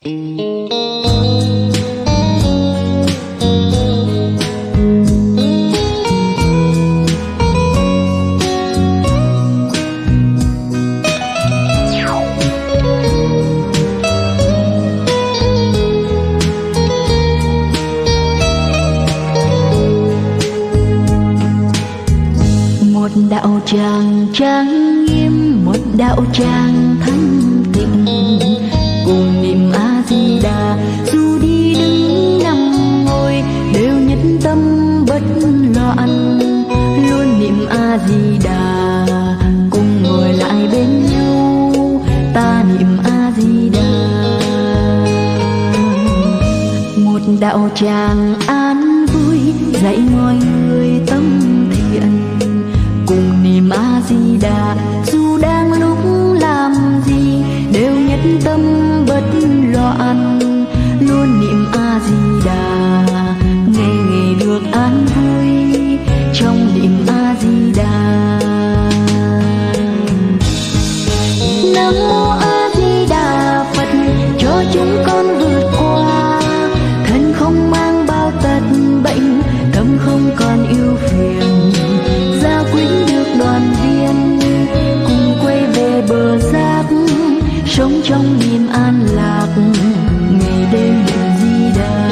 Đạo tràng trang nghiêm, một đạo tràng thanh tịnh, cùng niệm A Di Đà. Dù đi đứng nằm ngồi đều nhất tâm bất loạn, luôn niệm A Di Đà. Cùng ngồi lại bên nhau, ta niệm A Di Đà. Một đạo tràng an vui dạy mọi người tâm thiện, cùng niệm A Di Đà. Dù đang lúc làm gì đều nhất tâm bất loạn, luôn niệm A Di Đà. Ngày ngày được an vui trong niệm A Di Đà. Nam mô A Di Đà Phật, cho chúng con vượt qua. Thân không mang bao tật bệnh, tâm không còn ưu phiền. Gia quyến được đoàn viên, cùng quay về bờ giác, sống trong niềm an lạc, ngày đêm niệm Di Đà.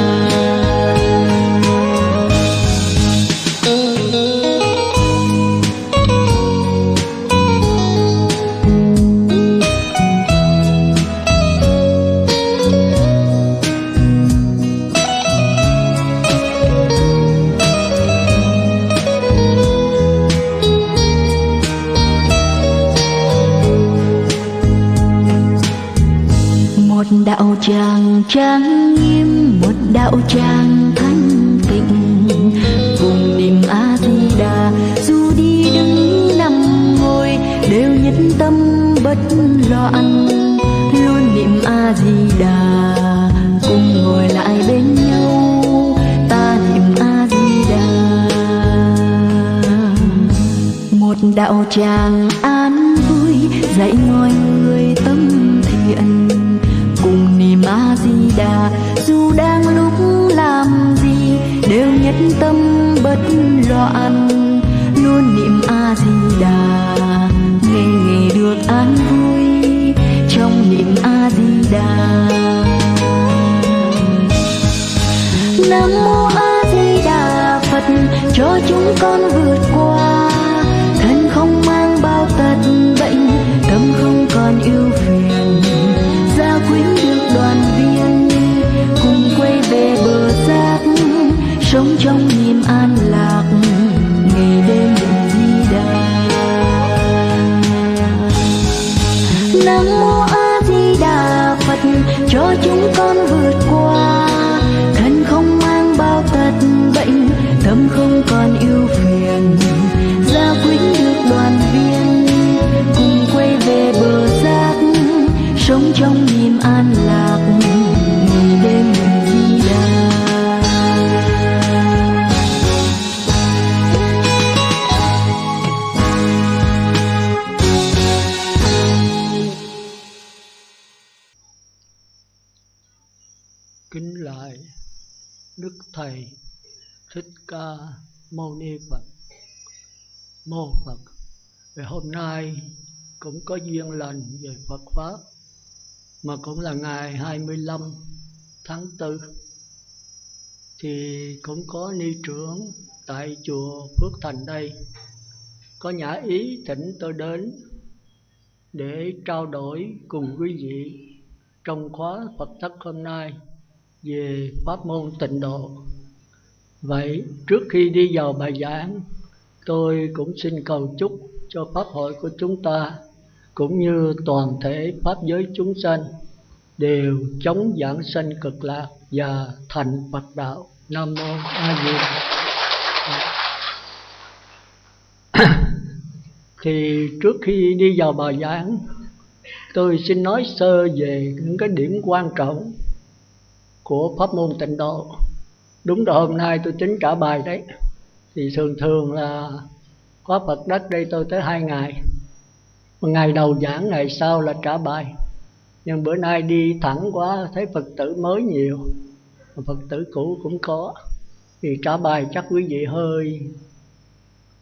Một đạo tràng trang nghiêm, một đạo tràng thanh tịnh, cùng niệm A Di Đà. Dù đi đứng nằm ngồi đều nhất tâm bất loạn, luôn niệm A Di Đà. Cùng ngồi lại bên nhau, ta niệm A Di Đà. Một đạo tràng an vui dạy mọi người tâm thiện, cùng niệm A Di Đà. Dù đang lúc làm gì đều nhất tâm bất loạn, luôn niệm A Di Đà. Ngày ngày được an vui trong niệm A Di Đà. Nam mô A Di Đà Phật, cho chúng con vượt qua. Thân không mang bao tật bệnh, tâm không còn ưu phiền. Gia quyến được đoàn viên, cùng quay về bờ giác, sống trong niềm an lạc, ngày đêm niệm Di Đà. Nam mô A Di Đà Phật, cho chúng con vượt qua. Thân không mang bao tật bệnh, tâm không còn ưu phiền. Gia quyến được đoàn viên, cùng quay về bờ giác, sống trong niềm an lạc, ngày đêm niệm Di Đà. Kính lạy Đức Thầy Thích Ca Mâu Ni Phật. Mô Phật. Về hôm nay cũng có duyên lành về Phật Pháp, mà cũng là ngày 25 tháng 4, thì cũng có ni trưởng tại chùa Phước Thành đây có nhã ý thỉnh tôi đến để trao đổi cùng quý vị trong khóa Phật Thất hôm nay về pháp môn Tịnh Độ. Vậy trước khi đi vào bài giảng, tôi cũng xin cầu chúc cho pháp hội của chúng ta cũng như toàn thể pháp giới chúng sanh đều chống giảng sanh cực lạc và thành Phật đạo. Nam mô A Di Đà. Thì trước khi đi vào bài giảng, tôi xin nói sơ về những cái điểm quan trọng của pháp môn Tịnh Độ. Đúng là hôm nay tôi tính trả bài đấy. Thì thường là khóa Phật đất đây tôi tới 2 ngày. Một ngày đầu giảng, ngày sau là trả bài. Nhưng bữa nay đi thẳng quá thấy Phật tử mới nhiều, Phật tử cũ cũng có, thì trả bài chắc quý vị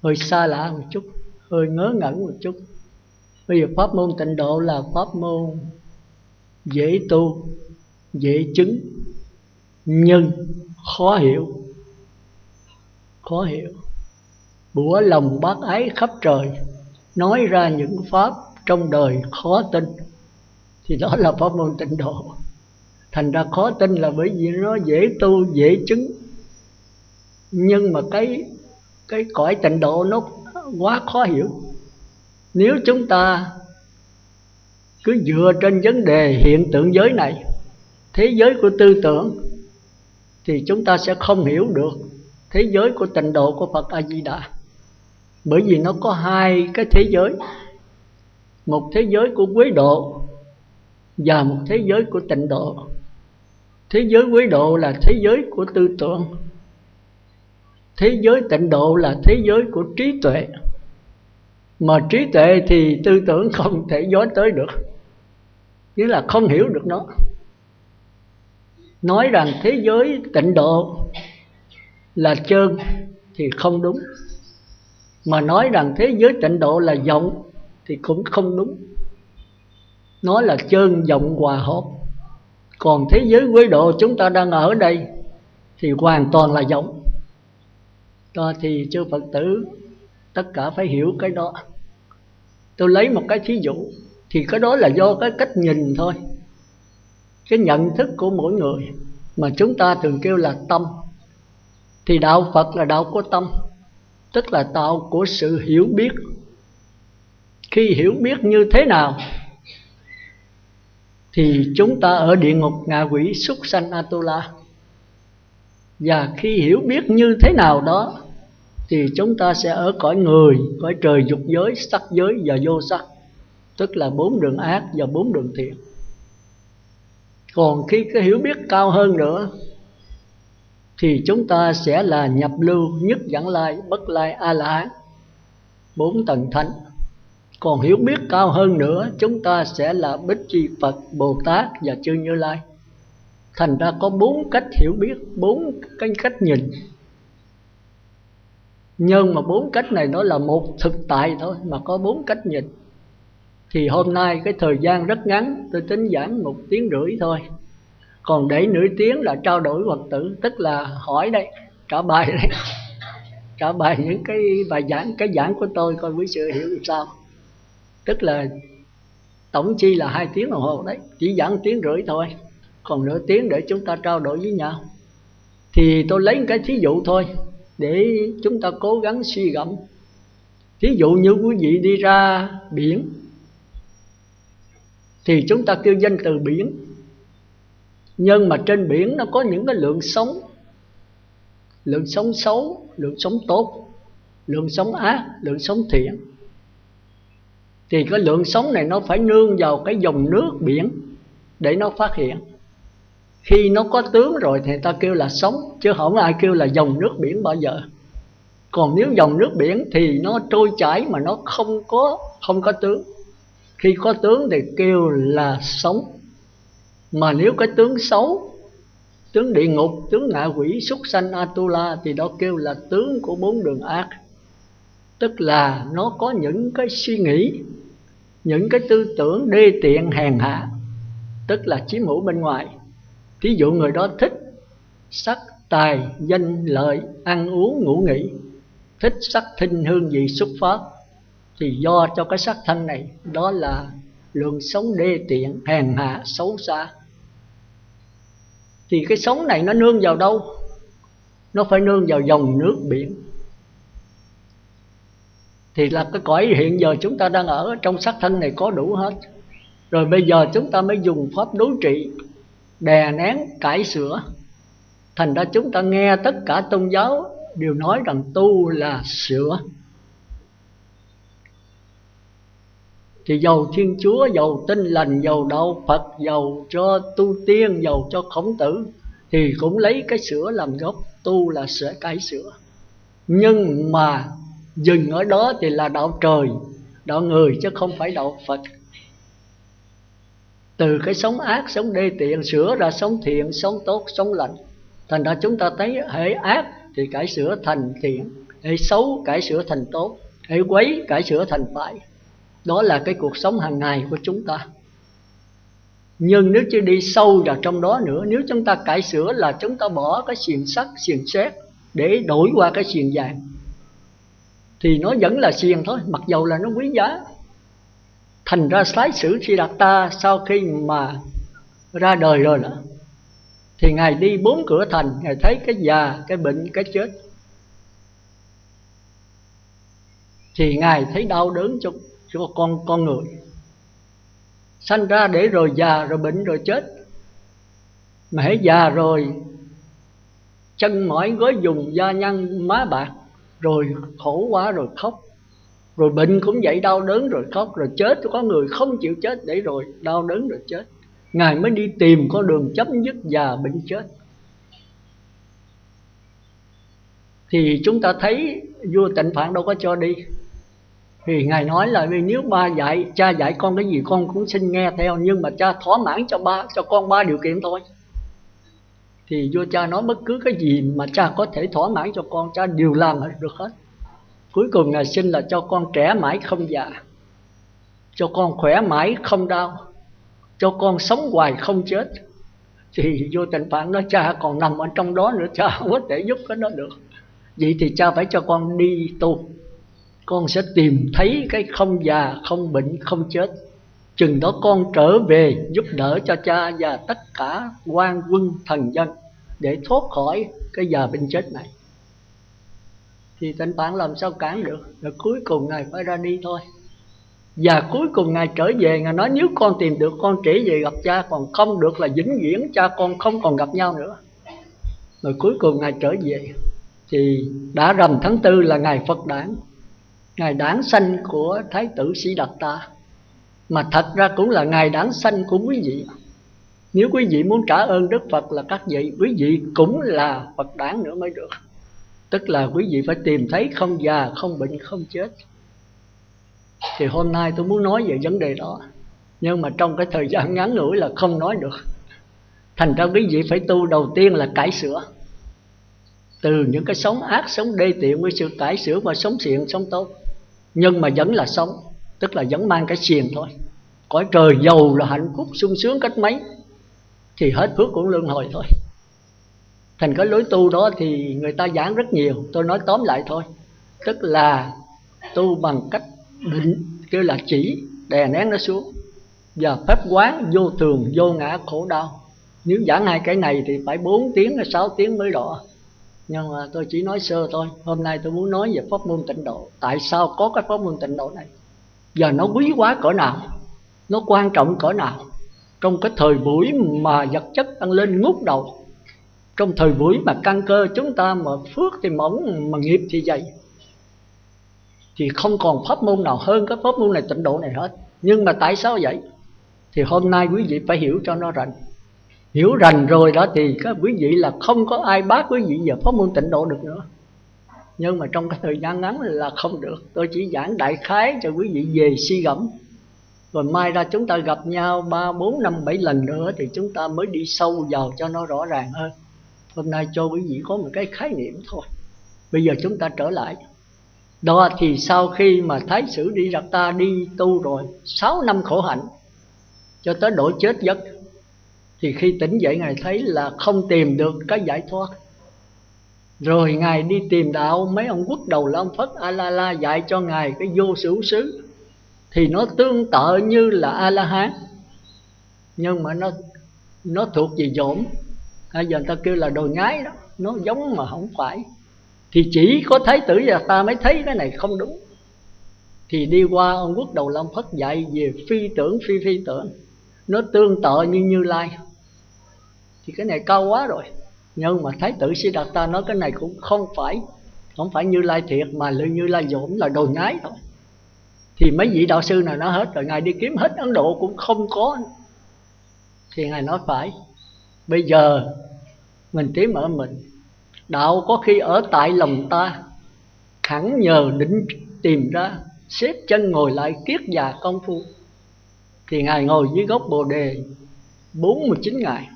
hơi xa lạ một chút, hơi ngớ ngẩn một chút. Bây giờ pháp môn Tịnh Độ là pháp môn dễ tu, dễ chứng, nhưng khó hiểu. Khó hiểu. Bủa lòng bác ái khắp trời, nói ra những pháp trong đời khó tin, thì đó là pháp môn Tịnh Độ. Thành ra khó tin là bởi vì nó dễ tu, dễ chứng, nhưng mà cái cõi Tịnh Độ nó quá khó hiểu. Nếu chúng ta cứ dựa trên vấn đề hiện tượng giới này, thế giới của tư tưởng, thì chúng ta sẽ không hiểu được thế giới của Tịnh Độ của Phật A Di Đà. Bởi vì nó có hai cái thế giới, một thế giới của Quế Độ và một thế giới của Tịnh Độ. Thế giới Quế Độ là thế giới của tư tưởng, thế giới Tịnh Độ là thế giới của trí tuệ. Mà trí tuệ thì tư tưởng không thể dối tới được, nghĩa là không hiểu được nó. Nói rằng thế giới Tịnh Độ là trơn thì không đúng, mà nói rằng thế giới Tịnh Độ là vọng thì cũng không đúng. Nó là trơn vọng hòa hợp. Còn thế giới Quế Độ chúng ta đang ở đây thì hoàn toàn là vọng. Đó thì chư Phật tử tất cả phải hiểu cái đó. Tôi lấy một cái thí dụ, thì cái đó là do cái cách nhìn thôi, cái nhận thức của mỗi người, mà chúng ta thường kêu là tâm. Thì đạo Phật là đạo của tâm, tức là đạo của sự hiểu biết. Khi hiểu biết như thế nào thì chúng ta ở địa ngục, ngạ quỷ, súc sanh, Atula. Và khi hiểu biết như thế nào đó thì chúng ta sẽ ở cõi người, cõi trời dục giới, sắc giới và vô sắc, tức là 4 đường ác và 4 đường thiện. Còn khi cái hiểu biết cao hơn nữa thì chúng ta sẽ là nhập lưu, nhất vãng lai, bất lai, A La Hán, 4 tầng thánh. Còn hiểu biết cao hơn nữa, chúng ta sẽ là Bích Chi Phật, Bồ Tát và Chư Như Lai. Thành ra có 4 cách hiểu biết, 4 cái cách nhìn. Nhưng mà 4 cách này nó là một thực tại thôi, mà có 4 cách nhìn. Thì hôm nay cái thời gian rất ngắn, tôi tính giảng 1 tiếng rưỡi thôi. Còn để nửa tiếng là trao đổi Phật tử, tức là hỏi đây, trả bài đây, trả bài những cái bài giảng, cái giảng của tôi coi quý sự hiểu làm sao. Tức là tổng chi là 2 tiếng đồng hồ đấy, chỉ giảng 1 tiếng rưỡi thôi, còn nửa tiếng để chúng ta trao đổi với nhau. Thì tôi lấy một cái thí dụ thôi để chúng ta cố gắng suy gẫm. Thí dụ như quý vị đi ra biển thì chúng ta kêu danh từ biển, nhưng mà trên biển nó có những cái lượng sống xấu, lượng sống tốt, lượng sống ác, lượng sống thiện. Thì cái lượng sống này nó phải nương vào cái dòng nước biển để nó phát hiện. Khi nó có tướng rồi thì ta kêu là sống, chứ không ai kêu là dòng nước biển bao giờ. Còn nếu dòng nước biển thì nó trôi chảy mà nó không có tướng. Khi có tướng thì kêu là sống. Mà nếu cái tướng xấu, tướng địa ngục, tướng ngạ quỷ, súc sanh, Atula, thì đó kêu là tướng của 4 đường ác. Tức là nó có những cái suy nghĩ, những cái tư tưởng đê tiện hèn hạ, tức là chiếm hữu bên ngoài. Thí dụ người đó thích sắc, tài, danh, lợi, ăn uống, ngủ nghỉ, thích sắc thinh hương vị xuất phát, thì do cho cái sắc thân này, đó là lượng sống đê tiện, hèn hạ, xấu xa. Thì cái sống này nó nương vào đâu? Nó phải nương vào dòng nước biển. Thì là cái cõi hiện giờ chúng ta đang ở trong sắc thân này có đủ hết. Rồi bây giờ chúng ta mới dùng pháp đối trị, đè nén, cải sửa. Thành ra chúng ta nghe tất cả tôn giáo đều nói rằng tu là sửa. Thì dầu Thiên Chúa, dầu Tin Lành, dầu Đạo Phật, dầu cho tu tiên, dầu cho Khổng Tử, thì cũng lấy cái sửa làm gốc, tu là sửa, cải sửa. Nhưng mà dừng ở đó thì là đạo trời, đạo người, chứ không phải đạo Phật. từ cái sống ác, sống đê tiện sửa ra sống thiện, sống tốt, sống lành. Thành ra chúng ta thấy hễ ác thì cải sửa thành thiện, hễ xấu cải sửa thành tốt, hễ quấy cải sửa thành phải. Đó là cái cuộc sống hàng ngày của chúng ta. Nhưng nếu chưa đi sâu vào trong đó nữa, nếu chúng ta cải sửa là chúng ta bỏ cái xiềng sắt, xiềng sét để đổi qua cái xiềng vàng, thì nó vẫn là xiềng thôi, mặc dầu là nó quý giá. Thành ra Thái tử Siddhartha sau khi mà ra đời rồi đó, thì Ngài đi 4 cửa thành, Ngài thấy cái già, cái bệnh, cái chết, thì Ngài thấy đau đớn cho con người. Sanh ra để rồi già, rồi bệnh, rồi chết. Mà hễ già rồi, chân mỏi gối dùng, da nhăn má bạc, rồi khổ quá rồi khóc. Rồi bệnh cũng vậy, đau đớn rồi khóc. Rồi chết, có người không chịu chết để rồi đau đớn rồi chết. Ngài mới đi tìm con đường chấm dứt già bệnh chết. Thì chúng ta thấy vua Tịnh Phạn đâu có cho đi. Thì Ngài nói là nếu cha dạy con cái gì con cũng xin nghe theo, nhưng mà cha thỏa mãn cho con 3 điều kiện thôi. Thì vua cha nói bất cứ cái gì mà cha có thể thỏa mãn cho con, cha đều làm được hết. Cuối cùng Ngài xin là cho con trẻ mãi không già, cho con khỏe mãi không đau, cho con sống hoài không chết. Thì vua Tịnh Phạn nói cha còn nằm ở trong đó nữa, cha không có thể giúp cái đó được. Vậy thì cha phải cho con đi tu, con sẽ tìm thấy cái không già, không bệnh, không chết. Chừng đó con trở về giúp đỡ cho cha và tất cả quan quân thần dân để thoát khỏi cái già bệnh chết này. Thì Tịnh Phạn làm sao cản được. Rồi cuối cùng Ngài phải ra đi thôi. Và cuối cùng Ngài trở về, Ngài nói nếu con tìm được con trở về gặp cha, còn không được là vĩnh viễn cha con không còn gặp nhau nữa. Rồi cuối cùng Ngài trở về. Thì đã rằm tháng 4 là ngày Phật đản, ngày đản sanh của Thái tử Siddhartha. Mà thật ra cũng là ngày đản sanh của quý vị. Nếu quý vị muốn trả ơn Đức Phật là các vị, quý vị cũng là Phật đản nữa mới được. Tức là quý vị phải tìm thấy không già, không bệnh, không chết. Thì hôm nay tôi muốn nói về vấn đề đó, nhưng mà trong cái thời gian ngắn ngủi là không nói được. Thành ra quý vị phải tu đầu tiên là cải sửa. Từ những cái sống ác, sống đê tiện với sự cải sửa và sống thiện, sống tốt. Nhưng mà vẫn là sống, tức là vẫn mang cái xiềng thôi. Cõi trời giàu là hạnh phúc sung sướng cách mấy thì hết phước cũng luân hồi thôi. Thành cái lối tu đó thì người ta giảng rất nhiều, tôi nói tóm lại thôi. Tức là tu bằng cách định, kêu là chỉ, đè nén nó xuống, và phép quán vô thường, vô ngã, khổ đau. Nếu giảng hai cái này thì phải 4 tiếng hay 6 tiếng mới rõ. Nhưng mà tôi chỉ nói sơ thôi. Hôm nay tôi muốn nói về pháp môn tịnh độ. Tại sao có cái pháp môn tịnh độ này, và nó quý hóa cỡ nào, nó quan trọng cỡ nào. Trong cái thời buổi mà vật chất tăng lên ngút đầu, trong thời buổi mà căn cơ chúng ta mà phước thì mỏng, mà nghiệp thì dày, thì không còn pháp môn nào hơn cái pháp môn này, tịnh độ này hết. Nhưng mà tại sao vậy? Thì hôm nay quý vị phải hiểu cho nó rành. Hiểu rành rồi đó thì các quý vị là không có ai bác quý vị về pháp môn tịnh độ được nữa. Nhưng mà trong cái thời gian ngắn là không được. Tôi chỉ giảng đại khái cho quý vị về suy gẫm. Rồi mai ra chúng ta gặp nhau 3, 4, 5, 7 lần nữa thì chúng ta mới đi sâu vào cho nó rõ ràng hơn. Hôm nay cho quý vị có một cái khái niệm thôi. Bây giờ chúng ta trở lại. Đó thì sau khi mà Thái tử Siddhartha đi tu rồi 6 năm khổ hạnh cho tới độ chết giấc, thì khi tỉnh dậy Ngài thấy là không tìm được cái giải thoát. Rồi Ngài đi tìm đạo, mấy ông quốc đầu là ông Phất A-la-la dạy cho Ngài cái vô sự xứ. Thì nó tương tự như là A-la-hán, nhưng mà nó thuộc về dỗm. Bây giờ người ta kêu là đồ nhái đó, nó giống mà không phải. Thì chỉ có Thái tử Siddhartha mới thấy cái này không đúng. Thì đi qua ông quốc đầu Long Phất dạy về phi tưởng, phi tưởng, nó tương tự như Như Lai. Thì cái này cao quá rồi. Nhưng mà Thái tử Siddhartha nói cái này cũng không phải Như Lai thiệt, mà Như Lai dỗm, là đồ nhái thôi. Thì mấy vị đạo sư nào nói hết rồi, Ngài đi kiếm hết Ấn Độ cũng không có. Thì Ngài nói phải, bây giờ mình tìm ở mình. Đạo có khi ở tại lòng ta, hẳn nhờ định tìm ra, xếp chân ngồi lại kiết già công phu. thì Ngài ngồi dưới gốc Bồ Đề 49 ngày.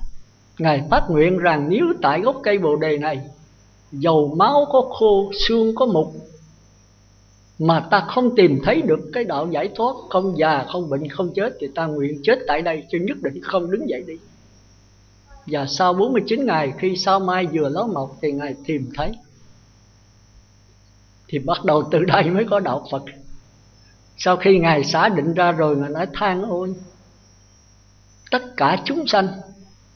Ngài phát nguyện rằng nếu tại gốc cây Bồ Đề này, dầu máu có khô, xương có mục, mà ta không tìm thấy được cái đạo giải thoát, không già, không bệnh, không chết, thì ta nguyện chết tại đây, chứ nhất định không đứng dậy đi. Và sau 49 ngày, khi sao mai vừa ló mọc thì Ngài tìm thấy. Thì bắt đầu từ đây mới có đạo Phật. Sau khi Ngài xả định ra rồi, Ngài nói than ôi, tất cả chúng sanh,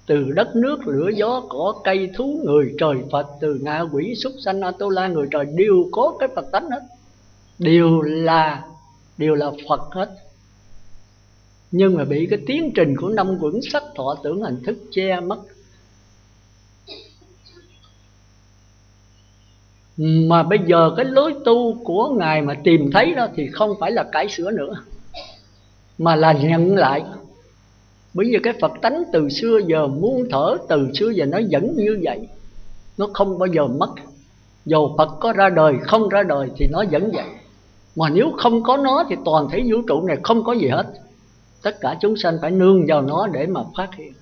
từ đất nước, lửa gió, cỏ cây, thú, người, trời, Phật, từ ngạ quỷ, súc sanh, A-tu-la, người trời, đều có cái Phật tánh hết, đều là Phật hết. Nhưng mà bị cái tiến trình của năm quẩn sắc thọ tưởng hành thức che mất. Mà bây giờ cái lối tu của Ngài mà tìm thấy đó thì không phải là cải sửa nữa, mà là nhận lại. Bởi vì cái Phật tánh từ xưa giờ, muôn thở từ xưa giờ nó vẫn như vậy, nó không bao giờ mất. Dầu Phật có ra đời, không ra đời thì nó vẫn vậy. Mà nếu không có nó thì toàn thể vũ trụ này không có gì hết. Tất cả chúng sanh phải nương vào nó để mà phát hiện.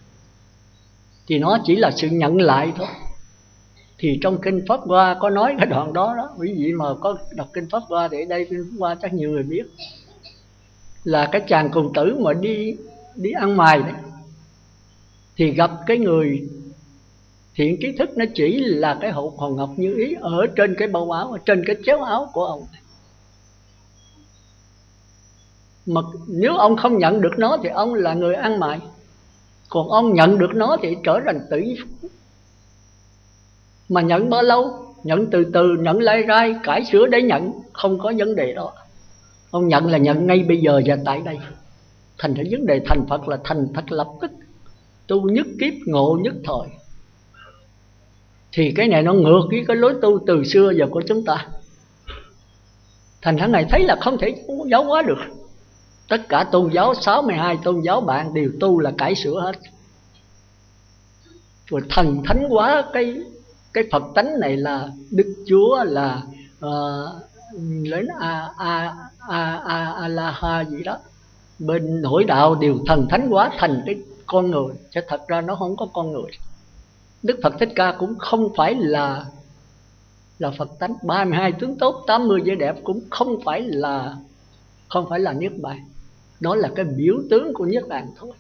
Thì nó chỉ là sự nhận lại thôi. Thì trong Kinh Pháp Hoa có nói cái đoạn đó đó. Quý vị mà có đọc Kinh Pháp Hoa thì ở đây Kinh Pháp Hoa chắc nhiều người biết. Là cái chàng cùng tử mà đi ăn mày đấy, thì gặp cái người thiện trí thức, nó chỉ là cái hộp hòn ngọc như ý ở trên cái bao áo, ở trên cái chéo áo của ông. Mà nếu ông không nhận được nó thì ông là người ăn mày, còn ông nhận được nó thì trở thành tỷ phú. Mà nhận bao lâu? Nhận từ từ, nhận lai rai, cải sửa để nhận, không có vấn đề đó. Ông nhận là nhận ngay bây giờ và tại đây. Thành ra vấn đề thành Phật là thành thật lập tức, tu nhất kiếp ngộ nhất thời. Thì cái này nó ngược với cái lối tu từ xưa giờ của chúng ta. Thành ra Ngài thấy là không thể giáo hóa được. Tất cả tôn giáo, 62 tôn giáo bạn đều tu là cải sửa hết. Rồi thần thánh hóa cái Phật tánh này là Đức Chúa, là đến A-la-ha gì đó. Bên nội đạo đều thần thánh hóa thành cái con người, chứ thật ra nó không có con người. Đức Phật Thích Ca cũng không phải là Phật tánh. 32 tướng tốt, 80 vẻ đẹp cũng không phải là Niết Bàn. Đó là cái biểu tướng của Niết Bàn thôi.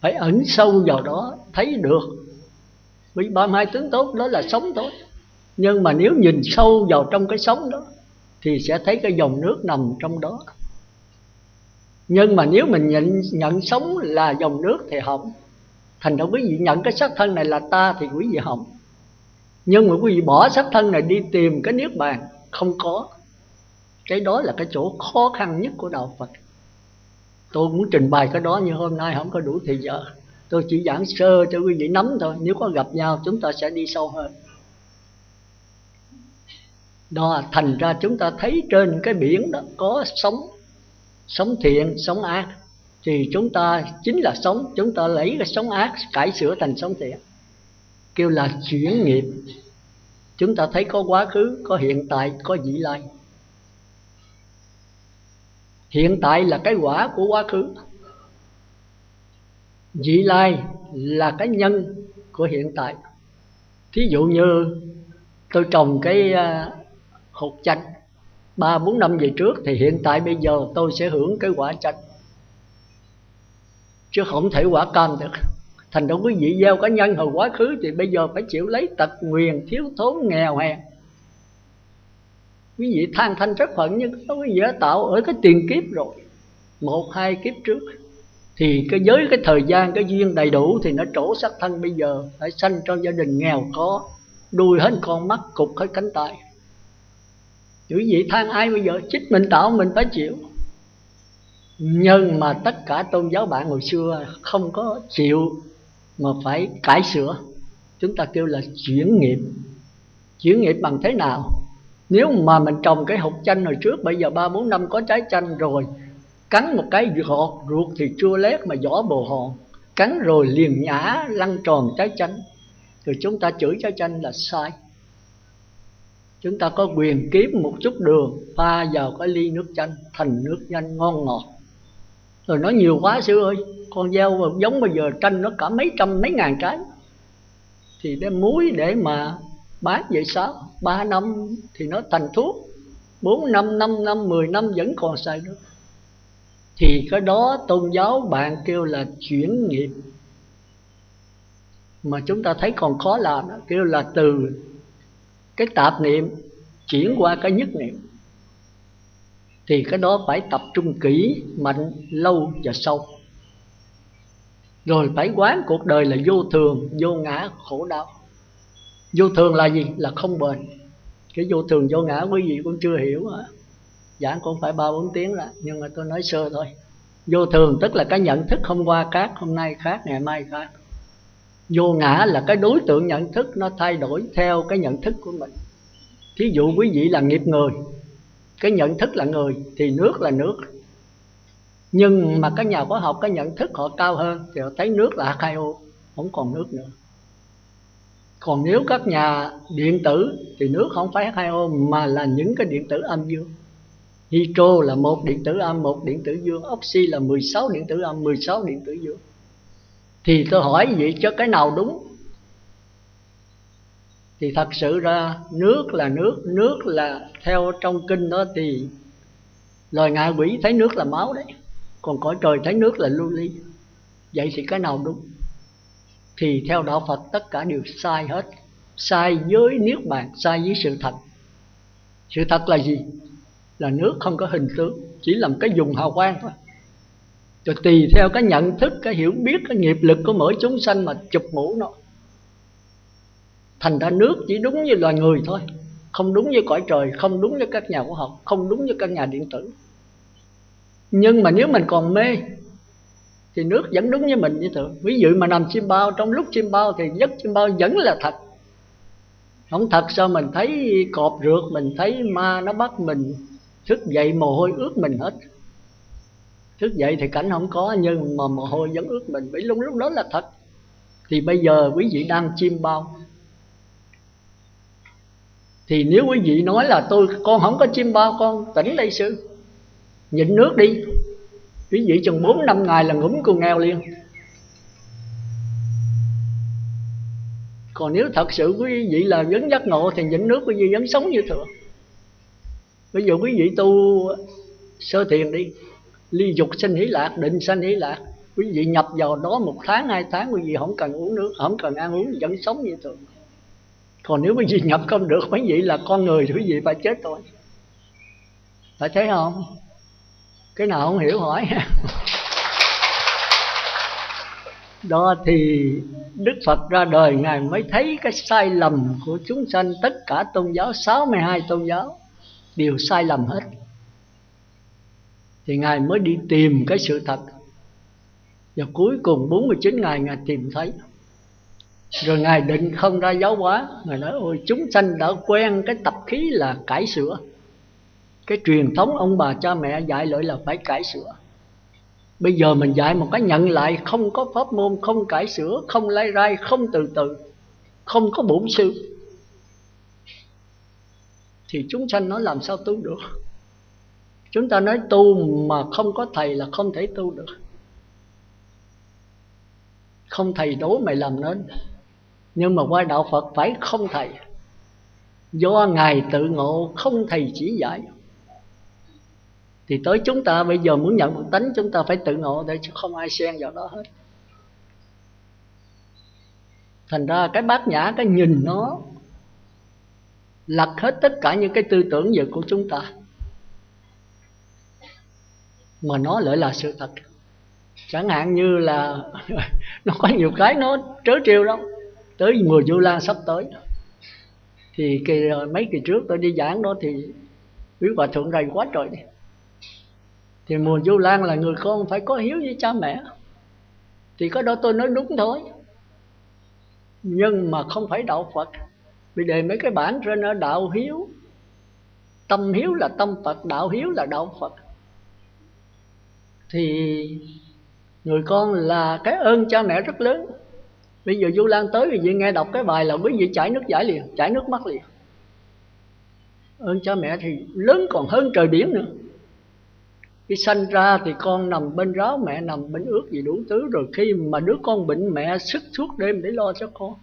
Phải ẩn sâu vào đó thấy được. Vì 32 tướng tốt đó là sống tốt. Nhưng mà nếu nhìn sâu vào trong cái sống đó thì sẽ thấy cái dòng nước nằm trong đó. Nhưng mà nếu mình nhận sống là dòng nước thì hỏng. Thành ra quý vị nhận cái xác thân này là ta thì quý vị hỏng. Nhưng mà quý vị bỏ xác thân này đi tìm cái Niết Bàn, không có. Cái đó là cái chỗ khó khăn nhất của đạo Phật. Tôi muốn trình bày cái đó nhưng hôm nay không có đủ thời giờ. Tôi chỉ giảng sơ cho quý vị nắm thôi. Nếu có gặp nhau chúng ta sẽ đi sâu hơn. Đó, thành ra chúng ta thấy trên cái biển đó có sống thiện, sống ác. Thì chúng ta chính là sống. Chúng ta lấy cái sống ác cải sửa thành sống thiện, kêu là chuyển nghiệp. Chúng ta thấy có quá khứ, có hiện tại, có vị lai. Hiện tại là cái quả của quá khứ, vị lai là cái nhân của hiện tại. Thí dụ như tôi trồng cái hột chanh 3-4 năm về trước, thì hiện tại bây giờ tôi sẽ hưởng cái quả chanh, chứ không thể quả cam được. Thành ra quý vị gieo cái nhân hồi quá khứ thì bây giờ phải chịu lấy tật nguyền, thiếu thốn, nghèo hèn. Quý vị than thanh rất phận, nhưng quý vị đã tạo ở cái tiền kiếp rồi, 1-2 kiếp trước. Thì với cái thời gian, cái duyên đầy đủ thì nó trổ xác thân bây giờ phải sanh trong gia đình nghèo khó, đuôi hết con mắt, cụt hết cánh tay. Quý vị than ai bây giờ? Chính mình tạo mình phải chịu. Nhưng mà tất cả tôn giáo bạn hồi xưa không có chịu mà phải cải sửa. Chúng ta kêu là chuyển nghiệp. Chuyển nghiệp bằng thế nào? Nếu mà mình trồng cái hột chanh hồi trước, bây giờ 3-4 năm có trái chanh rồi, cắn một cái gọt ruột thì chua lét mà vỏ bồ hòn, cắn rồi liền nhả lăn tròn trái chanh, rồi chúng ta chửi trái chanh là sai. Chúng ta có quyền kiếm một chút đường pha vào cái ly nước chanh thành nước chanh ngon ngọt. Rồi nó nhiều quá sư ơi, con gieo giống bây giờ tranh nó cả mấy trăm mấy ngàn trái, thì đem muối để mà bán vậy sao? 3 năm thì nó thành thuốc, 4 năm, 5 năm, 10 năm vẫn còn xài được. Thì cái đó tôn giáo bạn kêu là chuyển nghiệp, mà chúng ta thấy còn khó làm đó, kêu là từ cái tạp niệm chuyển qua cái nhất niệm. Thì cái đó phải tập trung kỹ, mạnh, lâu và sâu. Rồi phải quán cuộc đời là vô thường, vô ngã, khổ đau. Vô thường là gì? Là không bền. Cái vô thường vô ngã quý vị cũng chưa hiểu hả? Giảng cũng phải 3-4 tiếng rồi, nhưng mà tôi nói sơ thôi. Vô thường tức là cái nhận thức hôm qua khác, hôm nay khác, ngày mai khác. Vô ngã là cái đối tượng nhận thức nó thay đổi theo cái nhận thức của mình. Thí dụ quý vị là nghiệp người, cái nhận thức là người, thì nước là nước. Nhưng mà các nhà khoa học cái nhận thức họ cao hơn, thì họ thấy nước là H2O, không còn nước nữa. Còn nếu các nhà điện tử thì nước không phải H2O mà là những cái điện tử âm dương. Hydro là 1 điện tử âm, 1 điện tử dương. Oxy là 16 điện tử âm, 16 điện tử dương. Thì tôi hỏi vậy cho cái nào đúng? Thì thật sự ra nước là nước. Nước là theo trong kinh đó thì loài ngạ quỷ thấy nước là máu đấy, còn cõi trời thấy nước là lưu ly. Vậy thì cái nào đúng? Thì theo đạo Phật tất cả đều sai hết. Sai với niết bàn, sai với sự thật. Sự thật là gì? Là nước không có hình tướng, chỉ làm cái dùng hào quang thôi. Rồi tùy theo cái nhận thức, cái hiểu biết, cái nghiệp lực của mỗi chúng sanh mà chụp mũ nó. Thành ra nước chỉ đúng với loài người thôi, không đúng với cõi trời, không đúng với các nhà khoa học, không đúng với các nhà điện tử. Nhưng mà nếu mình còn mê thì nước vẫn đúng với mình như thường. Ví dụ mà nằm chim bao, trong lúc chim bao thì giấc chim bao vẫn là thật. Không thật sao mình thấy cọp rượt, mình thấy ma nó bắt mình, thức dậy mồ hôi ướt mình hết. Thức dậy thì cảnh không có, nhưng mà mồ hôi vẫn ướt mình, bởi lúc đó là thật. Thì bây giờ quý vị đang chim bao, thì nếu quý vị nói là con không có chim bao, con tỉnh đây sư, nhịn nước đi. Quý vị chừng 4-5 ngày là ngủm cô nghèo liền. Còn nếu thật sự quý vị là vấn giác ngộ thì nhịn nước quý vị vẫn sống như thường. Bây giờ quý vị tu sơ thiền đi, ly dục sanh hỷ lạc, định sanh hỷ lạc. Quý vị nhập vào đó 1 tháng, 2 tháng, quý vị không cần uống nước, không cần ăn uống, vẫn sống như thường. Còn nếu quý vị nhập không được, quý vị là con người thì quý vị phải chết thôi. Phải thấy không? Cái nào không hiểu hỏi. Đó thì Đức Phật ra đời, Ngài mới thấy cái sai lầm của chúng sanh. Tất cả tôn giáo, 62 tôn giáo đều sai lầm hết. Thì Ngài mới đi tìm cái sự thật. Và cuối cùng 49 ngày Ngài tìm thấy. Rồi Ngài định không ra giáo hóa. Ngài nói ôi chúng sanh đã quen cái tập khí là cải sửa. Cái truyền thống ông bà cha mẹ dạy lại là phải cải sửa. Bây giờ mình dạy một cái nhận lại, không có pháp môn, không cải sửa, không lai rai, không từ từ, không có bổn sư, thì chúng sanh nó làm sao tu được? Chúng ta nói tu mà không có thầy là không thể tu được. Không thầy đố mày làm nên. Nhưng mà qua đạo Phật phải không thầy. Do Ngài tự ngộ, không thầy chỉ dạy. Thì tới chúng ta bây giờ muốn nhận một tánh, chúng ta phải tự ngộ để chứ không ai xen vào đó hết. Thành ra cái bát nhã, cái nhìn nó lật hết tất cả những cái tư tưởng về của chúng ta, mà nó lại là sự thật. Chẳng hạn như là nó có nhiều cái nó trớ trêu lắm. Tới mùa Vu Lan sắp tới, thì mấy kỳ trước tôi đi giảng đó thì quý hòa thượng rầy quá trời đi. Thì mùa Vu Lan là người con phải có hiếu với cha mẹ. Thì cái đó tôi nói đúng thôi, nhưng mà không phải đạo Phật. Vì đề mấy cái bản trên ở đạo hiếu, tâm hiếu là tâm Phật, đạo hiếu là đạo Phật. Thì người con là cái ơn cha mẹ rất lớn. Bây giờ Vu Lan tới quý vị nghe đọc cái bài là quý vị chảy nước giải liền, chảy nước mắt liền. Ơn cha mẹ thì lớn còn hơn trời biển nữa. Khi sanh ra thì con nằm bên ráo, mẹ nằm bên ướt gì đủ thứ. Rồi khi mà đứa con bệnh, mẹ sức suốt đêm để lo cho con,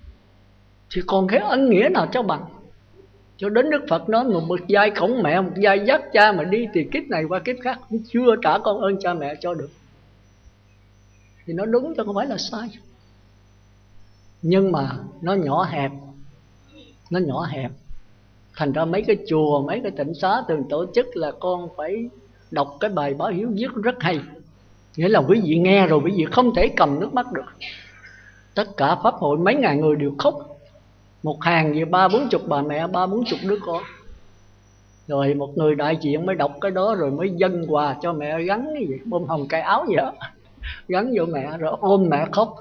thì còn cái ân nghĩa nào cho bằng. Cho đến Đức Phật nói một giai cõng mẹ, một giai dắt cha, mà đi thì kiếp này qua kiếp khác cũng chưa trả con ơn cha mẹ cho được. Thì nó đúng chứ không phải là sai. Nhưng mà nó nhỏ hẹp. Nó nhỏ hẹp. Thành ra mấy cái chùa, mấy cái tịnh xá từng tổ chức là con phải đọc cái bài báo hiếu viết rất hay. Nghĩa là quý vị nghe rồi quý vị không thể cầm nước mắt được. Tất cả pháp hội mấy ngàn người đều khóc. Một hàng gì 30-40 bà mẹ, 30-40 đứa con. Rồi một người đại diện mới đọc cái đó, rồi mới dâng quà cho mẹ, gắn cái gì, bông hồng cây áo gì đó, gắn vô mẹ, rồi ôm mẹ khóc.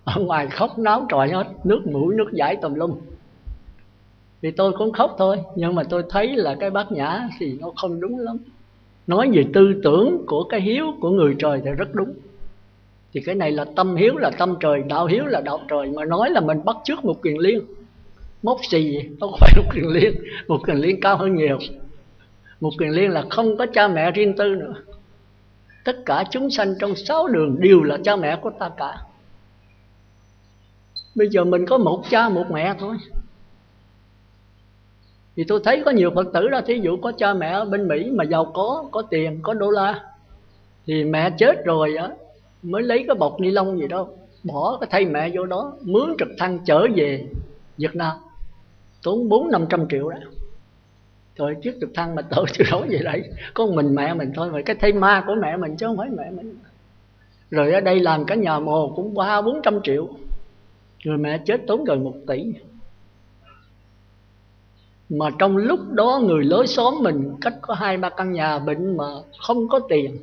Ở ngoài khóc náo trọi hết, nước mũi nước dãi tùm lum. Thì tôi cũng khóc thôi. Nhưng mà tôi thấy là cái bát nhã thì nó không đúng lắm. Nói về tư tưởng của cái hiếu của người trời thì rất đúng. Thì cái này là tâm hiếu là tâm trời, đạo hiếu là đạo trời. Mà nói là mình bắt chước một Kiền Liên, mốc xì gì, không phải một Kiền Liên. Một Kiền Liên cao hơn nhiều. Một Kiền Liên là không có cha mẹ riêng tư nữa. Tất cả chúng sanh trong 6 đường đều là cha mẹ của ta cả. Bây giờ mình có một cha một mẹ thôi. Thì tôi thấy có nhiều Phật tử đó, thí dụ có cha mẹ ở bên Mỹ mà giàu có tiền, có đô la, thì mẹ chết rồi á, mới lấy cái bọc ni lông gì đó, bỏ cái thây mẹ vô đó, mướn trực thăng trở về Việt Nam, tốn 400-500 triệu đó. Rồi chiếc trực thăng mà tội từ đó về đây, có mình mẹ mình thôi, mà cái thây ma của mẹ mình chứ không phải mẹ mình. Rồi ở đây làm cái nhà mồ cũng 300-400 triệu. Rồi mẹ chết tốn gần 1 tỷ. Mà trong lúc đó người lối xóm mình cách có 2-3 căn nhà bệnh mà không có tiền,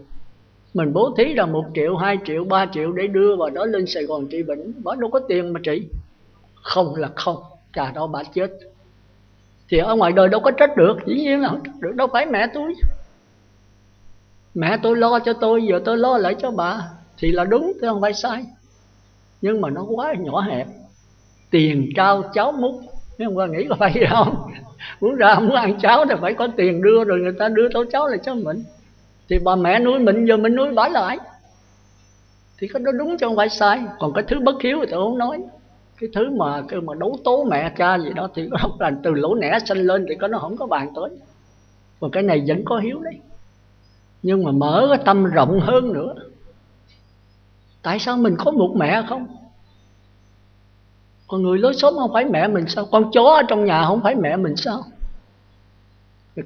mình bố thí là 1 triệu, 2 triệu, 3 triệu để đưa vào đó lên Sài Gòn trị bệnh. Bà đâu có tiền mà trị. Không là không, cả đó bà chết. Thì ở ngoài đời đâu có trách được, dĩ nhiên là không trách được, đâu phải mẹ tôi. Mẹ tôi lo cho tôi, giờ tôi lo lại cho bà thì là đúng, chứ không phải sai. Nhưng mà nó quá nhỏ hẹp. Tiền trao cháu múc, nếu không có nghĩ có phải gì không? Muốn ra muốn ăn cháo thì phải có tiền đưa, rồi người ta đưa tô cháo lại cho mình. Thì bà mẹ nuôi mình, giờ mình nuôi bả lại. Thì cái đó đúng chứ không phải sai. Còn cái thứ bất hiếu thì tôi không nói. Cái thứ mà đấu tố mẹ cha gì đó thì nó là từ lỗ nẻ sanh lên, thì có nó không có bàn tới. Còn cái này vẫn có hiếu đấy. Nhưng mà mở cái tâm rộng hơn nữa. Tại sao mình có một mẹ không? Còn người lối xóm không phải mẹ mình sao? Con chó ở trong nhà không phải mẹ mình sao?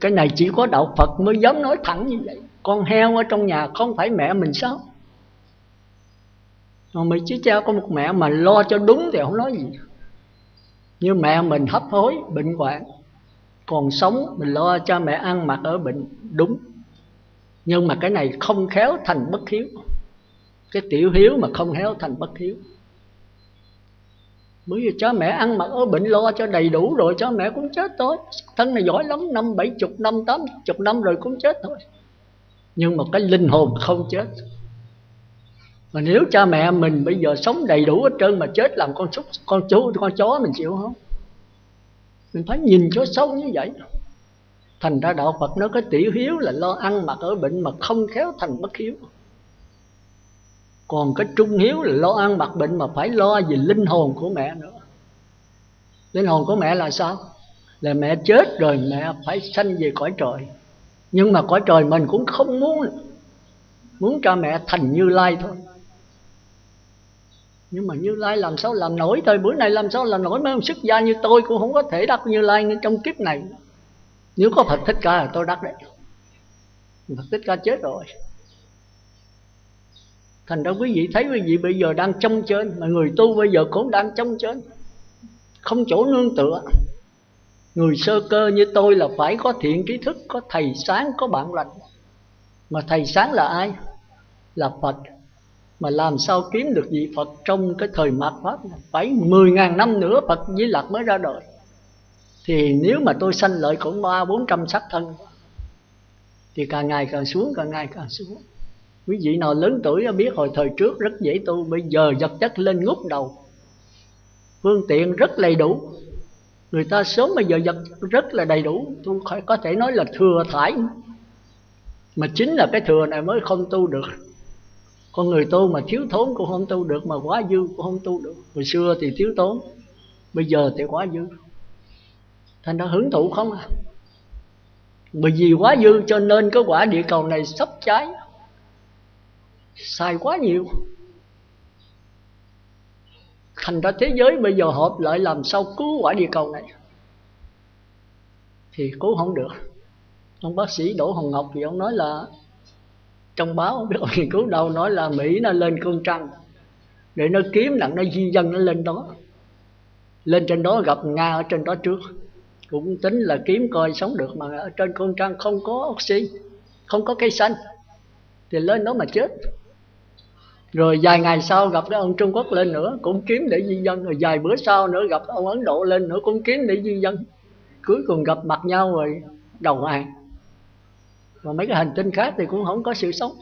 Cái này chỉ có đạo Phật mới dám nói thẳng như vậy. Con heo ở trong nhà không phải mẹ mình sao? Mà mình chỉ cha có một mẹ mà lo cho đúng thì không nói gì. Như mẹ mình hấp hối, bệnh hoạn, còn sống mình lo cho mẹ ăn mặc ở bệnh, đúng. Nhưng mà cái này không khéo thành bất hiếu. Cái tiểu hiếu mà không khéo thành bất hiếu. Bởi vì cha mẹ ăn mặc ở bệnh lo cho đầy đủ rồi, cha mẹ cũng chết thôi. Thân này giỏi lắm, 50-70 năm, 80 năm rồi cũng chết thôi. Nhưng mà cái linh hồn không chết. Mà nếu cha mẹ mình bây giờ sống đầy đủ hết trơn mà chết làm con súc, con chó mình chịu không? Mình phải nhìn cho sâu như vậy. Thành ra đạo Phật nói cái tiểu hiếu là lo ăn mặc ở bệnh mà không khéo thành bất hiếu. Còn cái trung hiếu là lo ăn mặc bệnh mà phải lo về linh hồn của mẹ nữa. Linh hồn của mẹ là sao? Là mẹ chết rồi mẹ phải sanh về cõi trời. Nhưng mà cõi trời mình cũng không muốn cho mẹ thành Như Lai thôi. Nhưng mà Như Lai làm sao làm nổi, thời buổi này làm sao làm nổi, mấy ông xuất gia như tôi cũng không có thể đắc Như Lai trong kiếp này. Nếu có Phật Thích Ca là tôi đắc đấy. Phật Thích Ca chết rồi. Thành ra quý vị thấy quý vị bây giờ đang trông trên, mà người tu bây giờ cũng đang trông trên, không chỗ nương tựa. Người sơ cơ như tôi là phải có thiện trí thức, có thầy sáng, có bạn lành. Mà thầy sáng là ai? Là Phật. Mà làm sao kiếm được vị Phật trong cái thời mạt Pháp này? Phải 10.000 năm nữa Phật Di Lặc mới ra đời. Thì nếu mà tôi sanh lợi cũng 300-400 sắc thân, thì càng ngày càng xuống, càng ngày càng xuống. Quý vị nào lớn tuổi biết hồi thời trước rất dễ tu, bây giờ vật chất lên ngút đầu, phương tiện rất đầy đủ. Người ta sớm bây giờ vật rất là đầy đủ, tôi có thể nói là thừa thải. Mà chính là cái thừa này mới không tu được. Con người tu mà thiếu thốn cũng không tu được, mà quá dư cũng không tu được. Hồi xưa thì thiếu thốn, bây giờ thì quá dư, thành ra hưởng thụ không à. Bởi vì quá dư cho nên cái quả địa cầu này sắp cháy, xài quá nhiều. Thành ra thế giới bây giờ họp lại làm sao cứu quả địa cầu này thì cứu không được. Ông bác sĩ Đỗ Hồng Ngọc thì ông nói là, trong báo không biết ông nghiên cứu đâu, nói là Mỹ nó lên con trăng để nó kiếm đặng nó di dân nó lên đó, lên trên đó gặp Nga ở trên đó trước, cũng tính là kiếm coi sống được. Mà ở trên con trăng không có oxy, không có cây xanh, thì lên đó mà chết. Rồi vài ngày sau gặp cái ông Trung Quốc lên nữa cũng kiếm để di dân, rồi vài bữa sau nữa gặp ông Ấn Độ lên nữa cũng kiếm để di dân. Cuối cùng gặp mặt nhau rồi đầu hàng. Và mấy cái hành tinh khác thì cũng không có sự sống.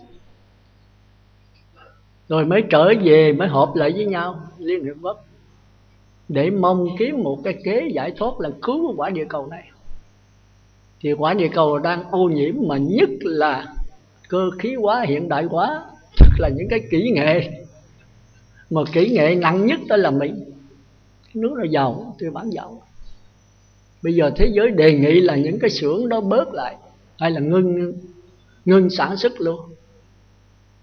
Rồi mới trở về, mới họp lại với nhau Liên Hiệp Quốc để mong kiếm một cái kế giải thoát là cứu quả địa cầu này. Thì quả địa cầu đang ô nhiễm, mà nhất là cơ khí hóa, hiện đại hóa, tức là những cái kỹ nghệ. Mà kỹ nghệ nặng nhất đó là Mỹ. Nước nó giàu thì bán giàu. Bây giờ thế giới đề nghị là những cái xưởng đó bớt lại, hay là ngưng sản xuất luôn.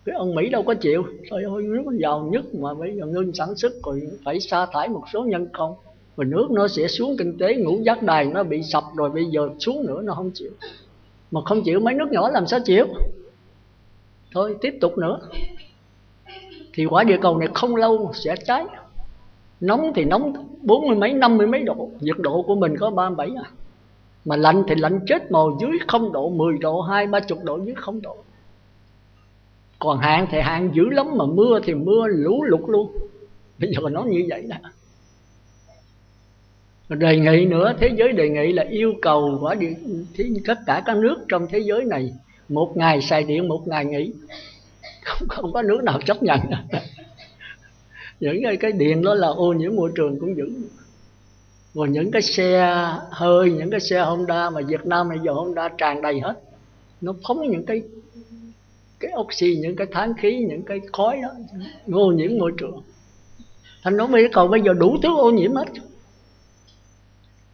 Cái ông Mỹ đâu có chịu. Trời ơi, nước nó giàu nhất mà bây giờ ngưng sản xuất, rồi phải sa thải một số nhân công, rồi nước nó sẽ xuống kinh tế, ngũ giác đài nó bị sập rồi, bây giờ xuống nữa nó không chịu. Mà không chịu mấy nước nhỏ làm sao chịu. Thôi tiếp tục nữa thì quả địa cầu này không lâu sẽ cháy. Nóng thì nóng 40 mấy 50 mấy độ, nhiệt độ của mình có 37 à. Mà lạnh thì lạnh chết màu, dưới 0 độ, 10 độ, 20-30 độ dưới 0 độ. Còn hạn thì hạn dữ lắm, mà mưa thì mưa lũ lụt luôn. Bây giờ nó như vậy đó. Đề nghị nữa, thế giới đề nghị là yêu cầu quả điện, tất cả các nước trong thế giới này 1 ngày xài điện 1 ngày nghỉ. Không có nước nào chấp nhận. Những cái điện đó là ô nhiễm môi trường cũng dữ. Rồi những cái xe hơi, những cái xe Honda mà Việt Nam bây giờ Honda tràn đầy hết, nó phóng những cái oxy, những cái than khí, những cái khói đó, ô nhiễm môi trường. Thành nó cầu bây giờ đủ thứ ô nhiễm hết.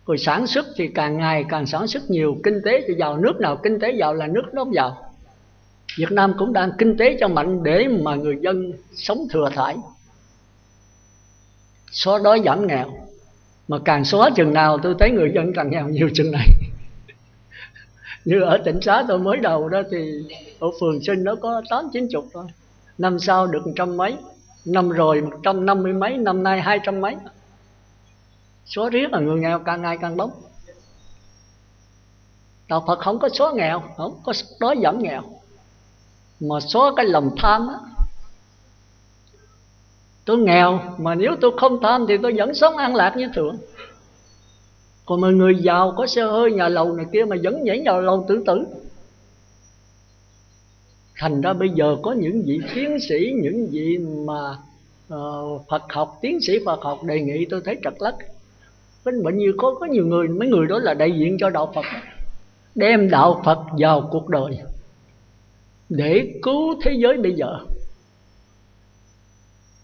Rồi sản xuất thì càng ngày càng sản xuất nhiều, kinh tế thì giàu, nước nào kinh tế giàu là nước đó giàu. Việt Nam cũng đang kinh tế cho mạnh để mà người dân sống thừa thãi, xóa đói giảm nghèo. Mà càng xóa chừng nào tôi thấy người dân càng nghèo nhiều chừng này. Như ở tỉnh Xá tôi mới đầu đó thì ở phường Sinh nó có 80-90 thôi, năm sau được 100 mấy, năm rồi 150 mấy, năm nay 200 mấy. Xóa riết là người nghèo càng ngày càng bóng. Đạo Phật không có xóa nghèo, không có đói giảm nghèo, mà xóa cái lòng tham á. Tôi nghèo mà nếu tôi không tham thì tôi vẫn sống an lạc như thường. Còn mà người giàu có xe hơi nhà lầu này kia mà vẫn nhảy vào lầu tự tử. Thành ra bây giờ có những vị tiến sĩ, những vị mà Phật học, tiến sĩ Phật học đề nghị, tôi thấy trật lắc. Bệnh như có nhiều người, mấy người đó là đại diện cho đạo Phật, đem đạo Phật vào cuộc đời để cứu thế giới bây giờ.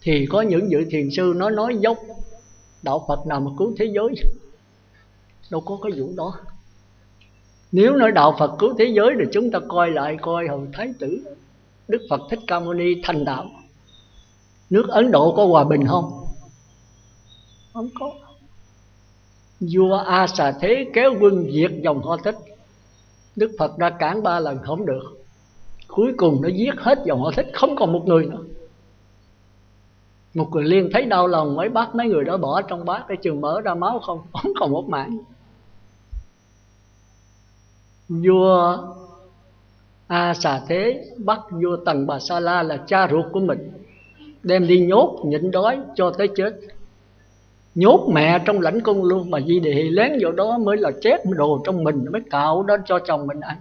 Thì có những vị thiền sư nó nói dốc đạo Phật nào mà cứu thế giới, đâu có cái vụ đó. Nếu nói đạo Phật cứu thế giới thì chúng ta coi lại coi hồi Thái tử Đức Phật Thích Ca Mâu Ni thành đạo, nước Ấn Độ có hòa bình không? Không có. Vua A Xà Thế kéo quân diệt dòng Ho Thích, Đức Phật ra cản 3 lần không được. Cuối cùng nó giết hết dòng Ho Thích, không còn một người nữa. Một người Liên thấy đau lòng mới bắt mấy người đó bỏ trong bát để chừng mở ra máu không còn một mạng. Vua A Xà Thế bắt vua Tần Bà Sa La là cha ruột của mình, đem đi nhốt nhịn đói cho tới chết. Nhốt mẹ trong lãnh cung luôn. Bà Di Đề Hì lén vào đó mới là chét đồ trong mình, mới cạo đó cho chồng mình ăn.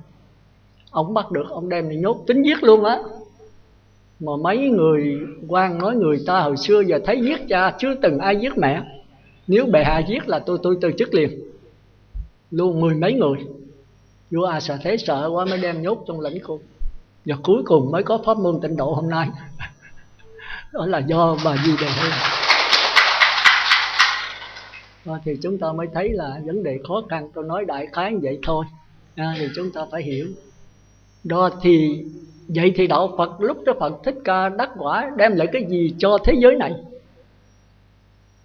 Ông bắt được, ông đem đi nhốt, tính giết luôn á. Mà mấy người quan nói người ta hồi xưa giờ thấy giết cha, chưa từng ai giết mẹ. Nếu bệ hạ giết là tôi từ chức liền luôn, 10 mấy người. Vua A Xà Thế sợ quá mới đem nhốt trong lãnh cung. Và cuối cùng mới có pháp môn Tịnh Độ hôm nay. Đó là do bà Di Đề Hương. Thì chúng ta mới thấy là vấn đề khó khăn. Tôi nói đại khái như vậy thôi, thì chúng ta phải hiểu. Đó thì vậy thì đạo Phật lúc đó Phật Thích Ca đắc quả đem lại cái gì cho thế giới này?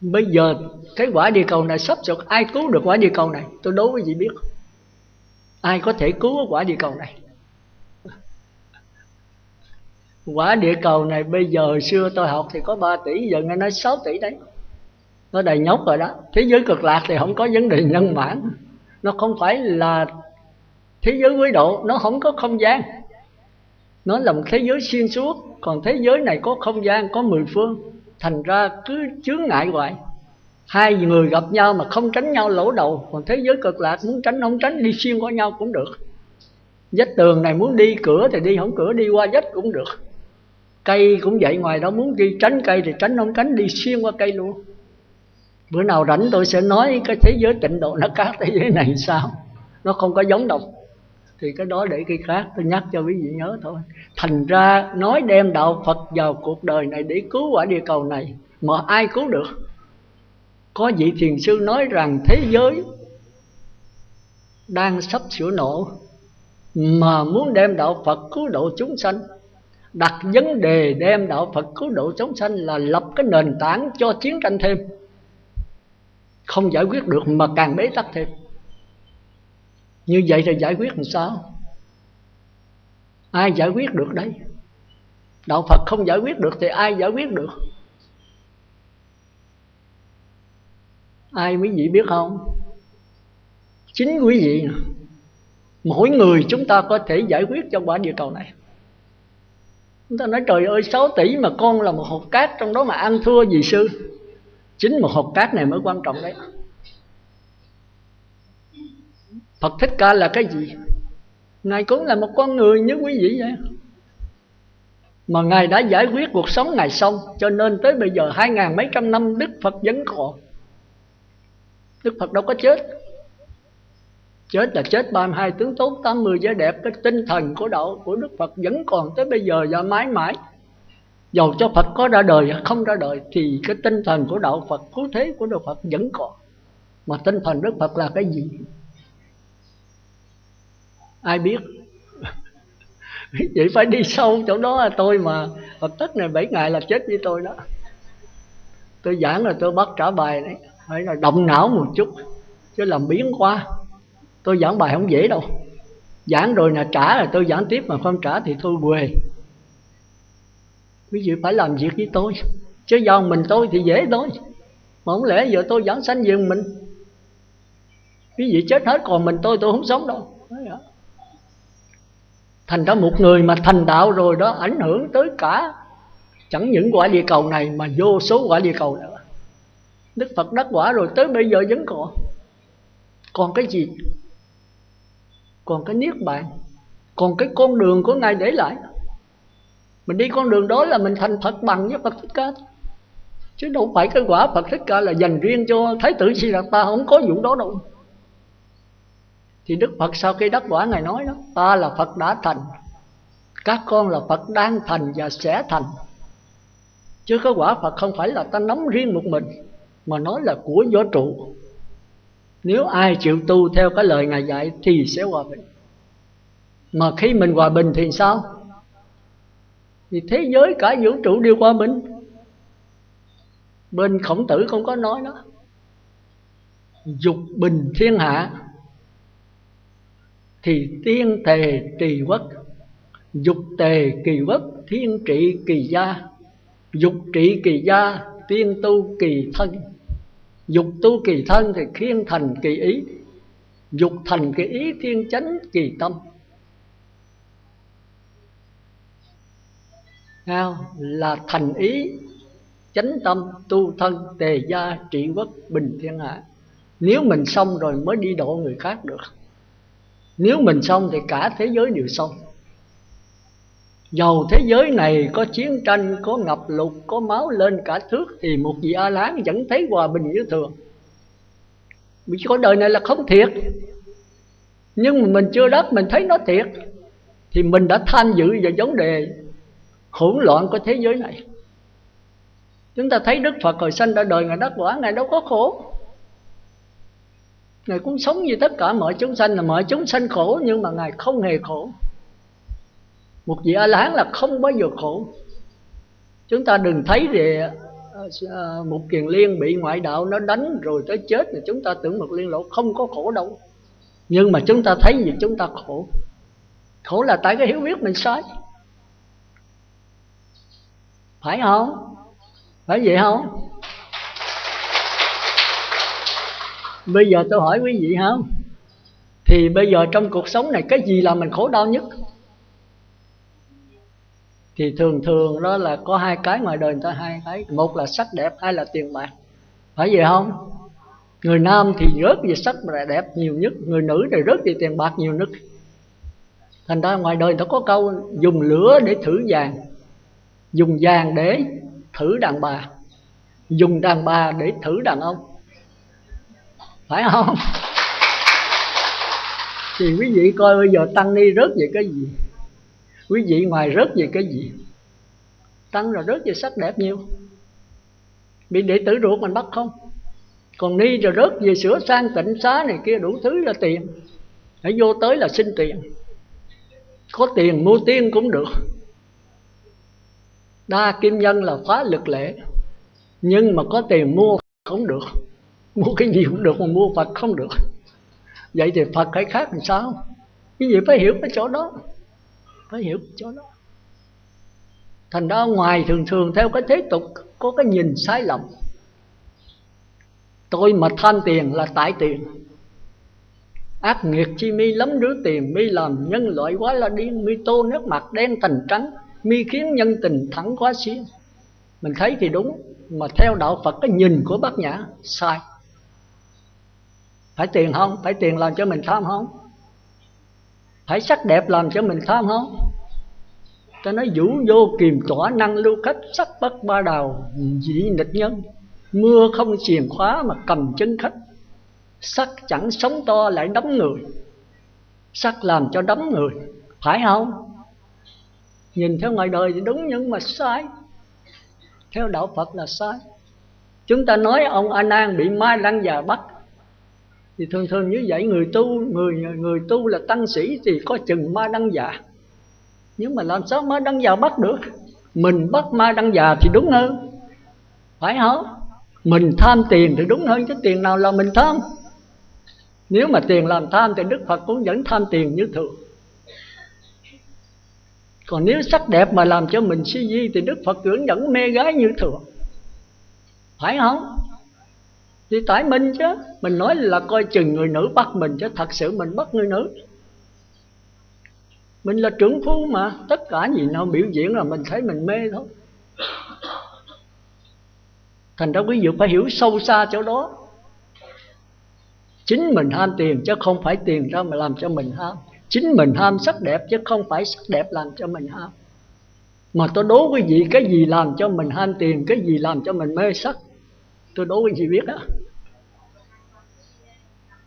Bây giờ cái quả địa cầu này sắp sụp, ai cứu được quả địa cầu này? Tôi đố quý vị biết, ai có thể cứu quả địa cầu này? Quả địa cầu này bây giờ hồi xưa tôi học thì có 3 tỷ, giờ nghe nói 6 tỷ đấy. Nó đầy nhóc rồi đó. Thế giới Cực Lạc thì không có vấn đề nhân bản. Nó không phải là thế giới quỹ độ, nó không có không gian. Nó là một thế giới xuyên suốt. Còn thế giới này có không gian, có 10 phương. Thành ra cứ chướng ngại hoài. Hai người gặp nhau mà không tránh nhau lỗ đầu. Còn thế giới Cực Lạc muốn tránh không tránh, đi xuyên qua nhau cũng được. Vách tường này muốn đi cửa thì đi, không cửa đi qua vách cũng được. Cây cũng vậy, ngoài đó muốn đi tránh cây thì tránh không tránh, đi xuyên qua cây luôn. Bữa nào rảnh tôi sẽ nói cái thế giới Tịnh Độ nó khác thế giới này sao, nó không có giống đâu. Thì cái đó để cái khác, tôi nhắc cho quý vị nhớ thôi. Thành ra nói đem đạo Phật vào cuộc đời này để cứu quả địa cầu này, mà ai cứu được? Có vị thiền sư nói rằng thế giới đang sắp sửa nổ, mà muốn đem đạo Phật cứu độ chúng sanh, đặt vấn đề đem đạo Phật cứu độ chúng sanh là lập cái nền tảng cho chiến tranh thêm. Không giải quyết được mà càng bế tắc thêm. Như vậy thì giải quyết làm sao? Ai giải quyết được đấy? Đạo Phật không giải quyết được thì ai giải quyết được? Ai quý vị biết không? Chính quý vị. Mỗi người chúng ta có thể giải quyết cho quả địa cầu này. Chúng ta nói trời ơi 6 tỷ mà con là một hột cát, trong đó mà ăn thua gì sư? Chính một hột cát này mới quan trọng đấy. Phật Thích Ca là cái gì? Ngài cũng là một con người như quý vị vậy, mà Ngài đã giải quyết cuộc sống Ngài xong. Cho nên tới bây giờ 2000 mấy trăm năm Đức Phật vẫn còn. Đức Phật đâu có chết. Chết là chết 32 tướng tốt 80 vẻ đẹp. Cái tinh thần của đạo của Đức Phật vẫn còn tới bây giờ và mãi mãi. Dầu cho Phật có ra đời hay không ra đời thì cái tinh thần của đạo Phật, cứu thế của Đức Phật vẫn còn. Mà tinh thần Đức Phật là cái gì? Ai biết? Vậy phải đi sâu chỗ đó. Tôi mà Phật tất này 7 ngày là chết với tôi đó. Tôi giảng là tôi bắt trả bài đấy, phải là động não một chút, chứ làm biến quá. Tôi giảng bài không dễ đâu. Giảng rồi là trả là tôi giảng tiếp, mà không trả thì thôi quê. Quý vị phải làm việc với tôi, chứ do mình tôi thì dễ thôi. Mà không lẽ giờ tôi giảng sanh về mình, quý vị chết hết còn mình tôi không sống đâu. Thành ra một người mà thành đạo rồi đó, ảnh hưởng tới cả chẳng những quả địa cầu này mà vô số quả địa cầu nữa. Đức Phật đắc quả rồi tới bây giờ vẫn còn. Còn cái gì? Còn cái niết bàn, còn cái con đường của Ngài để lại. Mình đi con đường đó là mình thành Phật bằng với Phật Thích Ca, chứ đâu phải cái quả Phật Thích Ca là dành riêng cho Thái tử Siddhartha, không có vụ đó đâu. Thì Đức Phật sau khi đắc quả Ngài nói đó, ta là Phật đã thành, các con là Phật đang thành và sẽ thành. Chứ cái quả Phật không phải là ta nắm riêng một mình, mà nói là của vũ trụ. Nếu ai chịu tu theo cái lời Ngài dạy thì sẽ hòa bình. Mà khi mình hòa bình thì sao? Thì thế giới cả vũ trụ đều hòa bình. Bên Khổng Tử không có nói đó, dục bình thiên hạ thì tiên tề trì quốc, dục tề kỳ quốc, thiên trị kỳ gia. Dục trị kỳ gia, tiên tu kỳ thân. Dục tu kỳ thân thì thiên thành kỳ ý. Dục thành kỳ ý, thiên chánh kỳ tâm. Là thành ý, chánh tâm, tu thân, tề gia, trị quốc, bình thiên hạ. Nếu mình xong rồi mới đi độ người khác được. Nếu mình xong thì cả thế giới đều xong. Dầu thế giới này có chiến tranh, có ngập lụt, có máu lên cả thước, thì một vị A-la-hán vẫn thấy hòa bình như thường. Vì có đời này là không thiệt, nhưng mà mình chưa đắc mình thấy nó thiệt. thì mình đã tham dự vào vấn đề hỗn loạn của thế giới này. Chúng ta thấy Đức Phật hồi sanh ra đời, Ngài đắc quả, Ngài đâu có khổ. Ngài cũng sống như tất cả mọi chúng sanh, là mọi chúng sanh khổ, nhưng mà Ngài không hề khổ. Một vị A-la-hán là không bao giờ khổ. Chúng ta đừng thấy về một Kiền Liên bị ngoại đạo nó đánh rồi tới chết thì chúng ta tưởng một Liên Lộ không có khổ đâu. Nhưng mà chúng ta thấy gì chúng ta khổ. Khổ là tại cái hiểu biết mình sai. Phải không? Phải vậy không? Bây giờ tôi hỏi quý vị không? Thì bây giờ trong cuộc sống này cái gì làm mình khổ đau nhất? Thì thường thường đó là có hai cái ngoài đời người ta hai cái. Một là sắc đẹp, hai là tiền bạc. Phải vậy không? Người nam thì rớt về sắc đẹp nhiều nhất, người nữ thì rớt về tiền bạc nhiều nhất. Thành ra ngoài đời người ta có câu dùng lửa để thử vàng, dùng vàng để thử đàn bà, dùng đàn bà để thử đàn ông. Phải không? Thì quý vị coi bây giờ tăng ni rớt về cái gì? Quý vị ngoài rớt về cái gì? Tăng rồi rớt về sắc đẹp nhiều, bị đệ tử ruột mình bắt không. Còn ni rồi rớt về sửa sang tịnh xá này kia đủ thứ là tiền. Hãy vô tới là xin tiền. Có tiền mua tiên cũng được. Đa kim nhân là phá lực lệ. Nhưng mà có tiền mua không được. Mua cái gì cũng được mà mua Phật không được. Vậy thì Phật hay khác làm sao? Cái gì phải hiểu cái chỗ đó. Phải hiểu cái chỗ đó. Thành ra ngoài thường thường theo cái thế tục có cái nhìn sai lầm. Tôi mà tham tiền là tại tiền. Ác nghiệt chi mi lắm đứa tiền, mi làm nhân loại quá là điên, mi tô nước mặt đen thành trắng, mi khiến nhân tình thẳng quá xiên. Mình thấy thì đúng, mà theo đạo Phật cái nhìn của Bát Nhã sai. Phải tiền không? Phải tiền làm cho mình tham không? Phải sắc đẹp làm cho mình tham không? Ta nói vũ vô kiềm tỏa năng lưu khách, sắc bất ba đào dị nghịch nhân. Mưa không xiềng khóa mà cầm chân khách. Sắc chẳng sống to lại đấm người, sắc làm cho đấm người. Phải không? Nhìn theo ngoài đời thì đúng nhưng mà sai. Theo đạo Phật là sai. Chúng ta nói ông A Nan bị ma lăng già bắt, thì thường thường như vậy. Người tu là tăng sĩ thì có chừng ma đăng già. Nhưng mà làm sao ma đăng già bắt được? Mình bắt ma đăng già thì đúng hơn. Phải không? Mình tham tiền thì đúng hơn, chứ tiền nào là mình tham. Nếu mà tiền làm tham thì Đức Phật cũng vẫn tham tiền như thường. Còn nếu sắc đẹp mà làm cho mình si di thì Đức Phật vẫn mê gái như thường. Phải không? Thì tại mình chứ. Mình nói là coi chừng người nữ bắt mình, chứ thật sự mình bắt người nữ. Mình là trưởng phu mà. Tất cả gì nào biểu diễn là mình thấy mình mê thôi. Thành ra quý vị phải hiểu sâu xa chỗ đó. Chính mình ham tiền chứ không phải tiền ra mà làm cho mình ham. Chính mình ham sắc đẹp chứ không phải sắc đẹp làm cho mình ham. Mà tôi đố quý vị cái gì làm cho mình ham tiền, cái gì làm cho mình mê sắc. Tôi đố quý vị biết đó.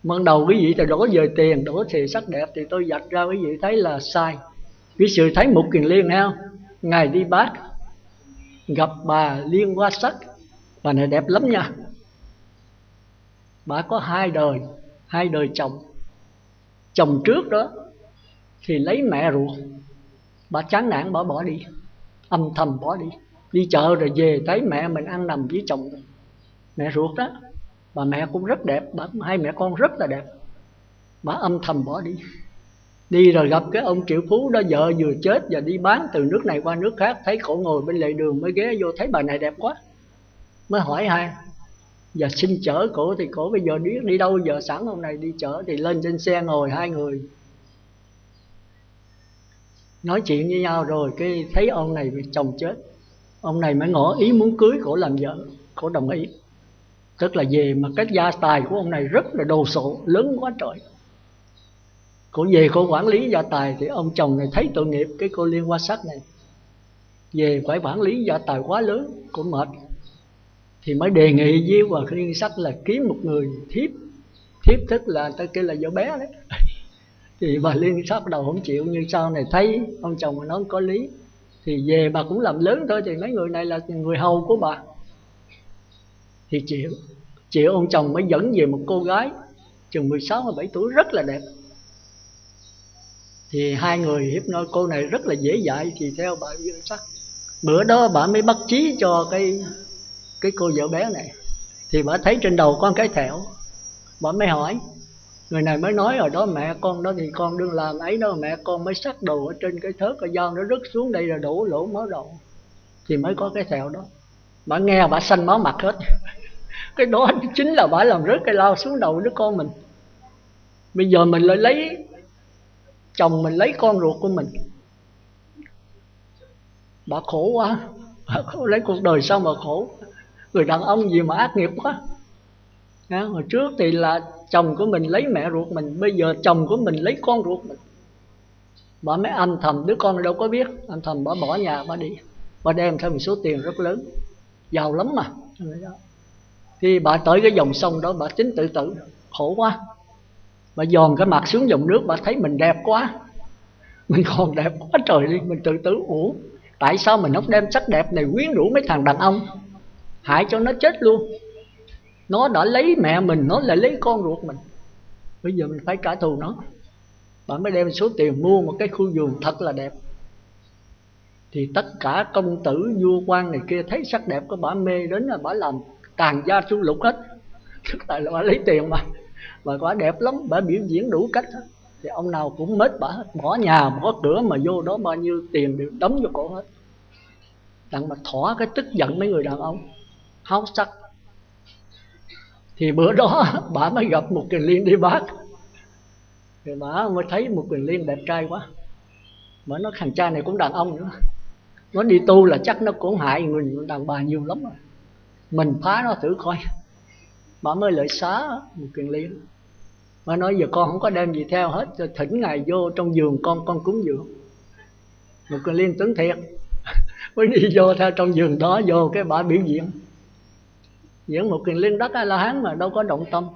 Ban đầu quý vị thì đổ về tiền, đổ về sắc đẹp, thì tôi vạch ra quý vị thấy là sai. Quý vị thấy một Kiền Liên nghe không? Ngài đi Bát gặp bà Liên Hoa Sắc. Bà này đẹp lắm nha. Bà có hai đời chồng. Chồng trước đó thì lấy mẹ ruột. Bà chán nản bà bỏ đi, âm thầm bỏ đi. Đi chợ rồi về thấy mẹ mình ăn nằm với chồng rồi. Mẹ ruột đó. Bà mẹ cũng rất đẹp, hai mẹ con rất là đẹp. Bà âm thầm bỏ đi. Đi rồi gặp cái ông triệu phú đó, vợ vừa chết và đi bán từ nước này qua nước khác. Thấy cổ ngồi bên lề đường mới ghé vô, thấy bà này đẹp quá, mới hỏi hai và xin chở cổ. Thì cổ bây giờ đi đâu giờ, sẵn hôm nay đi chở. Thì lên trên xe ngồi hai người nói chuyện với nhau. Rồi cái thấy ông này bị chồng chết, ông này mới ngỏ ý muốn cưới cổ làm vợ. Cổ đồng ý. Tức là về mà cái gia tài của ông này rất là đồ sộ, lớn quá trời. Cổ về cổ quản lý gia tài. Thì ông chồng này thấy tội nghiệp cái cô Liên Hoa Sắc này, về phải quản lý gia tài quá lớn, cổ mệt. Thì mới đề nghị với Hòa Liên Sắc là kiếm một người thiếp. Thiếp tức là ta kêu là vợ bé đấy. Thì bà Liên bắt đầu không chịu, nhưng sau này thấy ông chồng mà nói có lý thì về bà cũng làm lớn thôi, thì mấy người này là người hầu của bà thì chịu. Ông chồng mới dẫn về một cô gái chừng 16-17 tuổi rất là đẹp. Thì hai người hiếp nói cô này rất là dễ dạy, thì theo bà Dương Sắc. Bữa đó bà mới bắt chí cho cái cô vợ bé này. Thì bà thấy trên đầu có cái thẹo, bà mới hỏi. Người này mới nói rồi đó, mẹ con đó thì con đừng làm ấy đó, mẹ con mới sắc đồ ở trên cái thớt, cái dao nó rớt xuống đây là đổ lỗ máu đầu, thì mới có cái thẹo đó. Bà nghe bà xanh máu mặt hết. Cái đó chính là bà làm rớt cái lao xuống đầu đứa con mình. Bây giờ mình lại lấy chồng mình lấy con ruột của mình. Bà khổ quá, bà khổ, lấy cuộc đời sao mà khổ. Người đàn ông gì mà ác nghiệp quá. Hồi trước thì là chồng của mình lấy mẹ ruột mình, bây giờ chồng của mình lấy con ruột mình. Bà mới âm thầm, đứa con đâu có biết, âm thầm bà bỏ nhà bà đi. Bà đem theo một số tiền rất lớn, giàu lắm mà. Thì bà tới cái dòng sông đó, bà tính tự tử, khổ quá. Bà dòm cái mặt xuống dòng nước, bà thấy mình đẹp quá, mình còn đẹp quá trời đi, mình tự tử. Ủa, tại sao mình không đem sắc đẹp này quyến rũ mấy thằng đàn ông, hại cho nó chết luôn. Nó đã lấy mẹ mình, nó lại lấy con ruột mình, bây giờ mình phải trả thù nó. Bà mới đem số tiền mua một cái khu vườn thật là đẹp. Thì tất cả công tử vua quan này kia thấy sắc đẹp của bà mê đến là bà làm tàn gia su lục hết. Tại là bà lấy tiền mà bà đẹp lắm, bà biểu diễn đủ cách hết. Thì ông nào cũng mết bà hết, bỏ nhà bỏ cửa mà vô đó bao nhiêu tiền đều đóng vô cổ hết. Đặng mà thỏa cái tức giận mấy người đàn ông háo sắc. Thì bữa đó bà mới gặp một Kiền Liên đi bác. Thì bà mới thấy một Kiền Liên đẹp trai quá. Bà nói thằng cha này cũng đàn ông nữa, nó đi tu là chắc nó cũng hại người đàn bà nhiều lắm rồi, mình phá nó thử coi. Bà mới lợi xá một Kiền Liên. Bà nói giờ con không có đem gì theo hết, cho thỉnh ngài vô trong giường con cúng dường. Một Kiền Liên tưởng thiệt mới đi vô theo trong giường đó, vô cái bà biểu diễn. Diễn một Kiền Liên Đắc A La Hán mà đâu có động tâm.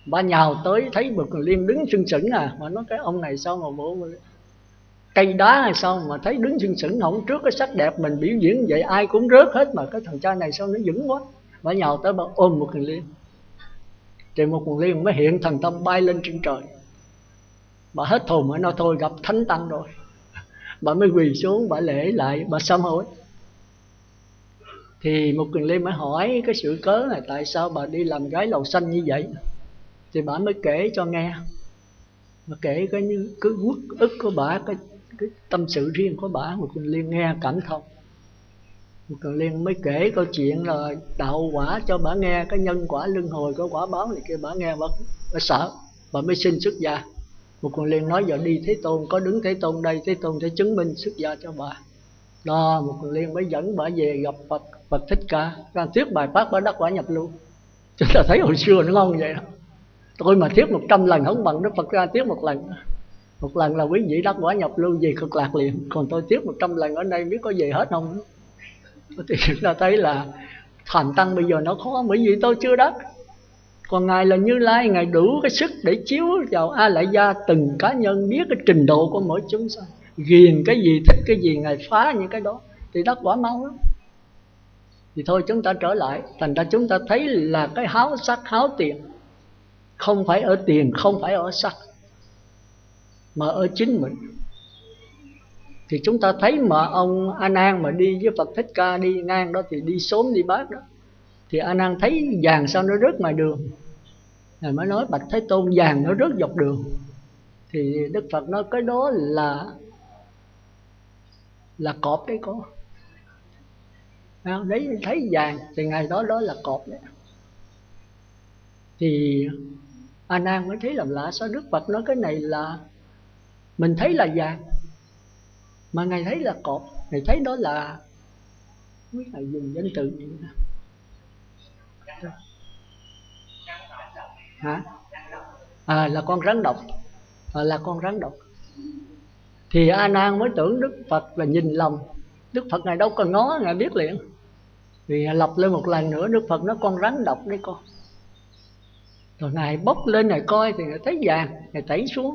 Bà nhào tới thấy một Kiền Liên đứng sưng sững à, mà nói cái ông này sao mà bộ cây đá hay sao mà thấy đứng sưng sững, không trước cái sắc đẹp mình biểu diễn vậy ai cũng rớt hết, mà cái thằng cha này sao nó vững quá. Bà nhào tới bà ôm một Kiền Liên. Thì một Kiền Liên mới hiện thần tâm bay lên trên trời. Bà hết hồn mới nói thôi gặp thánh tăng rồi. Bà mới quỳ xuống, bà lễ lại, bà sám hối. Thì một Kiền Liên mới hỏi cái sự cớ này, tại sao bà đi làm gái lầu xanh như vậy. Thì bà mới kể cho nghe. Bà kể cái uất ức của bà, cái tâm sự riêng của bà. Một Kiền Liên nghe cảm thông. Một Kiền Liên mới kể câu chuyện là đạo quả cho bà nghe, cái nhân quả luân hồi có quả báo này kia. Bà nghe bà sợ, bà mới xin xuất gia. Một Kiền Liên nói giờ đi Thế Tôn, có đứng Thế Tôn đây, Thế Tôn sẽ chứng minh xuất gia cho bà. Đó, một Kiền Liên mới dẫn bà về gặp Phật Thích Ca, ra thuyết bài pháp bà đắc quả nhập lưu. Chúng ta thấy hồi xưa nó ngon vậy đó. Tôi mà thuyết 100 lần không bằng Đức Phật ra thuyết một lần. Một lần là quý vị đắc quả nhập lưu về cực lạc liền. Còn tôi thuyết 100 lần ở đây biết có về hết không. Thì chúng ta thấy là thành tăng bây giờ nó khó, bởi vì tôi chưa đắc. Còn Ngài là Như Lai, Ngài đủ cái sức để chiếu vào A Lại Gia từng cá nhân, biết cái trình độ của mỗi chúng sanh, ghiền cái gì, thích cái gì, Ngài phá những cái đó, thì đắc quả mau lắm. Thì thôi chúng ta trở lại. Thành ra chúng ta thấy là cái háo sắc, háo tiền không phải ở tiền, không phải ở sắc, mà ở chính mình. Thì chúng ta thấy mà ông A Nan mà đi với Phật Thích Ca đi ngang đó, thì đi sớm đi bát đó, thì A Nan thấy vàng sao nó rớt ngoài đường. Ngài mới nói bạch Thế Tôn, vàng nó rớt dọc đường. Thì Đức Phật nói cái đó là cọp đấy con. Đấy thấy vàng thì ngày đó là cọp đấy. Thì A Nan mới thấy làm lạ, sao Đức Phật nói cái này là mình thấy là vàng mà Ngài thấy là cọp. Ngài thấy đó là, quý Ngài dùng danh từ gì nè, hả? Là con rắn độc. Là con rắn độc. Thì A Nan mới tưởng Đức Phật là nhìn lầm. Đức Phật Ngài đâu cần ngó, Ngài biết liền. Vì lặp lên một lần nữa, Đức Phật nói con rắn độc đấy con. Rồi Ngài bốc lên Ngài coi thì Ngài thấy vàng, Ngài tẩy xuống.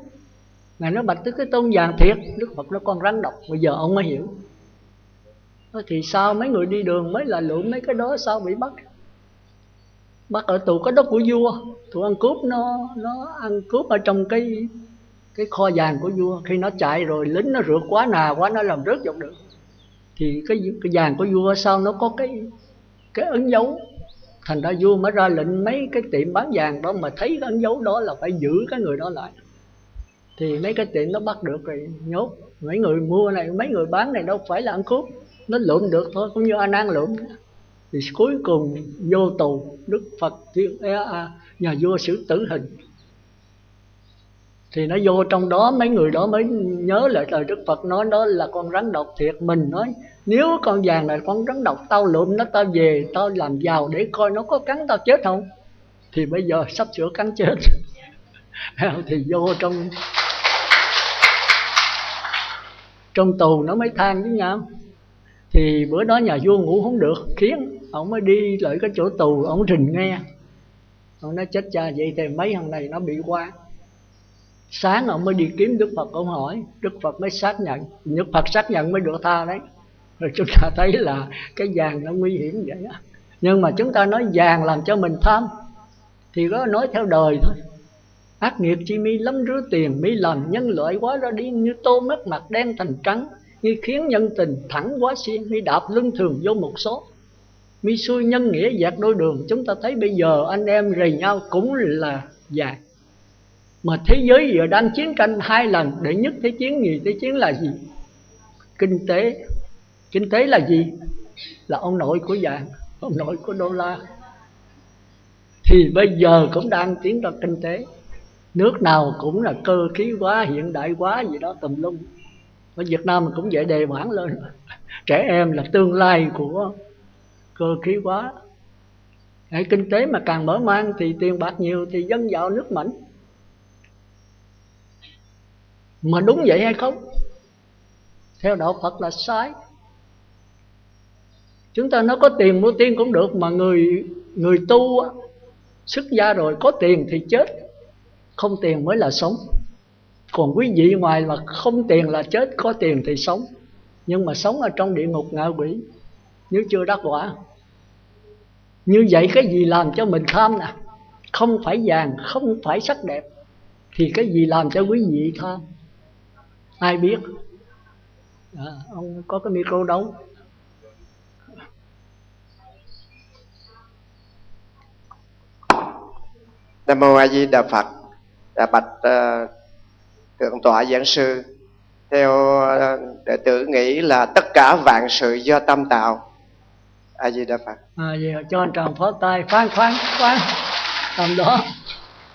Ngài nói Bạch Thế Thế Tôn vàng thiệt. Đức Phật nói con rắn độc. Bây giờ ông mới hiểu. Thì sao mấy người đi đường mới là lượm mấy cái đó sao bị bắt? Bắt ở tù, cái đó của vua. Tụi ăn cướp nó ăn cướp ở trong cái kho vàng của vua. Khi nó chạy rồi lính nó rượt quá nà quá, nó làm rớt dọc đường. Thì cái vàng của vua sao nó có cái ấn dấu. Thành ra vua mới ra lệnh mấy cái tiệm bán vàng đó mà thấy cái ấn dấu đó là phải giữ cái người đó lại. Thì mấy cái tiệm nó bắt được rồi nhốt. Mấy người mua này, mấy người bán này đâu phải là ăn cướp, nó lượm được thôi, cũng như A Nan lượm. Thì cuối cùng vô tù. Đức Phật nhà vua xử tử hình. Thì nó vô trong đó, mấy người đó mới nhớ lại lời Đức Phật nói đó là con rắn độc thiệt. Mình nói nếu con vàng này con rắn độc, tao lượm nó, tao về tao làm giàu để coi nó có cắn tao chết không. Thì bây giờ sắp sửa cắn chết. Thì vô trong tù nó mới than với nhau. Thì bữa đó nhà vua ngủ không được, khiến ông mới đi lại cái chỗ tù, ông rình nghe. Ông nói chết cha, vậy thì mấy thằng này nó bị qua. Sáng ông mới đi kiếm Đức Phật, ông hỏi, Đức Phật mới xác nhận. Đức Phật xác nhận mới được tha đấy. Rồi chúng ta thấy là cái vàng nó nguy hiểm vậy đó. Nhưng mà chúng ta nói vàng làm cho mình tham, thì đó nói theo đời thôi. Ác nghiệp chi mi lắm rứa tiền, mi làm nhân loại quá ra đi, như tô mất mặt đen thành trắng, như khiến nhân tình thẳng quá xiên, mi đạp lưng thường vô một số, mi xui nhân nghĩa dạt đôi đường. Chúng ta thấy bây giờ anh em rầy nhau cũng là vàng. Mà thế giới giờ đang chiến tranh 2 lần. Đệ nhất thế chiến, nhì thế chiến là gì? Kinh tế. Kinh tế là gì? Là ông nội của vàng, ông nội của đô la. Thì bây giờ cũng đang tiến ra kinh tế. Nước nào cũng là cơ khí hóa, hiện đại hóa gì đó tùm lum. Ở Việt Nam mình cũng vậy, đề bản lên. Trẻ em là tương lai của cơ khí hóa. Kinh tế mà càng mở mang thì tiền bạc nhiều thì dân giàu nước mạnh. Mà đúng vậy hay không? Theo đạo Phật là sai. Chúng ta nói có tiền mua tiên cũng được, mà người tu xuất gia rồi có tiền thì chết, không tiền mới là sống. Còn quý vị ngoài mà không tiền là chết, có tiền thì sống. Nhưng mà sống ở trong địa ngục ngạ quỷ nếu chưa đắc quả. Như vậy cái gì làm cho mình tham nè? Không phải vàng, không phải sắc đẹp, thì cái gì làm cho quý vị tham? Ai biết? Ông có cái micro đâu? Nam mô A Di Đà Phật. Bạch thượng tọa giảng sư, theo đệ tử nghĩ là tất cả vạn sự do tâm tạo. A Di Đà Phật. Giờ cho anh Trần phó tay. Khoan tâm đó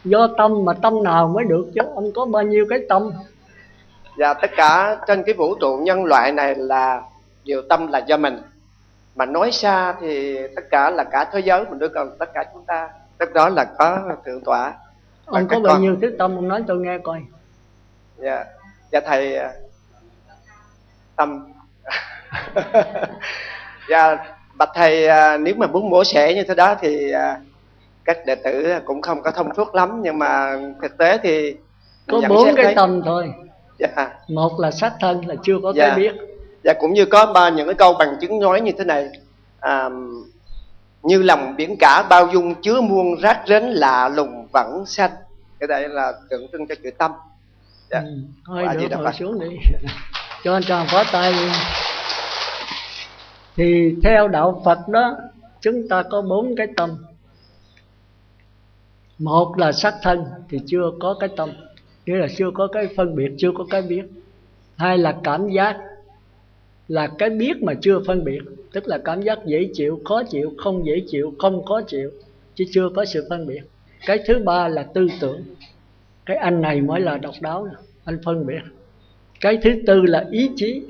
do tâm, mà tâm nào mới được chứ? Ông có bao nhiêu cái tâm? Và tất cả trên cái vũ trụ nhân loại này là điều tâm là do mình. Mà nói xa thì tất cả là cả thế giới mình đưa còn tất cả chúng ta. Tức đó là có thượng tọa. Ông có bao nhiêu thứ tâm, ông nói tôi nghe coi. Dạ thầy, tâm. Dạ bạch thầy, nếu mà muốn mổ xẻ như thế đó thì các đệ tử cũng không có thông suốt lắm. Nhưng mà thực tế thì có 4 cái tâm thôi. Dạ. Một là sát thân, là chưa có cái biết. Dạ, cũng như có những cái câu bằng chứng nói như thế này: như lòng biển cả bao dung chứa muôn rác rến lạ lùng vẫn xanh. Cái đây là tượng trưng cho chữ tâm. Dạ. Thôi được, ngồi xuống đi. Cho anh Tròn phó tay. Thì theo đạo Phật đó, chúng ta có 4 cái tâm. Một là sắc thân thì chưa có cái tâm, nghĩa là chưa có cái phân biệt, chưa có cái biết. Hai là cảm giác, là cái biết mà chưa phân biệt, tức là cảm giác dễ chịu, khó chịu, không dễ chịu, không khó chịu, chứ chưa có sự phân biệt. Cái thứ ba là tư tưởng. Cái anh này mới là độc đáo, anh phân biệt. Cái thứ tư là ý chí,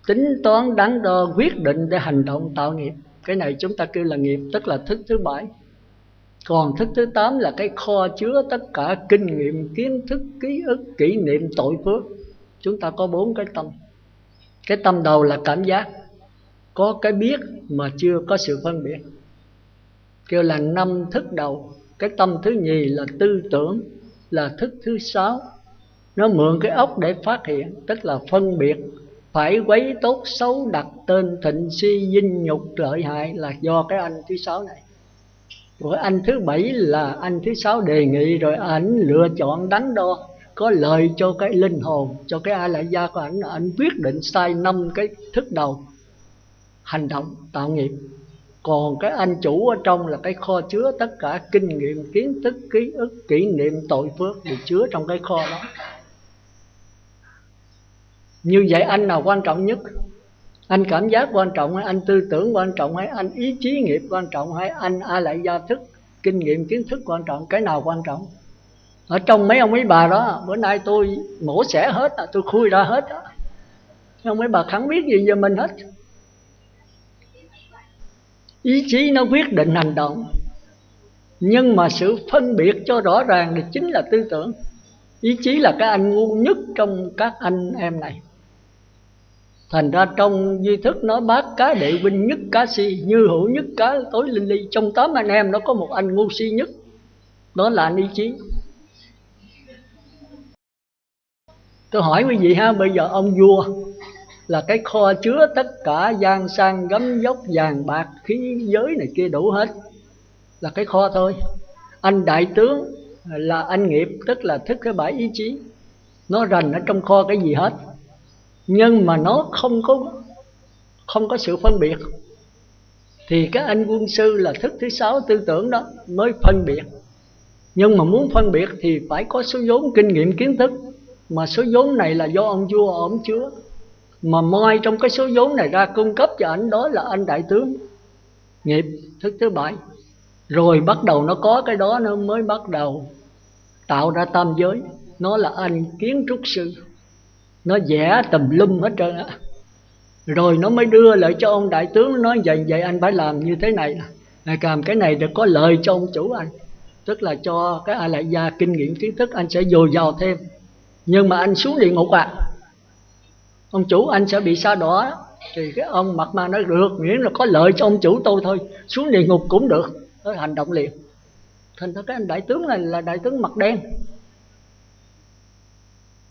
tính toán đắn đo, quyết định để hành động tạo nghiệp. Cái này chúng ta kêu là nghiệp, tức là thức thứ 7. Còn thức thứ 8 là cái kho chứa tất cả kinh nghiệm, kiến thức, ký ức, kỷ niệm, tội phước. Chúng ta có 4 cái tâm. Cái tâm đầu là cảm giác, có cái biết mà chưa có sự phân biệt, kêu là 5 thức đầu. Cái tâm thứ nhì là tư tưởng, là thức thứ 6. Nó mượn cái óc để phát hiện, tức là phân biệt phải quấy tốt xấu, đặt tên thịnh suy dinh nhục lợi hại là do cái anh thứ sáu này. Rồi anh thứ bảy là anh thứ sáu đề nghị, rồi ảnh lựa chọn đắn đo, có lợi cho cái linh hồn, cho cái A Lại Gia của ảnh quyết định sai 5 cái thức đầu hành động tạo nghiệp. Còn cái anh chủ ở trong là cái kho chứa tất cả kinh nghiệm, kiến thức, ký ức, kỷ niệm, tội phước đều chứa trong cái kho đó. Như vậy anh nào quan trọng nhất? Anh cảm giác quan trọng hay anh tư tưởng quan trọng, hay anh ý chí nghiệp quan trọng, hay anh A Lại Gia thức, kinh nghiệm, kiến thức quan trọng? Cái nào quan trọng? Ở trong mấy ông mấy bà đó, bữa nay tôi mổ xẻ hết, tôi khui ra hết. Ông mấy bà chẳng biết gì về mình hết. Ý chí nó quyết định hành động, nhưng mà sự phân biệt cho rõ ràng thì chính là tư tưởng. Ý chí là cái anh ngu nhất trong các anh em này. Thành ra trong duy thức nói bát cá đệ vinh nhất cá si, như hữu nhất cá tối linh ly. Trong 8 anh em nó có một anh ngu si nhất, đó là anh ý chí. Tôi hỏi quý vị ha, bây giờ ông vua là cái kho chứa tất cả gian sang gấm dốc vàng bạc khí giới này kia đủ hết, là cái kho thôi. Anh đại tướng là anh nghiệp, tức là thức cái bãi ý chí, nó rành ở trong kho cái gì hết, nhưng mà nó không có sự phân biệt. Thì cái anh quân sư là thức thứ sáu tư tưởng đó mới phân biệt. Nhưng mà muốn phân biệt thì phải có số vốn kinh nghiệm kiến thức, mà số vốn này là do ông vua ổng chứa, mà moi trong cái số vốn này ra cung cấp cho ảnh, đó là anh đại tướng nghiệp thức thứ bảy. Rồi bắt đầu nó có cái đó, nó mới bắt đầu tạo ra tam giới. Nó là anh kiến trúc sư, nó vẽ tùm lum hết trơn á. Rồi nó mới đưa lại cho ông đại tướng, nó nói vậy anh phải làm như thế này, làm cái này để có lợi cho ông chủ anh, tức là cho cái A Lại Gia kinh nghiệm kiến thức anh sẽ dồi dào thêm. Nhưng mà anh xuống địa ngục ông chủ anh sẽ bị sa đọa. Thì cái ông mặt ma nói được, miễn là có lợi cho ông chủ tôi thôi, xuống địa ngục cũng được. Thôi hành động liền. Thành ra cái anh đại tướng này là đại tướng mặt đen.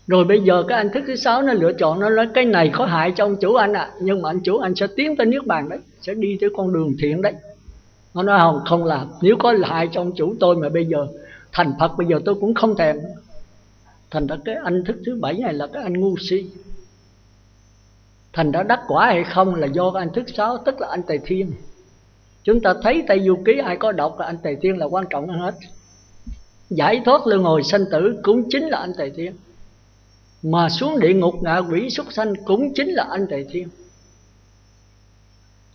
Rồi bây giờ cái anh thức thứ sáu nó lựa chọn, nó nói cái này có hại cho ông chủ anh nhưng mà anh chủ anh sẽ tiến tới niết bàn đấy, sẽ đi tới con đường thiện đấy. Nó nói không làm, nếu có hại cho ông chủ tôi mà bây giờ thành Phật bây giờ tôi cũng không thèm. Thành ra cái anh thức thứ bảy này là cái anh ngu si. Thành ra đắc quả hay không là do cái anh thức sáu, tức là anh Tề Thiên. Chúng ta thấy Tây Du Ký ai có đọc là anh Tề Thiên là quan trọng hơn hết. Giải thoát luân hồi sanh tử cũng chính là anh Tề Thiên, mà xuống địa ngục ngạ quỷ súc sanh cũng chính là anh Tề Thiên.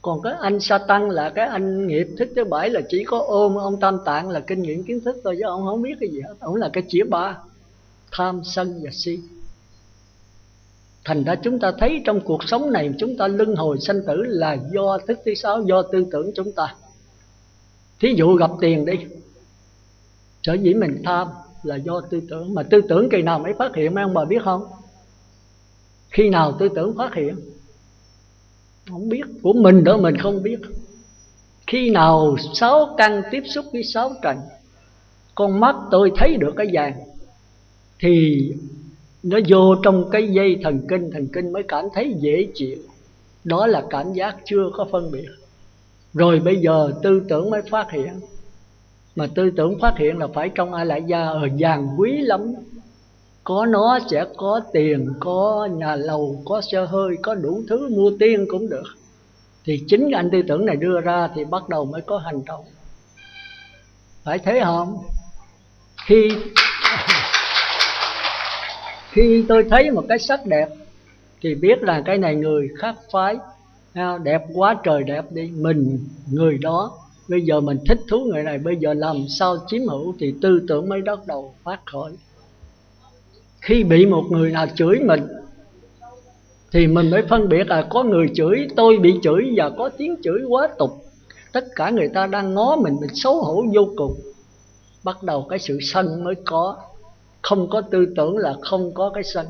Còn cái anh sa tăng là cái anh nghiệp thức thứ bảy là chỉ có ôm ông Tam Tạng là kinh nghiệm kiến thức thôi, chứ ông không biết cái gì hết. Ông là cái chĩa ba, tham sân và si. Thành ra chúng ta thấy trong cuộc sống này chúng ta luân hồi sanh tử là do thức thứ sáu, do tư tưởng chúng ta. Thí dụ gặp tiền đi, sở dĩ mình tham là do tư tưởng. Mà tư tưởng kỳ nào mới phát hiện mấy ông bà biết không? Khi nào tư tưởng phát hiện? Không biết, của mình đó mình không biết. Khi nào sáu căn tiếp xúc với sáu trần, con mắt tôi thấy được cái vàng, thì nó vô trong cái dây thần kinh mới cảm thấy dễ chịu. Đó là cảm giác chưa có phân biệt. Rồi bây giờ tư tưởng mới phát hiện. Mà tư tưởng phát hiện là phải trong A Lại Gia vàng quý lắm. Có nó sẽ có tiền, có nhà lầu, có xe hơi, có đủ thứ, mua tiên cũng được. Thì chính cái anh tư tưởng này đưa ra thì bắt đầu mới có hành động. Phải thế không? Khi tôi thấy một cái sắc đẹp thì biết là cái này người khác phái, đẹp quá trời đẹp đi, mình người đó, bây giờ mình thích thú người này, bây giờ làm sao chiếm hữu, thì tư tưởng mới bắt đầu phát khởi. Khi bị một người nào chửi mình thì mình mới phân biệt là có người chửi, tôi bị chửi và có tiếng chửi quá tục. Tất cả người ta đang ngó mình xấu hổ vô cùng. Bắt đầu cái sự sân mới có. Không có tư tưởng là không có cái sân.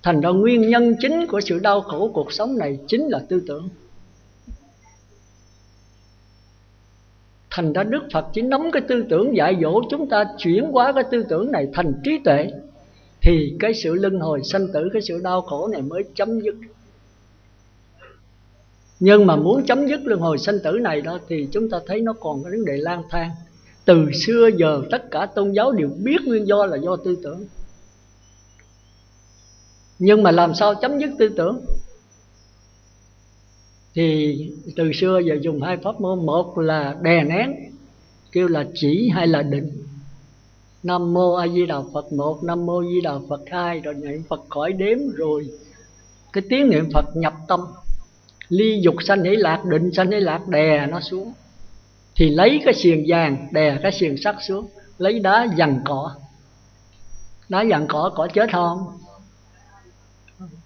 Thành ra nguyên nhân chính của sự đau khổ cuộc sống này chính là tư tưởng. Thành ra Đức Phật chỉ nắm cái tư tưởng dạy dỗ chúng ta chuyển hóa cái tư tưởng này thành trí tuệ, thì cái sự luân hồi sanh tử, cái sự đau khổ này mới chấm dứt. Nhưng mà muốn chấm dứt luân hồi sanh tử này đó thì chúng ta thấy nó còn cái vấn đề lang thang. Từ xưa giờ tất cả tôn giáo đều biết nguyên do là do tư tưởng. Nhưng mà làm sao chấm dứt tư tưởng? Thì từ xưa giờ dùng hai pháp môn. Một là đè nén, kêu là chỉ hay là định. Nam mô A Di Đà Phật 1, Nam mô A Di Đà Phật 2, rồi niệm Phật khỏi đếm, rồi cái tiếng niệm Phật nhập tâm. Ly dục sanh hỷ lạc, định sanh hỷ lạc, đè nó xuống. Thì lấy cái xiềng vàng đè cái xiềng sắt xuống, lấy đá giằng cọ. Đá giằng cọ, cọ chết không?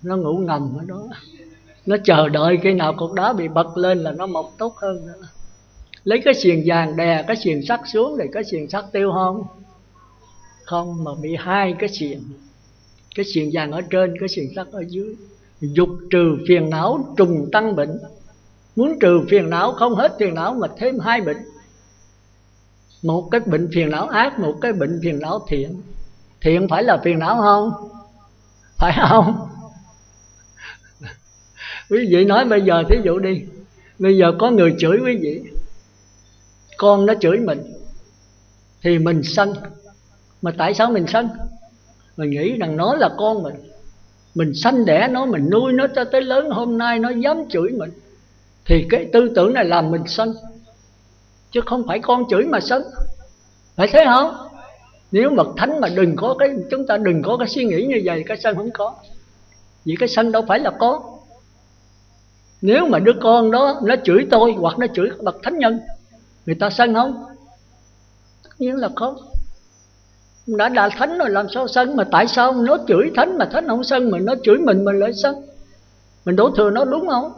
Nó ngủ ngầm ở đó, nó chờ đợi khi nào cục đá bị bật lên là nó mọc tốt hơn nữa. Lấy cái xiềng vàng đè cái xiềng sắt xuống thì cái xiềng sắt tiêu không? Không, mà bị hai cái xiềng. Cái xiềng vàng ở trên, cái xiềng sắt ở dưới. Dục trừ phiền não, trùng tăng bệnh. Muốn trừ phiền não, không hết phiền não mà thêm hai bệnh. Một cái bệnh phiền não ác, một cái bệnh phiền não thiện. Thiện phải là phiền não không? Phải không? Quý vị nói bây giờ thí dụ đi, bây giờ có người chửi quý vị, con nó chửi mình thì mình sân. Mà tại sao mình sân? Mình nghĩ rằng nó là con mình sanh đẻ nó, mình nuôi nó cho tới lớn, hôm nay nó dám chửi mình, thì cái tư tưởng này làm mình sân. Chứ không phải con chửi mà sân. Phải thế không? Nếu bậc thánh mà đừng có cái, chúng ta đừng có cái suy nghĩ như vậy, cái sân không có. Vì cái sân đâu phải là con. Nếu mà đứa con đó nó chửi tôi hoặc nó chửi bậc thánh nhân, người ta sân không? Tất nhiên là không. Đã là thánh rồi làm sao sân? Mà tại sao nó chửi thánh mà thánh không sân, mà nó chửi mình lại sân? Mình đổ thừa nó đúng không?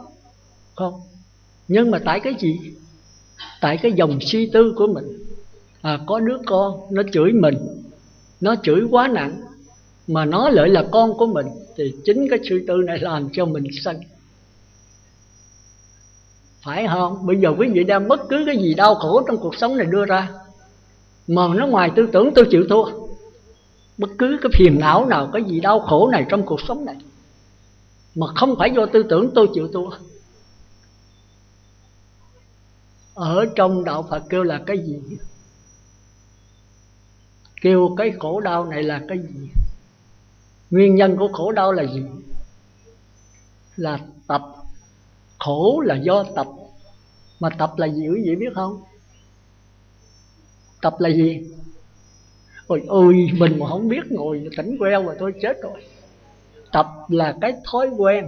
Không. Nhưng mà tại cái gì? Tại cái dòng suy tư của mình. Có đứa con nó chửi mình, nó chửi quá nặng, mà nó lại là con của mình, thì chính cái suy tư này làm cho mình sân. Phải không? Bây giờ quý vị đem bất cứ cái gì đau khổ trong cuộc sống này đưa ra, mà nó ngoài tư tưởng tôi chịu thua. Bất cứ cái phiền não nào, cái gì đau khổ này trong cuộc sống này mà không phải do tư tưởng tôi chịu thua. Ở trong đạo Phật kêu là cái gì? Kêu cái khổ đau này là cái gì? Nguyên nhân của khổ đau là gì? Là tập. Khổ là do tập. Mà tập là gì quý vị biết không? Tập là gì? Ôi ôi, mình mà không biết ngồi tỉnh queo mà tôi chết rồi. Tập là cái thói quen.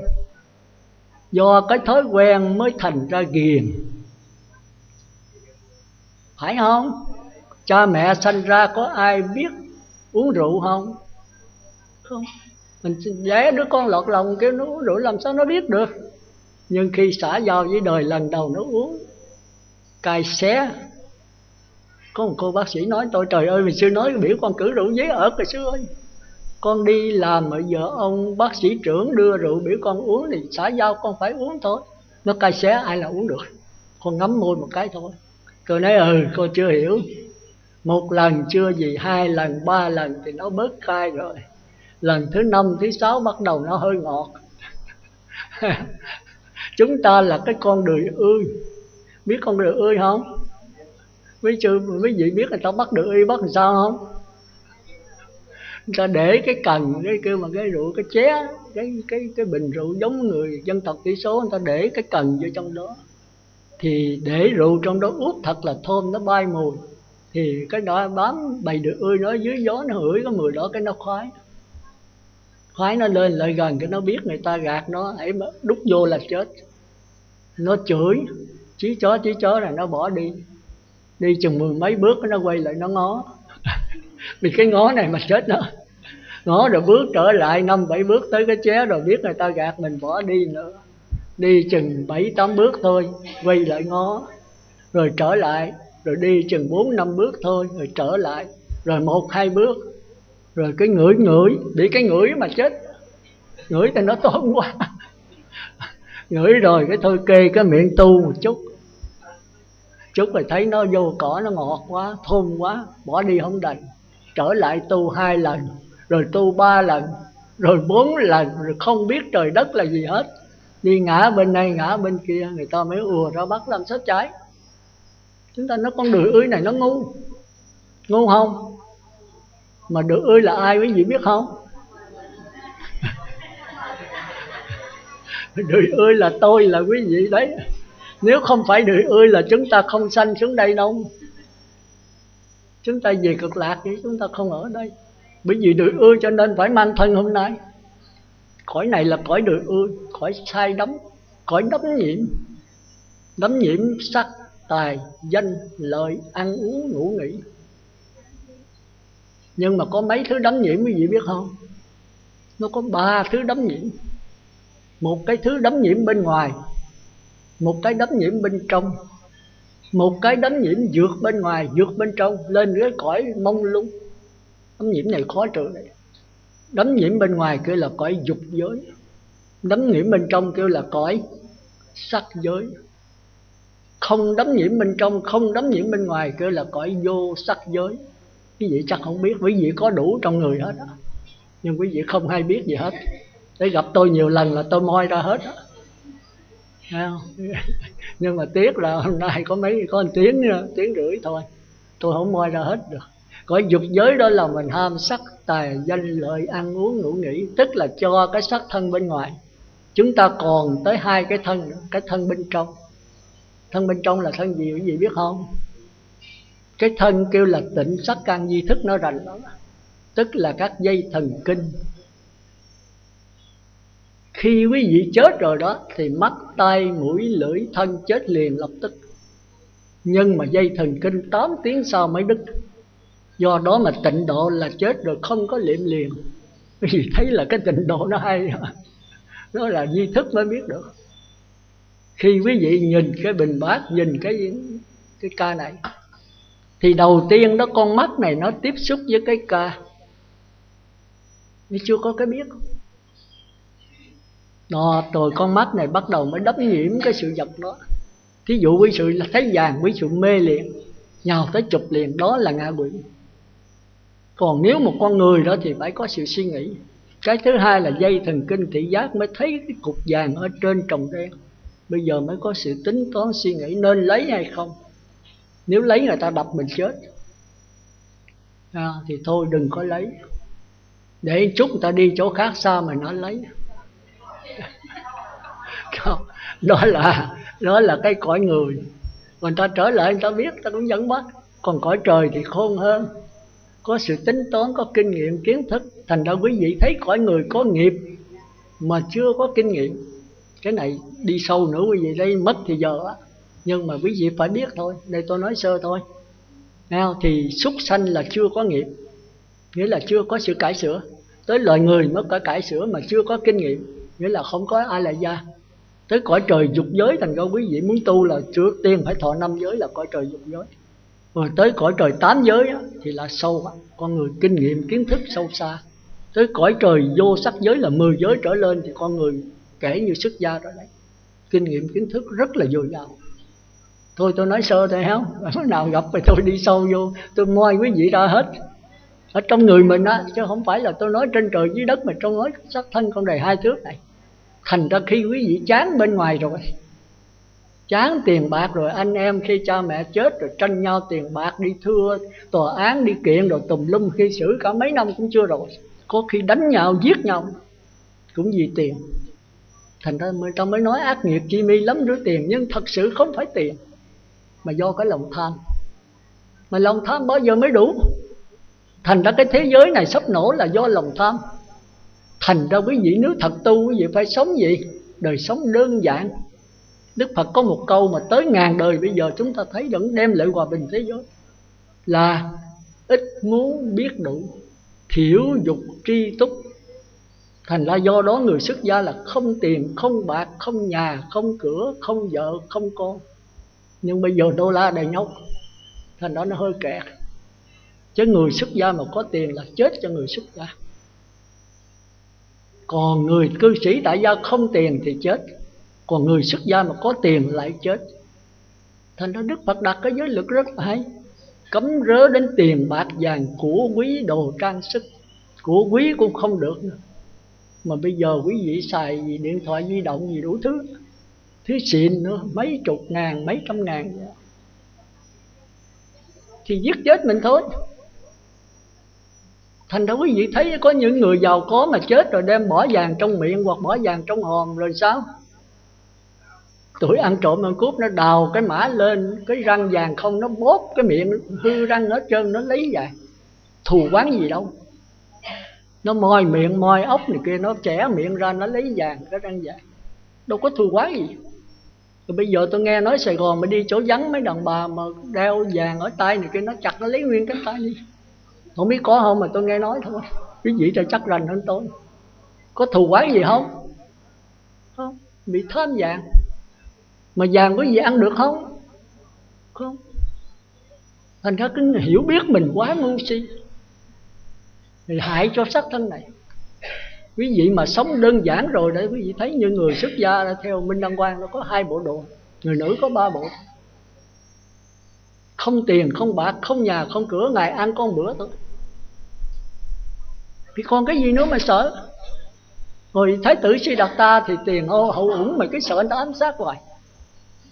Do cái thói quen mới thành ra ghiền. Phải không? Cha mẹ sanh ra có ai biết uống rượu không? Không. Mình dễ đứa con lọt lòng kêu nó uống rượu làm sao nó biết được. Nhưng khi xả vào với đời lần đầu nó uống cai xé. Có một cô bác sĩ nói tôi, trời ơi, mình xưa nói biểu con cử rượu giấy ở rồi xưa ơi. Con đi làm mà giờ ông bác sĩ trưởng đưa rượu biểu con uống thì xả vào con phải uống thôi. Nó cai xé ai là uống được. Con ngắm môi một cái thôi. Cô nói con chưa hiểu. Một lần chưa gì, 2 lần, 3 lần thì nó bớt cay rồi. Lần thứ 5, thứ 6 bắt đầu nó hơi ngọt. Chúng ta là cái con đười ươi. Biết con đười ươi không? Quý vị biết người ta bắt đười ươi bắt làm sao không? Người ta để cái cần, cái kêu mà cái rượu, cái ché, cái bình rượu giống người dân tộc thiểu số, người ta để cái cần vô trong đó. Thì để rượu trong đó út thật là thơm, nó bay mùi. Thì cái đó bám bầy đười ươi nó dưới gió, nó hửi cái mùi đó, cái nó khoái. Khoái nó lên lại gần, cái nó biết người ta gạt nó, hãy đút vô là chết. Nó chửi, chí chó là nó bỏ đi. Đi chừng 10 mấy bước nó quay lại nó ngó. Vì cái ngó này mà chết nó. Ngó rồi bước trở lại 5-7 bước tới cái ché, rồi biết người ta gạt mình bỏ đi nữa. Đi chừng 7-8 bước thôi, quay lại ngó. Rồi trở lại, rồi đi chừng 4-5 bước thôi, rồi trở lại. Rồi 1-2 bước. Rồi cái ngửi, bị cái ngửi mà chết. Ngửi thì nó tốn quá. Ngửi rồi cái thôi kê cái miệng tu một chút. Chút rồi thấy nó vô cỏ nó ngọt quá, thơm quá, bỏ đi không đành. Trở lại tu 2 lần, rồi tu 3 lần, rồi 4 lần, rồi không biết trời đất là gì hết, đi ngã bên này ngã bên kia, người ta mới ùa ra bắt làm sát trái. Chúng ta nói con đười ươi này nó ngu, ngu không? Mà đười ươi là ai quý vị biết không? Đười ươi là tôi, là quý vị đấy. Nếu không phải đười ươi là chúng ta không sanh xuống đây đâu. Chúng ta về cực lạc vậy, chúng ta không ở đây. Bởi vì đười ươi cho nên phải mang thân hôm nay. Cõi này là cõi đười ươi, cõi sai đắm, cõi đắm nhiễm. Đắm nhiễm sắc, tài, danh, lợi, ăn uống, ngủ nghỉ. Nhưng mà có mấy thứ đắm nhiễm quý vị biết không? Nó có 3 thứ đắm nhiễm. Một cái thứ đắm nhiễm bên ngoài, một cái đắm nhiễm bên trong, một cái đắm nhiễm vượt bên ngoài, vượt bên trong, lên cái cõi mông lung. Đắm nhiễm này khó trừ này. Đắm nhiễm bên ngoài kêu là cõi dục giới, đắm nhiễm bên trong kêu là cõi sắc giới. Không đắm nhiễm bên trong, không đắm nhiễm bên ngoài kêu là cõi vô sắc giới. Quý vị chắc không biết, quý vị có đủ trong người hết á, nhưng quý vị không hay biết gì hết. Để gặp tôi nhiều lần là tôi moi ra hết á. Nhưng mà tiếc là hôm nay có một tiếng rưỡi thôi, tôi không moi ra hết được. Cõi dục giới đó là mình ham sắc, tài, danh, lợi, ăn uống, ngủ nghỉ, tức là cho cái sắc thân bên ngoài. Chúng ta còn tới 2 cái thân nữa, cái thân bên trong. Thân bên trong là thân gì quý vị biết không? Cái thân kêu là tịnh sắc căn di thức nó rành đó, tức là các dây thần kinh. Khi quý vị chết rồi đó thì mắt, tai, mũi, lưỡi, thân chết liền lập tức. Nhưng mà dây thần kinh 8 tiếng sau mới đứt. Do đó mà tịnh độ là chết rồi không có liệm liền. Quý vị thấy là cái tịnh độ nó hay. Nó là di thức mới biết được. Khi quý vị nhìn cái bình bát, nhìn cái ca này, thì đầu tiên đó con mắt này nó tiếp xúc với cái ca, nó chưa có cái biết đó, rồi con mắt này bắt đầu mới đắm nhiễm cái sự vật đó. Thí dụ quý sự là thấy vàng, quý sự mê liền, nhào tới chụp liền, đó là ngạ quỷ. Còn nếu một con người đó thì phải có sự suy nghĩ. Cái thứ hai là dây thần kinh thị giác mới thấy cái cục vàng ở trên tròng đen. Bây giờ mới có sự tính toán suy nghĩ nên lấy hay không. Nếu lấy người ta đập mình chết thì thôi đừng có lấy, để chút người ta đi chỗ khác xa mà nó lấy. Đó là cái cõi người. Còn ta trở lại người ta biết, ta cũng vẫn bắt. Còn cõi trời thì khôn hơn, có sự tính toán, có kinh nghiệm, kiến thức. Thành ra quý vị thấy cõi người có nghiệp mà chưa có kinh nghiệm. Cái này đi sâu nữa quý vị đây mất thì giờ á. Nhưng mà quý vị phải biết thôi, đây tôi nói sơ thôi. Thì súc sanh là chưa có nghiệp, nghĩa là chưa có sự cải sửa. Tới loài người mới có cải sửa mà chưa có kinh nghiệm, nghĩa là không có ai lại gia. Tới cõi trời dục giới, thành ra quý vị muốn tu là trước tiên phải thọ 5 giới là cõi trời dục giới. Rồi tới cõi trời 8 giới á, thì là sâu á, con người kinh nghiệm kiến thức sâu xa. Tới cõi trời vô sắc giới là 10 giới trở lên thì con người kể như xuất gia rồi đấy, kinh nghiệm kiến thức rất là dồi dào. Thôi tôi nói sơ thôi không, nào gặp thì tôi đi sâu vô, tôi moi quý vị ra hết ở trong người mình á, chứ không phải là tôi nói trên trời dưới đất, mà trong nói sắc thân con đầy 2 thước này. Thành ra khi quý vị chán bên ngoài rồi, chán tiền bạc rồi, anh em khi cha mẹ chết rồi tranh nhau tiền bạc, đi thưa tòa án, đi kiện rồi tùm lum, khi xử cả mấy năm cũng chưa rồi, có khi đánh nhau giết nhau cũng vì tiền. Thành ra người ta mới nói ác nghiệp chi mi lắm rửa tiền, nhưng thật sự không phải tiền, mà do cái lòng tham. Mà lòng tham bao giờ mới đủ? Thành ra cái thế giới này sắp nổ là do lòng tham. Thành ra quý vị nếu thật tu, quý vị phải sống gì? Đời sống đơn giản. Đức Phật có một câu mà tới ngàn đời bây giờ chúng ta thấy vẫn đem lại hòa bình thế giới, là ít muốn biết đủ, thiểu dục tri túc. Thành ra do đó người xuất gia là không tiền, không bạc, không nhà, không cửa, không vợ, không con. Nhưng bây giờ đô la đầy nhóc, thành đó nó hơi kẹt. Chứ người xuất gia mà có tiền là chết cho người xuất gia. Còn người cư sĩ tại gia không tiền thì chết, còn người xuất gia mà có tiền lại chết. Thành ra Đức Phật đặt cái giới luật rất là hay, cấm rớ đến tiền bạc vàng của quý đồ trang sức, của quý cũng không được nữa. Mà bây giờ quý vị xài gì điện thoại di động gì đủ thứ, thứ xịn nữa, mấy chục ngàn, mấy trăm ngàn, thì giết chết mình thôi. Thành ra quý vị thấy có những người giàu có mà chết rồi đem bỏ vàng trong miệng hoặc bỏ vàng trong hòm rồi sao? Tuổi ăn trộm ăn cướp nó đào cái mã lên, cái răng vàng không, nó bóp cái miệng hư răng hết trơn, nó lấy vàng. Thù oán gì đâu. Nó moi miệng, moi ốc này kia, nó chẻ miệng ra, nó lấy vàng, cái răng vàng. Đâu có thù oán gì. Rồi bây giờ tôi nghe nói Sài Gòn mà đi chỗ vắng mấy đàn bà mà đeo vàng ở tay này kia, nó chặt nó lấy nguyên cái tay đi. Không biết có không mà tôi nghe nói thôi. Quý vị thì chắc rành hơn tôi. Có thù oán gì không? Không, bị tham vàng. Mà vàng quý vị ăn được không? Không. Thành ra cứ hiểu biết mình quá ngu si, thì hại cho xác thân này. Quý vị mà sống đơn giản rồi để quý vị thấy như người xuất gia đã theo Minh Đăng Quang, nó có 2 bộ đồ, người nữ có 3 bộ. Không tiền, không bạc, không nhà, không cửa, ngày ăn con bữa thôi. Thì còn cái gì nữa mà sợ? Rồi Thái tử Siddhartha thì tiền hậu ủng mà cái sợ anh ta ám sát hoài.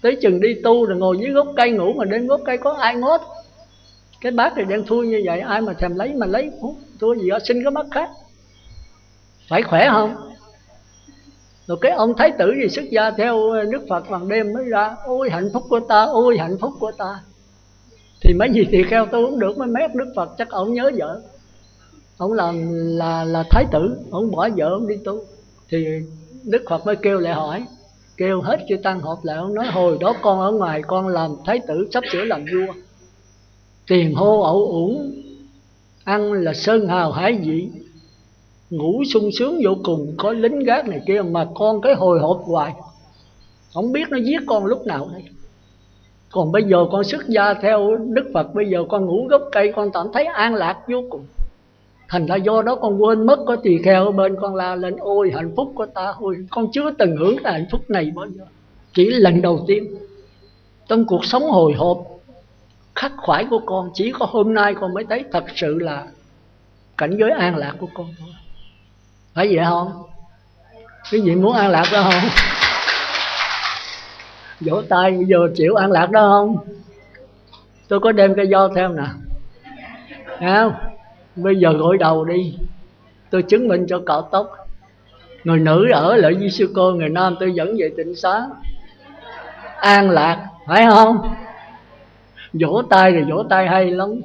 Tới chừng đi tu rồi ngồi dưới gốc cây ngủ, mà đến gốc cây có ai ngót. Cái bát này đen thui như vậy, ai mà thèm lấy mà lấy, thua gì đó, xin cái bát khác. Phải khỏe không? Rồi cái ông Thái tử gì xuất gia theo Đức Phật bằng đêm mới ra, ôi hạnh phúc của ta, ôi hạnh phúc của ta. Thì mấy gì thì kheo tôi cũng được, mới mét Đức Phật chắc ông nhớ vợ. Ông là Thái tử, ông bỏ vợ ông đi tu. Thì Đức Phật mới kêu lại hỏi, kêu hết chư tăng họp lại. Ông nói hồi đó con ở ngoài con làm Thái tử sắp sửa làm vua, tiền hô ẩu uổng, ăn là sơn hào hải vị, ngủ sung sướng vô cùng, có lính gác này kia, mà con cái hồi hộp hoài, không biết nó giết con lúc nào đây. Còn bây giờ con xuất gia theo Đức Phật, bây giờ con ngủ gốc cây, con cảm thấy an lạc vô cùng. Thành ra do đó con quên mất có tỳ kheo ở bên, con la lên ôi hạnh phúc của ta. Ôi con chưa từng hưởng cái hạnh phúc này bao giờ, chỉ lần đầu tiên trong cuộc sống hồi hộp khắc khoải của con. Chỉ có hôm nay con mới thấy thật sự là cảnh giới an lạc của con thôi. Phải vậy không? Quý vị muốn an lạc đó không? Vỗ tay bây giờ chịu an lạc đó không? Tôi có đem cây do theo nè, không? Bây giờ gội đầu đi, tôi chứng minh cho cạo tóc. Người nữ ở lại Di Sư Cô, người nam tôi dẫn về Tịnh Xá. An lạc, phải không? Vỗ tay thì vỗ tay hay lắm,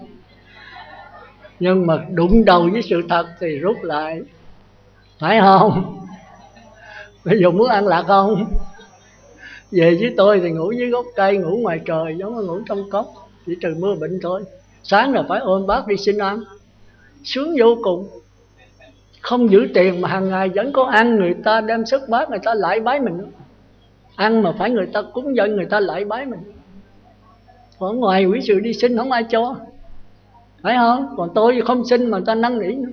nhưng mà đụng đầu với sự thật thì rút lại, phải không? Bây giờ muốn an lạc không? Về với tôi thì ngủ dưới gốc cây, ngủ ngoài trời giống như ngủ trong cốc, chỉ trừ mưa bệnh thôi. Sáng là phải ôm bát đi xin ăn, sướng vô cùng. Không giữ tiền mà hàng ngày vẫn có ăn, người ta đem sức bát, người ta lại bái mình. Ăn mà phải người ta cúng dâng, người ta lại bái mình. Còn ngoài quỷ sự đi xin không ai cho, phải không? Còn tôi không xin mà người ta năn nỉ nữa,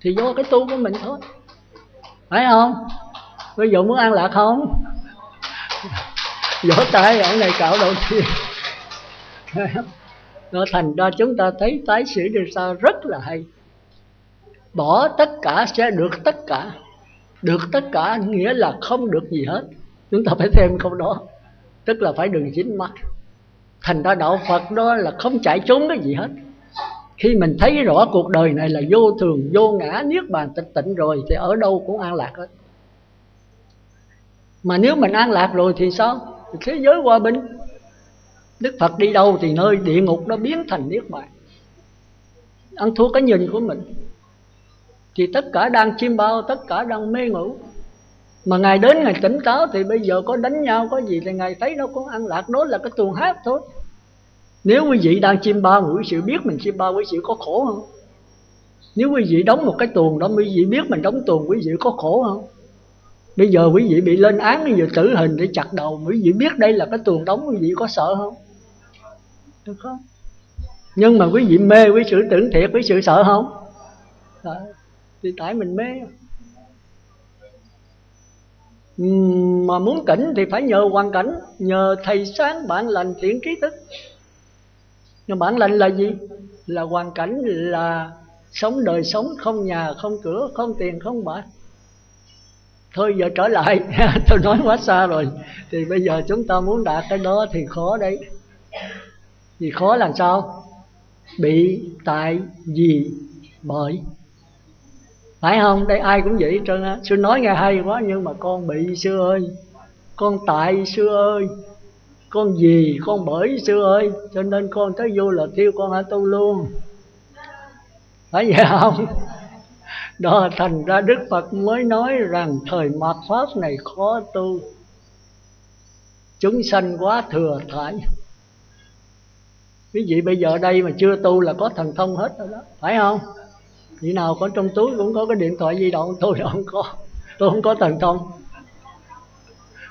thì do cái tu của mình thôi, phải không? Bây giờ muốn an lạc không? Vỗ tay ở này cạo đầu tiên. Nó thành ra chúng ta thấy tái sử điều sao rất là hay. Bỏ tất cả sẽ được tất cả. Được tất cả nghĩa là không được gì hết. Chúng ta phải thêm câu đó, tức là phải đừng dính mắc. Thành ra đạo Phật đó là không chạy trốn cái gì hết. Khi mình thấy rõ cuộc đời này là vô thường, vô ngã, niết bàn tịch tịnh rồi, thì ở đâu cũng an lạc hết. Mà nếu mình an lạc rồi thì sao? Thì thế giới hòa bình. Đức Phật đi đâu thì nơi địa ngục nó biến thành niết bàn. Ăn thua cái nhìn của mình, thì tất cả đang chiêm bao, tất cả đang mê ngủ. Mà Ngài đến Ngài tỉnh táo, thì bây giờ có đánh nhau có gì thì Ngài thấy đâu có an lạc. Đó là cái tuồng hát thôi. Nếu quý vị đang chiêm bao, quý vị biết mình chiêm bao, quý vị có khổ không? Nếu quý vị đóng một cái tuồng đó, quý vị biết mình đóng tuồng, quý vị có khổ không? Bây giờ quý vị bị lên án, bây giờ tử hình để chặt đầu, quý vị biết đây là cái tuồng đóng, quý vị có sợ không? Được không? Nhưng mà quý vị mê với sự tưởng thiệt, với sự sợ không? Đó. Thì tại mình mê. Mà muốn tỉnh thì phải nhờ hoàn cảnh, nhờ thầy sáng, bạn lành, thiện trí thức. Nhưng bạn lành là gì? Là hoàn cảnh, là sống đời sống không nhà, không cửa, không tiền, không bạc. Thôi giờ trở lại tôi nói quá xa rồi. Thì bây giờ chúng ta muốn đạt cái đó thì khó đấy. Vì khó làm sao? Bị, tại, vì, bởi. Phải không? Đây ai cũng vậy hết trơn á. Sư nói nghe hay quá, nhưng mà con bị sư ơi, con tại sư ơi, con vì, con bởi sư ơi, cho nên con tới vô là thiêu con hả tu luôn. Phải vậy không? Đó, thành ra Đức Phật mới nói rằng thời mạt Pháp này khó tu, chúng sanh quá thừa thải. Quý vị bây giờ đây mà chưa tu là có thần thông hết rồi đó, phải không? Vị nào có trong túi cũng có cái điện thoại di động. Tôi không có, tôi không có thần thông.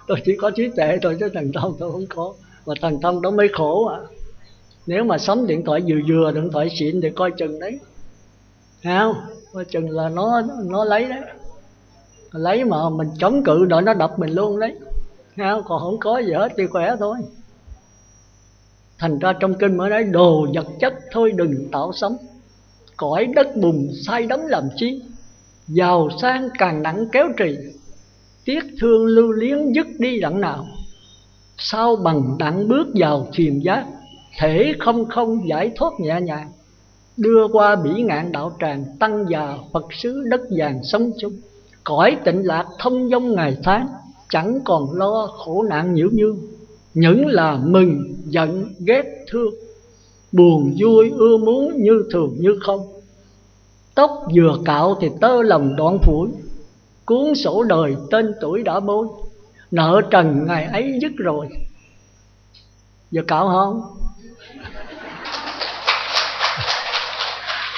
Tôi chỉ có trí tuệ thôi, chứ thần thông tôi không có. Mà thần thông đó mới khổ à. Nếu mà sắm điện thoại vừa vừa, điện thoại xịn thì coi chừng đấy, thấy không? Coi chừng là nó lấy đấy. Lấy mà mình chống cự đợi nó đập mình luôn đấy, thấy không? Còn không có gì hết thì khỏe thôi. Thành ra trong kinh mới nói đồ vật chất thôi đừng tạo sống, cõi đất bùn say đắm làm chi, giàu sang càng nặng kéo trì, tiếc thương lưu luyến dứt đi đặng nào, sao bằng đặng bước vào thuyền giác, thể không không giải thoát nhẹ nhàng, đưa qua bỉ ngạn đạo tràng, tăng già Phật xứ đất vàng sống chung, cõi tịnh lạc thông dong ngày tháng, chẳng còn lo khổ nạn nhiễu nhương, những là mừng giận ghét thương, buồn vui ưa muốn như thường như không. Tóc vừa cạo thì tơ lòng đoạn phủi, cuốn sổ đời tên tuổi đã bôi, nợ trần ngày ấy dứt rồi. Giờ cạo không?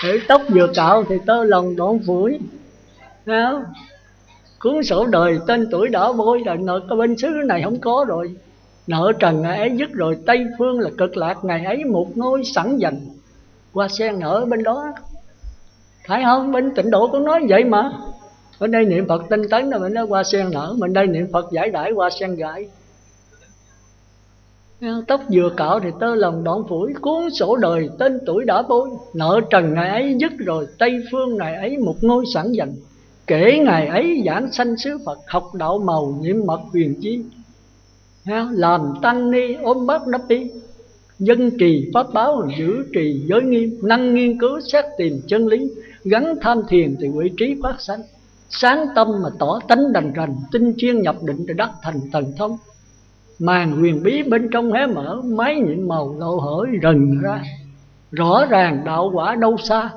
Để tóc vừa cạo thì tơ lòng đoạn phủi, thấy không? Cuốn sổ đời tên tuổi đã bôi, là nợ cái bên xứ này không có rồi. Nợ trần ngày ấy dứt rồi, Tây phương là cực lạc, ngày ấy một ngôi sẵn dành, hoa sen nở bên đó, phải không? Bên Tịnh Độ cũng nói vậy mà. Bên đây niệm Phật tinh tấn là bên đó hoa sen nở, bên đây niệm Phật giải đãi hoa sen gãi. Tóc vừa cạo thì tơ lòng đoạn phủi, cuốn sổ đời tên tuổi đã bôi, nợ trần ngày ấy dứt rồi, Tây phương ngày ấy một ngôi sẵn dành, kể ngày ấy giảng sanh xứ Phật, học đạo màu nhiệm mật huyền chi, làm tăng ni ôm bát đắp y, dân trì pháp báo giữ trì giới nghiêm, năng nghiên cứu xét tìm chân lý, gắn tham thiền thì vị trí phát sanh, sáng tâm mà tỏ tánh đành rành, tinh chuyên nhập định để đắc thành thần thông. Màn huyền bí bên trong hé mở, máy nhiệm màu lộ hởi rần ra, rõ ràng đạo quả đâu xa,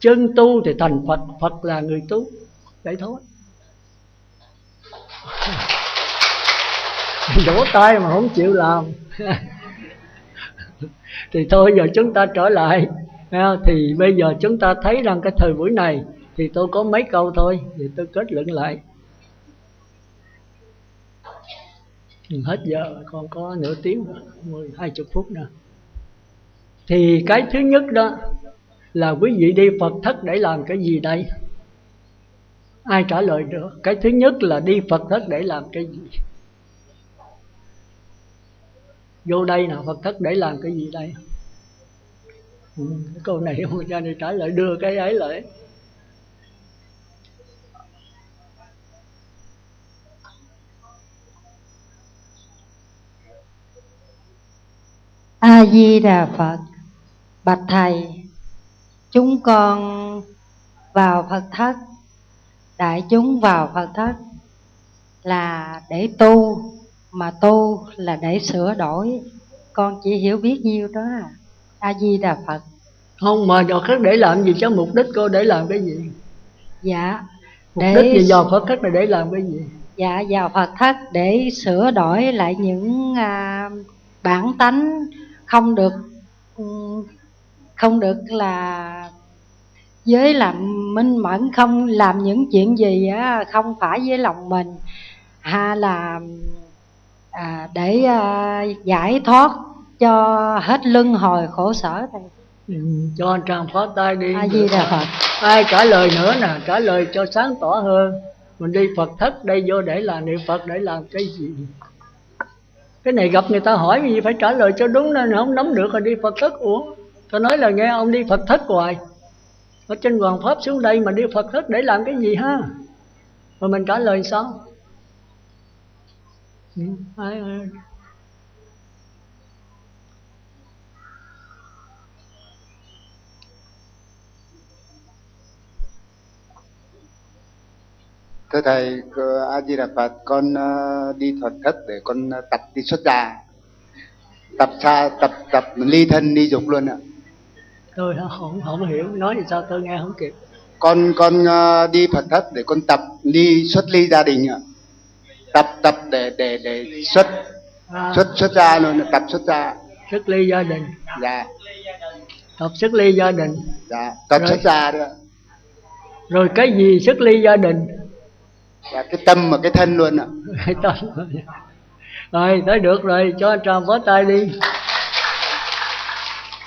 chân tu thì thành Phật, Phật là người tu. Vậy thôi. Vỗ tay mà không chịu làm thì thôi giờ chúng ta trở lại. Thì bây giờ chúng ta thấy rằng cái thời buổi này thì tôi có mấy câu thôi, thì tôi kết luận lại. Hết giờ, còn có nửa tiếng nữa, 20 phút nữa. Thì cái thứ nhất đó là quý vị đi Phật thất để làm cái gì đây? Ai trả lời được? Cái thứ nhất là đi Phật thất để làm cái gì? Vô đây nào, Phật thất để làm cái gì đây? Cái câu này không ra để trả lời, đưa cái ấy lại. A Di Đà Phật. Bạch thầy, chúng con vào Phật thất, đại chúng vào Phật thất là để tu, mà tu là để sửa đổi. Con chỉ hiểu biết nhiêu đó à. A Di Đà Phật. Không, mà vào khất để làm gì, cho mục đích cô để làm cái gì? Dạ, mục đích gì vào Phật thất là để làm cái gì? Dạ, vào Phật thất để sửa đổi lại những bản tánh không được là với làm minh mẫn, không làm những chuyện gì á không phải với lòng mình, hay là để giải thoát cho hết luân hồi khổ sở thầy. Cho anh Tràng phó tay đi. A Di Đà Phật. Ai trả lời nữa nè, trả lời cho sáng tỏ hơn. Mình đi Phật thất đây vô để là niệm Phật để làm cái gì? Cái này gặp người ta hỏi gì phải trả lời cho đúng, nên không nắm được rồi đi Phật thất. Ủa, tôi nói là nghe ông đi Phật thất hoài. Ở trên Hoàng Pháp xuống đây mà đi Phật thất để làm cái gì ha? Rồi mình trả lời sao? Ai... Thưa thầy, A Di Đà Phật, con đi Phật thất để con tập đi xuất gia, tập ly thân ly dục luôn ạ. Tôi không hiểu, nói thì sao tôi nghe không kịp. Con đi Phật thất để con tập xuất ly gia đình ạ. Tập để xuất gia luôn, tập xuất gia. Xuất ly gia đình. Dạ. Tập xuất ly gia đình. Dạ, tập xuất gia đó. Rồi cái gì xuất ly gia đình? Dạ, cái tâm và cái thân luôn ạ. Rồi, tới được rồi, cho anh Tròn phó tay đi.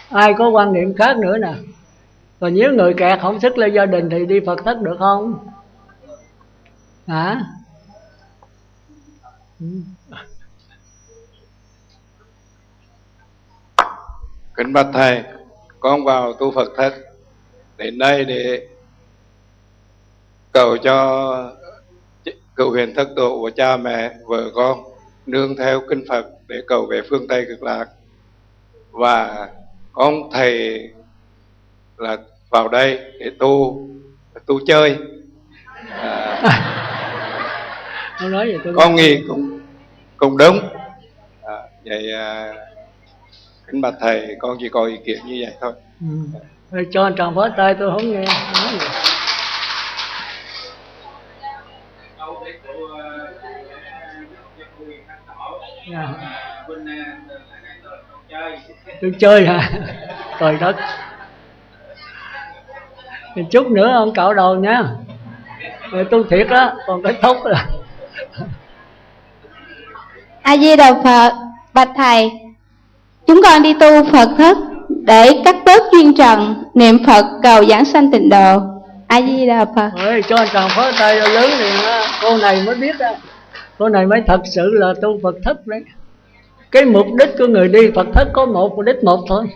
Ai có quan niệm khác nữa nè? Còn nếu người kẹt không xuất ly gia đình thì đi Phật thất được không? Hả? Kính bạch thầy, con vào tu Phật thất đến đây để cầu cho cựu huyền thất độ của cha mẹ, vợ con nương theo kinh Phật để cầu về phương Tây Cực Lạc. Và con thầy là vào đây để tu chơi. Nói gì con nghĩ cũng đúng. Vậy kính bạch thầy, con chỉ có ý kiến như vậy thôi. Rồi cho anh Tròn phó tay, tôi không nghe. Nói gì. Tôi chơi hả? Trời đất. Thì chút nữa ông cạo đầu nha. Rồi tu thiệt á, còn cái thúc là. A Di Đà Phật. Bạch thầy, chúng con đi tu Phật thất để cắt bớt duyên trần, niệm Phật cầu giảng sanh tịnh độ. A Di Đà Phật. Ôi, cho anh Tròn phó tay lớn liền á. Cô này mới biết á. Cô này mới thật sự là tu Phật thất đấy. Cái mục đích của người đi Phật thất có một mục đích một thôi.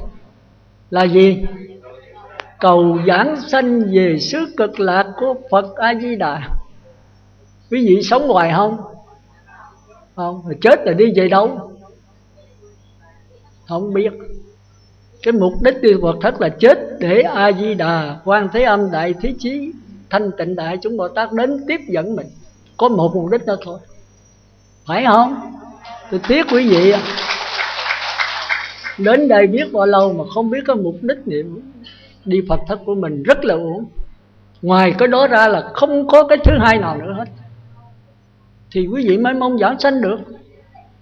Là gì? Cầu giảng sanh về xứ Cực Lạc của Phật A Di Đà. Quý vị sống hoài không? Không, rồi chết rồi đi về đâu? Không biết. Cái mục đích đi Phật thất là chết để A Di Đà, Quan Thế Âm, Đại Thế Chí, Thanh Tịnh Đại chúng Bồ Tát đến tiếp dẫn mình. Có một mục đích đó thôi. Phải không? Tôi tiếc quý vị đến đây biết bao lâu mà không biết cái mục đích niệm đi Phật thất của mình, rất là uổng. Ngoài cái đó ra là không có cái thứ hai nào nữa hết. Thì quý vị mới mong giảng sanh được.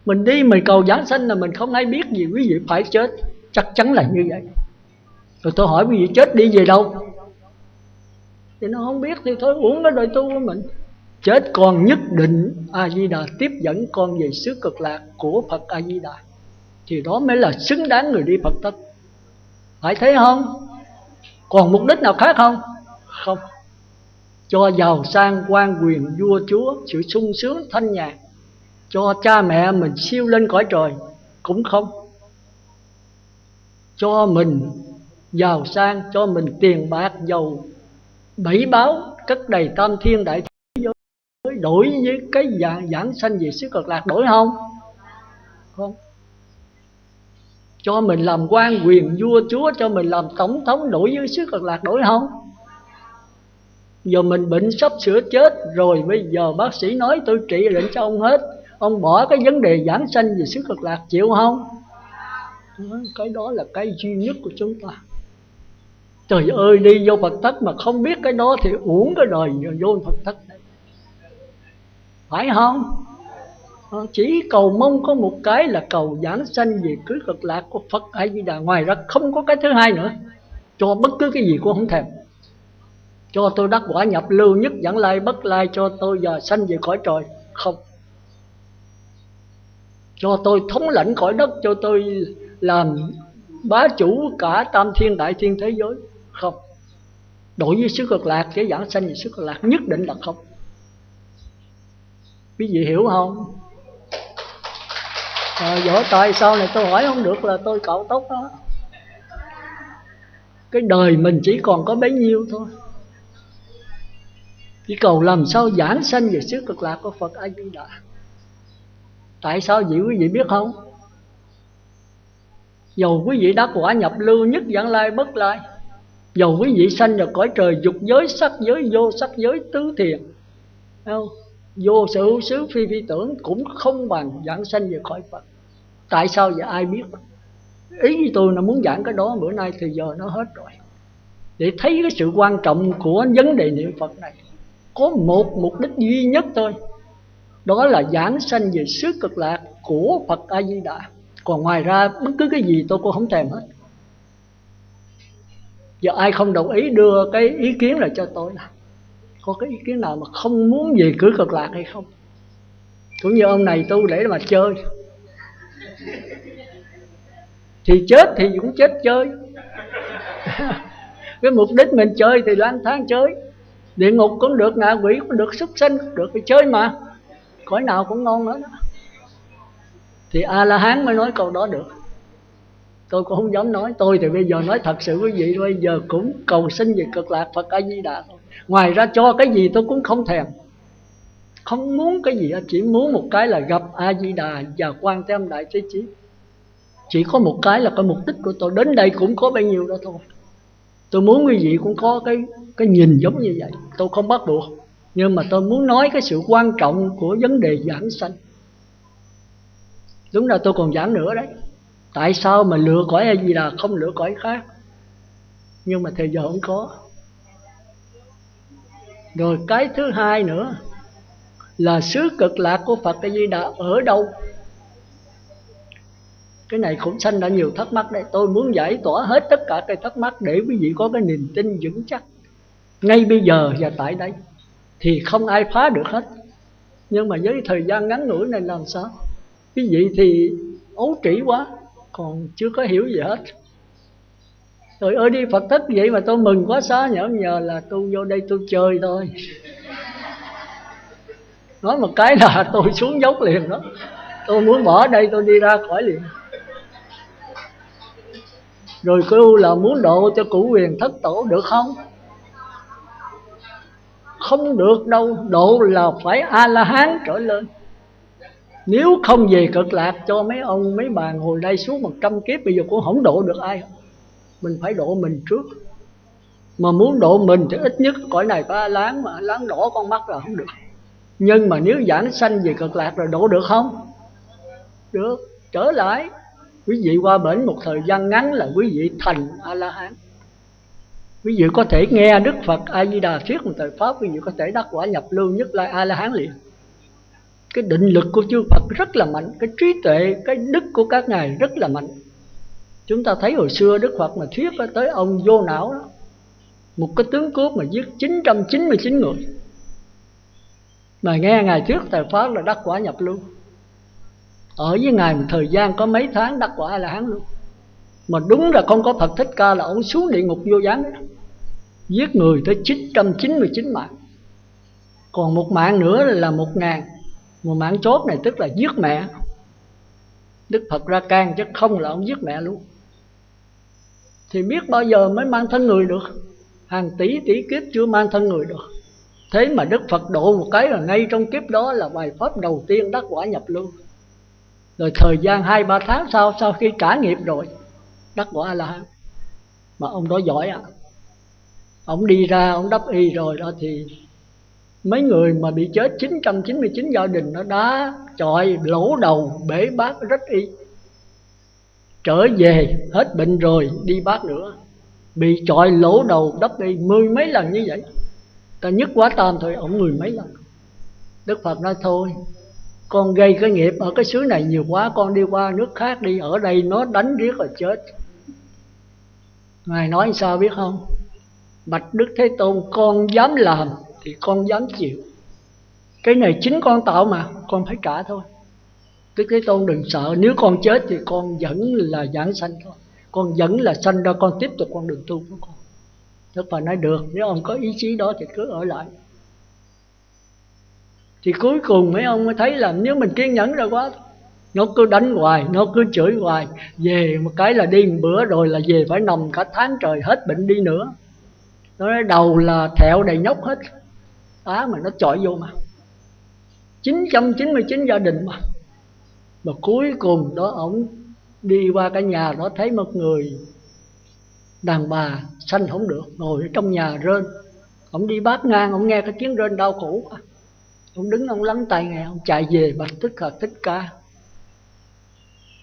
Mình đi mình cầu giảng sanh là mình không ai biết gì, quý vị phải chết. Chắc chắn là như vậy. Rồi tôi hỏi quý vị chết đi về đâu? Thì nó không biết thì thôi uổng cái đời tu của mình. Chết còn nhất định A Di Đà tiếp dẫn con về xứ Cực Lạc của Phật A Di Đà, thì đó mới là xứng đáng người đi Phật thất. Phải thế không? Còn mục đích nào khác không? Không. Cho giàu sang quan quyền vua chúa, sự sung sướng thanh nhàn, cho cha mẹ mình siêu lên cõi trời cũng không. Cho mình giàu sang, cho mình tiền bạc giàu bảy báo, cất đầy tam thiên đại thế giới, đổi với cái giảng sanh về xứ Cực Lạc đổi không? Không. Cho mình làm quan quyền vua chúa, cho mình làm tổng thống đổi với xứ Cực Lạc đổi không? Giờ mình bệnh sắp sửa chết rồi, bây giờ bác sĩ nói tôi trị bệnh cho ông hết, ông bỏ cái vấn đề giảng sanh về xứ Cực Lạc chịu không? Cái đó là cái duy nhất của chúng ta. Trời ơi, đi vô Phật thất mà không biết cái đó thì uổng cái đời vô Phật thất này. Phải không? Chỉ cầu mong có một cái là cầu giảng sanh về cưới Cực Lạc của Phật A Di Đà, ngoài ra không có cái thứ hai nữa. Cho bất cứ cái gì cũng không thèm. Cho tôi đắc quả nhập lưu nhất dẫn lai bất lai, cho tôi giờ sanh về cõi trời, không. Cho tôi thống lãnh cõi đất, cho tôi làm bá chủ cả tam thiên đại thiên thế giới, không. Đối với xứ Cực Lạc, cái giảng sanh về xứ Cực Lạc nhất định là không. Quý vị hiểu không? Võ tay sau này tôi hỏi không được là tôi cạo tóc đó. Cái đời mình chỉ còn có bấy nhiêu thôi. Chỉ cầu làm sao giảng sanh về xứ Cực Lạc của Phật A Di Đà. Tại sao vậy quý vị biết không? Dầu quý vị đã quả nhập lưu nhất vãng lai bất lai, dầu quý vị sanh vào cõi trời dục giới, sắc giới, vô sắc giới, tứ thiền, vô sự hữu xứ phi phi tưởng, cũng không bằng giảng sanh về cõi Phật. Tại sao vậy ai biết? Ý của tôi là muốn giảng cái đó, bữa nay thì giờ nó hết rồi. Để thấy cái sự quan trọng của vấn đề niệm Phật này có một mục đích duy nhất thôi, đó là giảng sanh về xứ Cực Lạc của Phật A Di Đà. Còn ngoài ra bất cứ cái gì tôi cũng không thèm hết. Giờ ai không đồng ý đưa cái ý kiến là cho tôi là có cái ý kiến nào mà không muốn về cõi Cực Lạc hay không? Cũng như ông này tu để mà chơi, thì chết thì cũng chết chơi. Cái mục đích mình chơi thì lang thang chơi, địa ngục cũng được, ngạ quỷ cũng được, súc sanh cũng được, thì chơi mà, cõi nào cũng ngon hết. Thì A-la-hán mới nói câu đó được. Tôi cũng không dám nói. Tôi thì bây giờ nói thật sự quý vị, bây giờ cũng cầu sinh về Cực Lạc Phật A Di Đà thôi. Ngoài ra cho cái gì tôi cũng không thèm, không muốn cái gì, chỉ muốn một cái là gặp A Di Đà và Quan Thế Âm Đại Thế Chí. Chỉ có một cái là cái mục đích của tôi đến đây cũng có bao nhiêu đó thôi. Tôi muốn quý vị cũng có cái nhìn giống như vậy. Tôi không bắt buộc, nhưng mà tôi muốn nói cái sự quan trọng của vấn đề giảng sanh. Đúng là tôi còn giảng nữa đấy. Tại sao mà lựa cõi A Di Đà không lựa cõi khác? Nhưng mà thời giờ không có. Rồi cái thứ hai nữa là xứ Cực Lạc của Phật A Di Đà ở đâu? Cái này cũng sanh ra nhiều thắc mắc đây. Tôi muốn giải tỏa hết tất cả cái thắc mắc để quý vị có cái niềm tin vững chắc ngay bây giờ và tại đây. Thì không ai phá được hết. Nhưng mà với thời gian ngắn ngủi này làm sao? Quý vị thì ấu trĩ quá, còn chưa có hiểu gì hết. Rồi ơi đi Phật thất vậy mà tôi mừng quá xá, nhờ là tôi vô đây tôi chơi thôi. Nói một cái là tôi xuống dốc liền đó. Tôi muốn bỏ đây tôi đi ra khỏi liền. Rồi kêu là muốn độ cho cửu huyền thất tổ được không? Không được đâu. Độ là phải A-la-hán trở lên. Nếu không về Cực Lạc cho mấy ông mấy bà ngồi đây suốt 100 kiếp, bây giờ cũng không độ được ai. Mình phải độ mình trước. Mà muốn độ mình thì ít nhất cõi này phải láng, mà láng đỏ con mắt là không được. Nhưng mà nếu giảng sanh về Cực Lạc rồi độ được không? Được. Trở lại quý vị qua bển một thời gian ngắn là quý vị thành A-la-hán. Quý vị có thể nghe Đức Phật A Di Đà thuyết một thời pháp, quý vị có thể đắc quả nhập lưu nhất lai A-la-hán liền. Cái định lực của chư Phật rất là mạnh, cái trí tuệ, cái đức của các ngài rất là mạnh. Chúng ta thấy hồi xưa Đức Phật mà thuyết tới ông Vô Não đó, một cái tướng cướp mà giết 999 người, mà nghe ngài thuyết thời pháp là đắc quả nhập lưu. Ở với ngài một thời gian có mấy tháng đắc quả A-la-hán luôn. Mà đúng là không có Phật Thích Ca là ông xuống địa ngục vô gián đó, giết người tới 999 mạng. Còn một mạng nữa là 1000. Một mạng chốt này tức là giết mẹ. Đức Phật ra can chứ không là ông giết mẹ luôn. Thì biết bao giờ mới mang thân người được. Hàng tỷ tỷ kiếp chưa mang thân người được. Thế mà Đức Phật độ một cái là ngay trong kiếp đó là bài pháp đầu tiên đắc quả nhập lưu. Rồi thời gian 2-3 tháng sau khi trả nghiệp rồi đắc quả A-la-hán. Mà ông đó giỏi à. Ông đi ra ông đắp y rồi đó, thì mấy người mà bị chết 999 gia đình nó đá chọi lỗ đầu bể bát rách y. Trở về hết bệnh rồi đi bát nữa, bị chọi lỗ đầu đắp y 10 mấy lần như vậy. Ta nhất quá tam thôi, ông 10 mấy lần. Đức Phật nói thôi, con gây cái nghiệp ở cái xứ này nhiều quá, con đi qua nước khác đi, ở đây nó đánh riết rồi chết. Ngài nói sao biết không? Bạch Đức Thế Tôn, con dám làm thì con dám chịu. Cái này chính con tạo mà, con phải trả thôi. Đức Thế Tôn đừng sợ, nếu con chết thì con vẫn là giảng sanh thôi. Con vẫn là sanh ra, con tiếp tục con đường tu của con. Đức Phật nói được, nếu ông có ý chí đó thì cứ ở lại. Thì cuối cùng mấy ông mới thấy là nếu mình kiên nhẫn rồi quá, Nó cứ đánh hoài, nó cứ chửi hoài. Về một cái là đi một bữa rồi là về phải nằm cả tháng trời, hết bệnh đi nữa. Nó nói đầu là thẹo đầy nhóc hết. Mà nó chọi vô mà 999 gia đình mà cuối cùng đó ổng đi qua cái nhà đó, thấy một người đàn bà sanh không được, ngồi ở trong nhà rên. Ổng đi bát ngang, ổng nghe cái tiếng rên đau khổ. Ông đứng ông lắng tai nghe, ông chạy về bạch Thích Ca.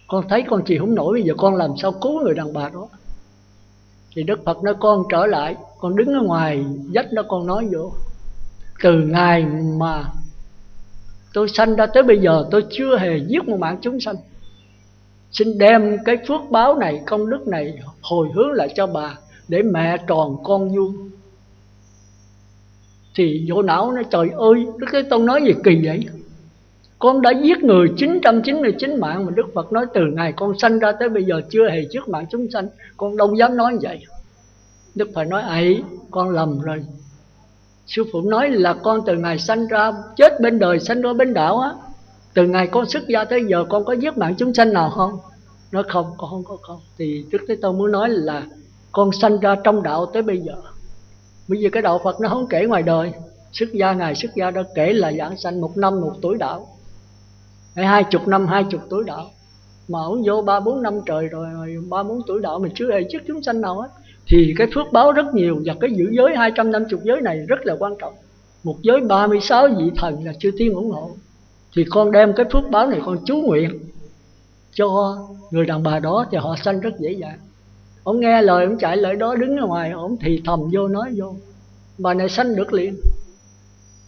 Con thấy con chịu không nổi, bây giờ con làm sao cứu người đàn bà đó. Thì Đức Phật nói con trở lại, con đứng ở ngoài dách đó, con nói vô. Từ ngày mà tôi sanh ra tới bây giờ, tôi chưa hề giết một mạng chúng sanh. Xin đem cái phước báo này, công đức này hồi hướng lại cho bà, để mẹ tròn con vuông. Thì vô não nói trời ơi, Đức Thế Tôn nói gì kỳ vậy? Con đã giết người 999 mạng, mà Đức Phật nói từ ngày con sanh ra tới bây giờ chưa hề giết mạng chúng sanh. Con đâu dám nói vậy. Đức Phật nói ấy, con lầm rồi. Sư phụ nói là con từ ngày sanh ra, chết bên đời sanh ra bên đạo á, từ ngày con xuất gia tới giờ con có giết mạng chúng sanh nào không? Nói không, con không. Thì Đức Thế Tôn muốn nói là con sanh ra trong đạo tới bây giờ. Bởi vì cái đạo Phật nó không kể ngoài đời. Xuất gia, ngày xuất gia đã kể là giảng sanh 1 năm 1 tuổi đạo, hay 20 năm 20 tuổi đạo. Mà ông vô 3-4 năm trời rồi 3-4 tuổi đạo mình chưa hề giết chúng sanh nào hết. Thì cái phước báo rất nhiều. Và cái giữ giới 250 giới này rất là quan trọng. Một giới 36 vị thần là chư thiên ủng hộ. Thì con đem cái phước báo này con chú nguyện cho người đàn bà đó, thì họ sanh rất dễ dàng. Ông nghe lời, ông chạy lại đó, đứng ở ngoài, ông thì thầm vô nói vô, bà này sanh được liền.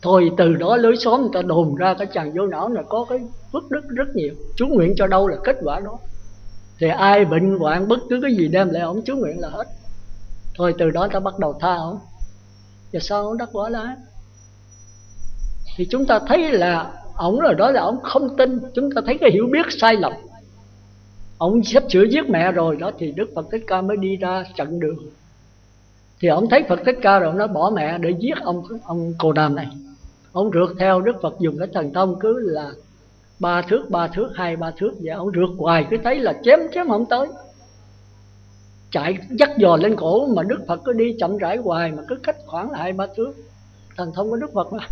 Thôi từ đó lối xóm người ta đồn ra cái chàng vô não này có cái phước đức rất nhiều. Chú nguyện cho đâu là kết quả đó. Thì ai bệnh hoạn bất cứ cái gì đem lại ông chú nguyện là hết. Thôi từ đó ta bắt đầu tha ông. Và sao ông đắc quả lá? Thì chúng ta thấy là ổng rồi đó là ổng không tin. Chúng ta thấy cái hiểu biết sai lầm. Ông sắp sửa giết mẹ rồi đó, thì Đức Phật Thích Ca mới đi ra chặn đường. Thì ông thấy Phật Thích Ca rồi, ông nói bỏ mẹ để giết ông Cồ Đàm này. Ông rượt theo Đức Phật dùng cái thần thông cứ là 3 thước 2 3 thước vậy. Ông rượt hoài cứ thấy là chém không tới, chạy dắt giò lên cổ, mà Đức Phật cứ đi chậm rãi hoài mà cứ cách khoảng là 2-3 thước. Thần thông của Đức Phật mà.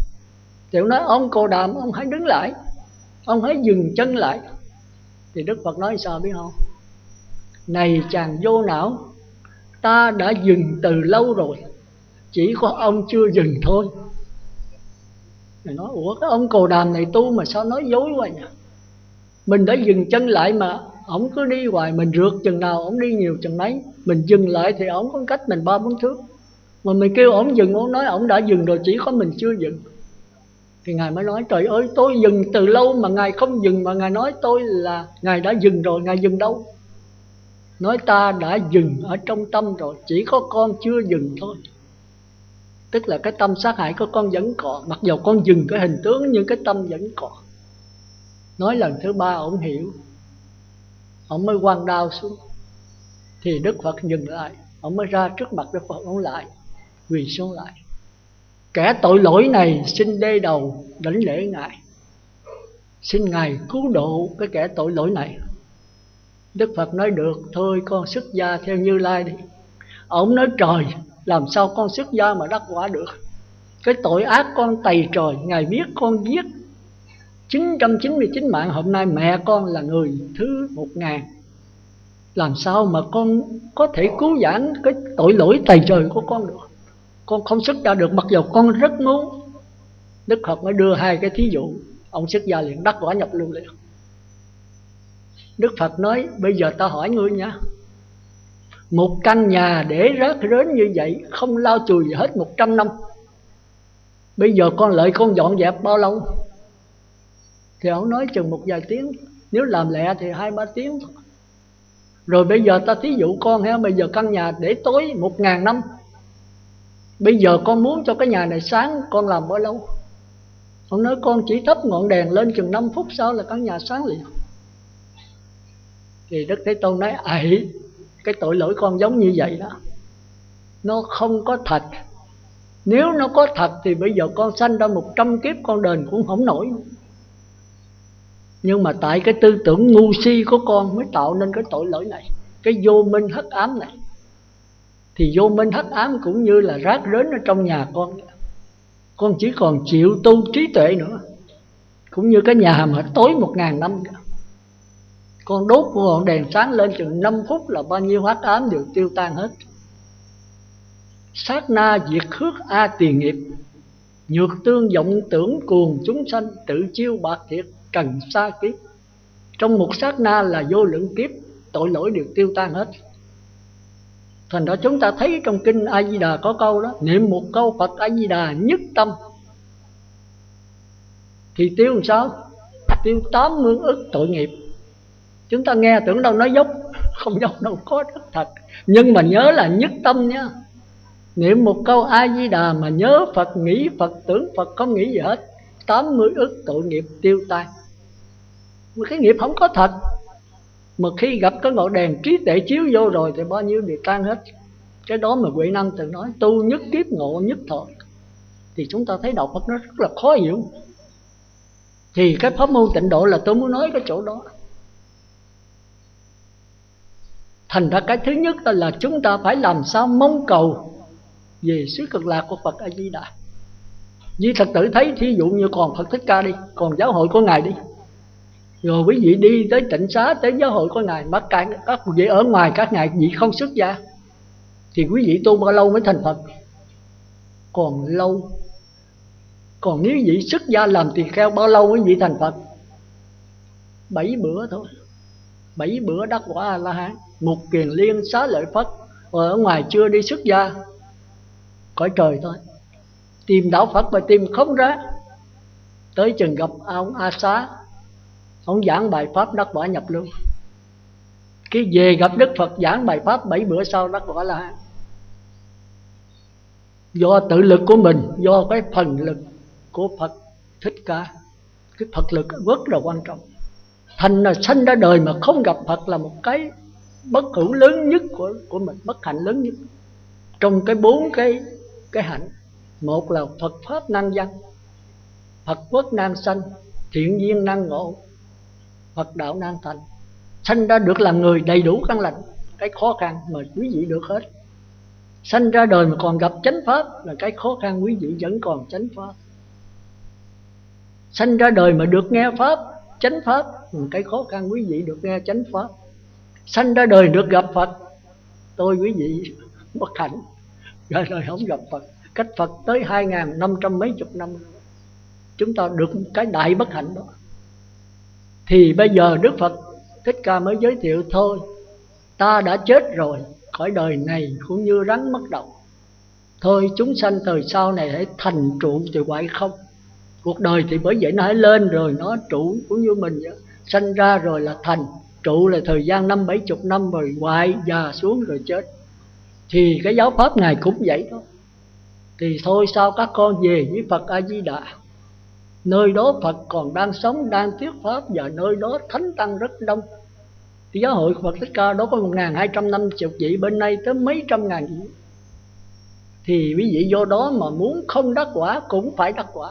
Thì ông nói ông Cồ Đàm, ông hãy đứng lại, ông hãy dừng chân lại. Thì Đức Phật nói sao biết không? Này chàng vô não, ta đã dừng từ lâu rồi, chỉ có ông chưa dừng thôi. Người nói ủa cái ông Cồ Đàm này tu mà sao nói dối quá nhỉ? Mình đã dừng chân lại mà ổng cứ đi hoài, mình rượt chừng nào ổng đi nhiều chừng nấy. Mình dừng lại thì ổng có cách mình 3-4 thước. Mà mình kêu ổng dừng, ổng nói ổng đã dừng rồi, chỉ có mình chưa dừng. Thì Ngài mới nói trời ơi, tôi dừng từ lâu mà Ngài không dừng, mà Ngài nói tôi là Ngài đã dừng rồi. Ngài dừng đâu? Nói ta đã dừng ở trong tâm rồi, chỉ có con chưa dừng thôi. Tức là cái tâm sát hại của con vẫn còn, mặc dù con dừng cái hình tướng nhưng cái tâm vẫn còn. Nói lần thứ 3 ổng hiểu, ổng mới quăng đao xuống. Thì Đức Phật dừng lại, ổng mới ra trước mặt Đức Phật, ổng lại quỳ xuống lại. Kẻ tội lỗi này xin đê đầu đảnh lễ Ngài, xin Ngài cứu độ cái kẻ tội lỗi này. Đức Phật nói được, thôi con xuất gia theo Như Lai đi. Ông nói trời, làm sao con xuất gia mà đắc quả được? Cái tội ác con tày trời, Ngài biết con giết 999 mạng, hôm nay mẹ con là người thứ 1000. Làm sao mà con có thể cứu vãn cái tội lỗi tày trời của con được? Con không xuất gia được, mặc dù con rất muốn. Đức Phật mới đưa 2 cái thí dụ. Ông xuất gia liền đắc quả nhập lưu liền. Đức Phật nói bây giờ ta hỏi ngươi nha, một căn nhà để rác rến như vậy, không lau chùi gì hết 100 năm, bây giờ con lợi con dọn dẹp bao lâu? Thì ông nói chừng một vài tiếng, nếu làm lẹ thì 2-3 tiếng. Rồi bây giờ ta thí dụ con ha, bây giờ căn nhà để tối 1000 năm, bây giờ con muốn cho cái nhà này sáng, con làm bao lâu? Ông nói con chỉ thắp ngọn đèn lên chừng 5 phút sau là căn nhà sáng liền. Thì Đức Thế Tôn nói ấy, cái tội lỗi con giống như vậy đó, nó không có thật. Nếu nó có thật thì bây giờ con sanh ra 100 kiếp con đền cũng không nổi. Nhưng mà tại cái tư tưởng ngu si của con mới tạo nên cái tội lỗi này, cái vô minh hắc ám này. Thì vô minh hắc ám cũng như là rác rến ở trong nhà con chỉ còn chịu tu trí tuệ nữa. Cũng như cái nhà mà tối 1000 năm, con đốt ngọn đèn sáng lên chừng 5 phút là bao nhiêu hắc ám đều tiêu tan hết. Sát na diệt khước a tiền nghiệp, nhược tương vọng tưởng cuồng chúng sanh, tự chiêu bạc thiệt cần xa kiếp. Trong một sát na là vô lượng kiếp tội lỗi đều tiêu tan hết. Thành ra chúng ta thấy trong kinh A Di Đà có câu đó: niệm một câu Phật A Di Đà nhất tâm thì tiêu làm sao? Tiêu 80 ức tội nghiệp. Chúng ta nghe tưởng đâu nói dốc, không dốc đâu, có rất thật. Nhưng mà nhớ là nhất tâm nhá. Niệm một câu A Di Đà mà nhớ Phật, nghĩ Phật, tưởng Phật, không nghĩ gì hết, 80 ức tội nghiệp tiêu tan. Mà cái nghiệp không có thật, mà khi gặp cái ngọn đèn trí tuệ chiếu vô rồi thì bao nhiêu đều tan hết. Cái đó mà Huệ Năng từng nói tu nhất kiếp ngộ nhất thọ. Thì chúng ta thấy đạo Phật nó rất là khó hiểu. Thì cái pháp môn tịnh độ là tôi muốn nói cái chỗ đó. Thành ra cái thứ nhất là chúng ta phải làm sao mong cầu về xứ cực lạc của Phật A Di Đà. Vì thật tử thấy, thí dụ như còn Phật Thích Ca đi, còn giáo hội của Ngài đi, rồi quý vị đi tới Tịnh Xá, tới giáo hội của Ngài, mà các vị ở ngoài các ngài vị không xuất gia, thì quý vị tu bao lâu mới thành Phật? Còn lâu. Còn nếu vị xuất gia làm tỳ kheo bao lâu quý vị thành Phật? 7 bữa thôi. 7 bữa đắc quả A La Hán, một kiền liên xá lợi Phất. Rồi ở ngoài chưa đi xuất gia, cõi trời thôi, tìm đạo Phật mà tìm không ra. Tới chừng gặp ông A Xá, ông giảng bài pháp đắc quả nhập lưu. Khi về gặp Đức Phật giảng bài pháp 7 bữa sau đắc quả La Hán. Do tự lực của mình, do cái phần lực của Phật Thích Ca. Cái Phật lực rất là quan trọng. Thành là sanh ra đời mà không gặp Phật là một cái bất hữu lớn nhất của mình, bất hạnh lớn nhất. Trong cái 4 cái hạnh. Một là Phật Pháp năng văn, Phật quốc năng sanh, thiện duyên năng ngộ, Phật đạo năng thành. Sanh ra được là người đầy đủ căn lành, cái khó khăn mà quý vị được hết. Sanh ra đời mà còn gặp chánh pháp là cái khó khăn, quý vị vẫn còn chánh pháp. Sanh ra đời mà được nghe pháp, chánh pháp là cái khó khăn, quý vị được nghe chánh pháp. Sanh ra đời được gặp Phật, tôi quý vị bất hạnh, ra đời không gặp Phật, cách Phật tới 2500 mấy chục năm, chúng ta được cái đại bất hạnh đó. Thì bây giờ Đức Phật Thích Ca mới giới thiệu thôi, ta đã chết rồi, cõi đời này cũng như rắn mất đầu. Thôi chúng sanh thời sau này hãy thành trụ từ hoại không. Cuộc đời thì bởi vậy nó hãy lên rồi nó trụ cũng như mình vậy. Sanh ra rồi là thành, trụ là thời gian 50-70 năm rồi hoại, già xuống rồi chết. Thì cái giáo pháp Ngài cũng vậy đó. Thì thôi sao các con về với Phật A Di Đà. Nơi đó Phật còn đang sống, đang thuyết pháp, và nơi đó thánh tăng rất đông. Thì giáo hội Phật Thích Ca đó có 1250 vị, bên đây tới mấy trăm ngàn vị. Thì quý vị vô đó mà muốn không đắc quả cũng phải đắc quả.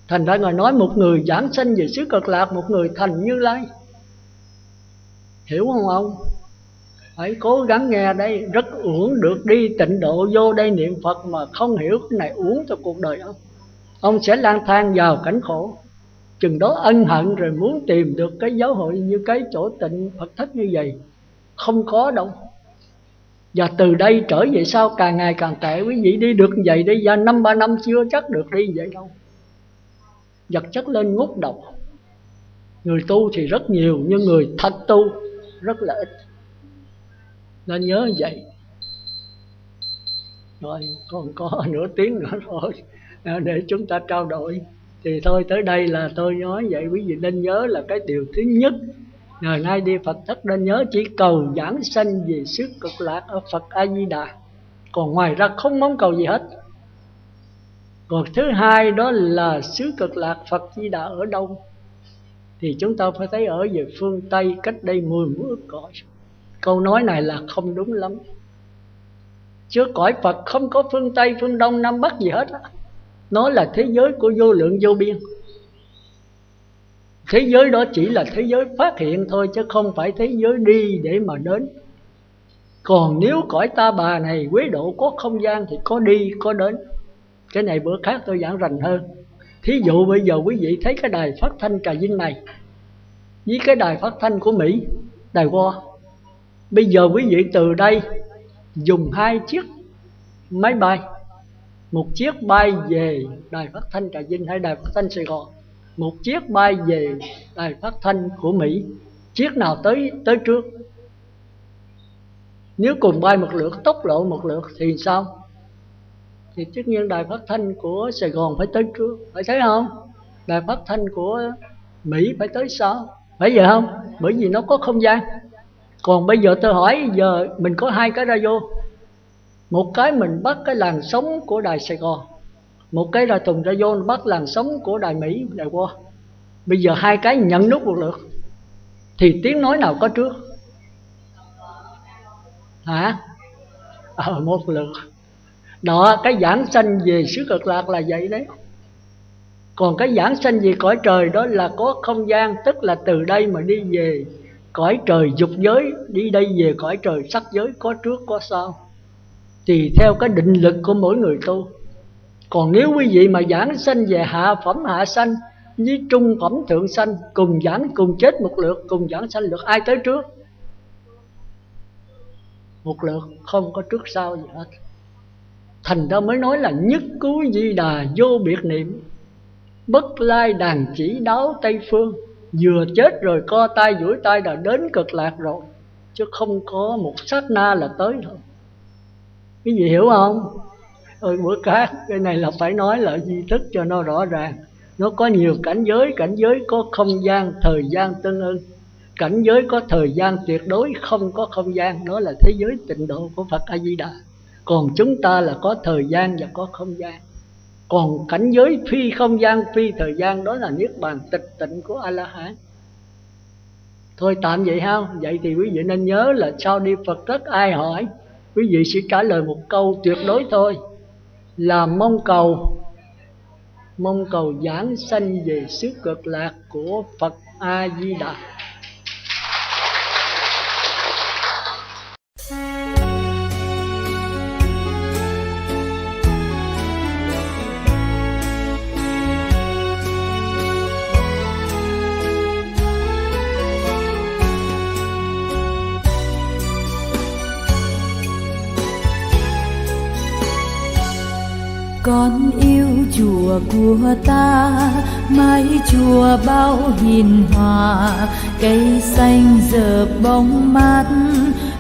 Thành ra Ngài nói một người giảng sanh về xứ Cực Lạc, một người thành Như Lai. Hiểu không ông? Phải cố gắng nghe đây, rất uổng được đi tịnh độ vô đây niệm Phật mà không hiểu cái này, uổng cho cuộc đời ông. Ông sẽ lang thang vào cảnh khổ. Chừng đó ân hận rồi muốn tìm được cái giáo hội như cái chỗ tịnh Phật thất như vậy, không có đâu. Và từ đây trở về sau càng ngày càng tệ. Quý vị đi được như vậy đi, và 5-3 năm chưa chắc được đi vậy đâu. Vật chất lên ngút đầu. Người tu thì rất nhiều, nhưng người thật tu rất là ít. Nên nhớ như vậy. Rồi còn có nửa tiếng nữa thôi để chúng ta trao đổi. Thì thôi tới đây là tôi nói vậy. Quý vị nên nhớ là cái điều thứ nhất, ngày nay đi Phật thất nên nhớ chỉ cầu giảng sanh về xứ Cực Lạc ở Phật A Di Đà, còn ngoài ra không mong cầu gì hết. Còn thứ hai đó là xứ Cực Lạc Phật Di Đà ở đâu? Thì chúng ta phải thấy ở về phương Tây, cách đây 10 ức cõi. Câu nói này là không đúng lắm. Chứ cõi Phật không có phương Tây, phương Đông, Nam Bắc gì hết á. Nó là thế giới của vô lượng vô biên. Thế giới đó chỉ là thế giới phát hiện thôi, chứ không phải thế giới đi để mà đến. Còn nếu cõi Ta Bà này Quế Độ có không gian thì có đi có đến. Cái này bữa khác tôi giảng rành hơn. Thí dụ bây giờ quý vị thấy cái đài phát thanh Trà Vinh này với cái đài phát thanh của Mỹ, đài Wo. Bây giờ quý vị từ đây dùng 2 chiếc máy bay, một chiếc bay về đài phát thanh Trà Vinh hay đài phát thanh Sài Gòn, một chiếc bay về đài phát thanh của Mỹ, chiếc nào tới trước? Nếu cùng bay một lượt, tốc độ một lượt thì sao? Thì tất nhiên đài phát thanh của Sài Gòn phải tới trước, phải thấy không? Đài phát thanh của Mỹ phải tới sau, phải vậy không? Bởi vì nó có không gian. Còn bây giờ tôi hỏi, giờ mình có 2 cái radio, một cái mình bắt cái làn sóng của đài Sài Gòn, một cái là Tùng Radio bắt làn sóng của đài Mỹ, đài Wo. Bây giờ 2 cái nhận nút một lượt thì tiếng nói nào có trước? Hả? Một lượt. Đó, cái giảng sanh về xứ Cực Lạc là vậy đấy. Còn cái giảng sanh về cõi trời đó là có không gian, tức là từ đây mà đi về cõi trời dục giới, đi đây về cõi trời sắc giới, có trước có sau, tùy theo cái định lực của mỗi người tu. Còn nếu quý vị mà giảng sanh về hạ phẩm hạ sanh với trung phẩm thượng sanh, cùng giảng cùng chết một lượt, cùng giảng sanh lượt, ai tới trước? Một lượt, không có trước sau gì hết. Thành ra mới nói là nhất cứu Di Đà vô biệt niệm, bất lai đàn chỉ đáo Tây Phương. Vừa chết rồi co tay duỗi tay đã đến Cực Lạc rồi, chứ không có một sát na là tới thôi. Cái gì hiểu không? Bữa khác cái này là phải nói là di thức cho nó rõ ràng. Nó có nhiều cảnh giới có không gian, thời gian tương ưng. Cảnh giới có thời gian tuyệt đối, không có không gian, đó là thế giới tịnh độ của Phật A Di Đà. Còn chúng ta là có thời gian và có không gian. Còn cảnh giới phi không gian, phi thời gian, đó là niết bàn tịch tịnh của A La Hán. Thôi tạm vậy ha. Vậy thì quý vị nên nhớ là sau đi Phật rất ai hỏi, quý vị sẽ trả lời một câu tuyệt đối thôi, là mong cầu giảng sanh về xứ Cực Lạc của Phật A Di Đà. Con yêu chùa của ta, mái chùa bao hiền hòa, cây xanh dợp bóng mát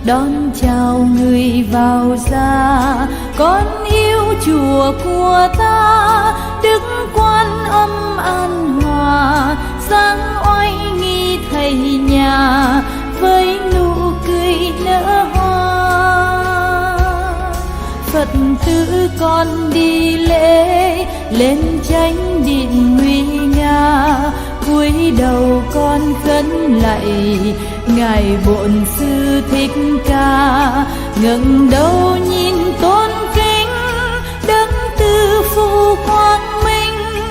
đón chào người vào ra. Con yêu chùa của ta, Đức Quan Âm an hòa, dáng oai nghi thầy nhà với nụ cười nở hoa. Phật tử con đi lễ lên chánh điện nguy nga, cúi đầu con khấn lạy ngài Bổn Sư Thích Ca. Ngẩng đầu nhìn tôn kính Đấng Từ Phụ quang minh,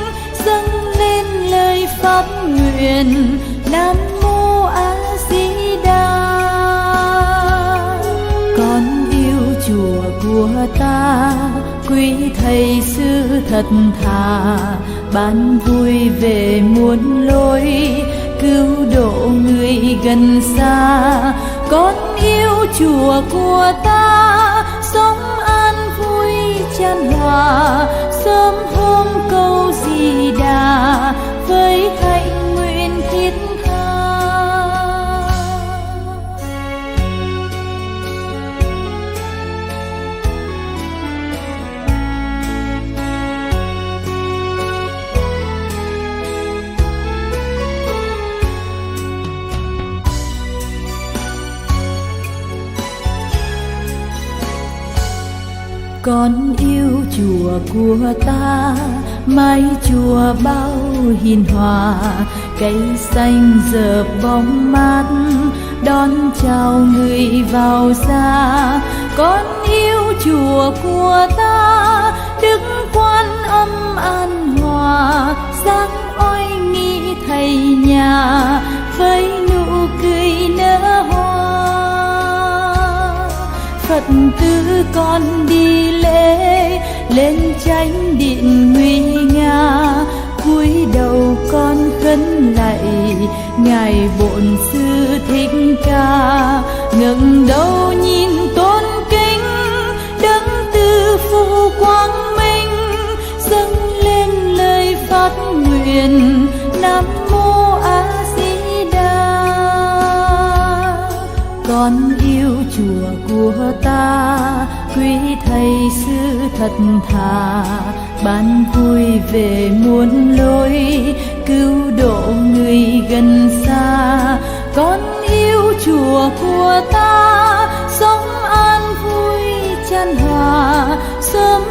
dâng lên lời pháp nguyện Nam Mô A Di Đà. Con yêu chùa của ta, quý thầy sư thật thà, ban vui về muôn lối, cứu độ người gần xa. Con yêu chùa của ta, sống an vui chan hòa, sớm hôm câu Di Đà với hạnh nguyện thiết tha. Con yêu chùa của ta, mái chùa bao hiền hòa, cây xanh dợp bóng mát đón chào người vào ra. Con yêu chùa của ta, Đức Quan Âm an hòa, dáng oai nghi thầy nhà phần tư con đi lễ lên chánh điện nguy nga, cúi đầu con khấn lạy ngài bổn sư thích ca, ngẩng đầu nhìn tôn kính đấng từ phụ quang minh, dâng lên lời phát nguyện Nam mô A Di Đà. Con yêu chùa của ta, quý thầy sư thật thà, ban vui về muôn lối, cứu độ người gần xa. Con yêu chùa của ta, sống an vui chan hòa, sớm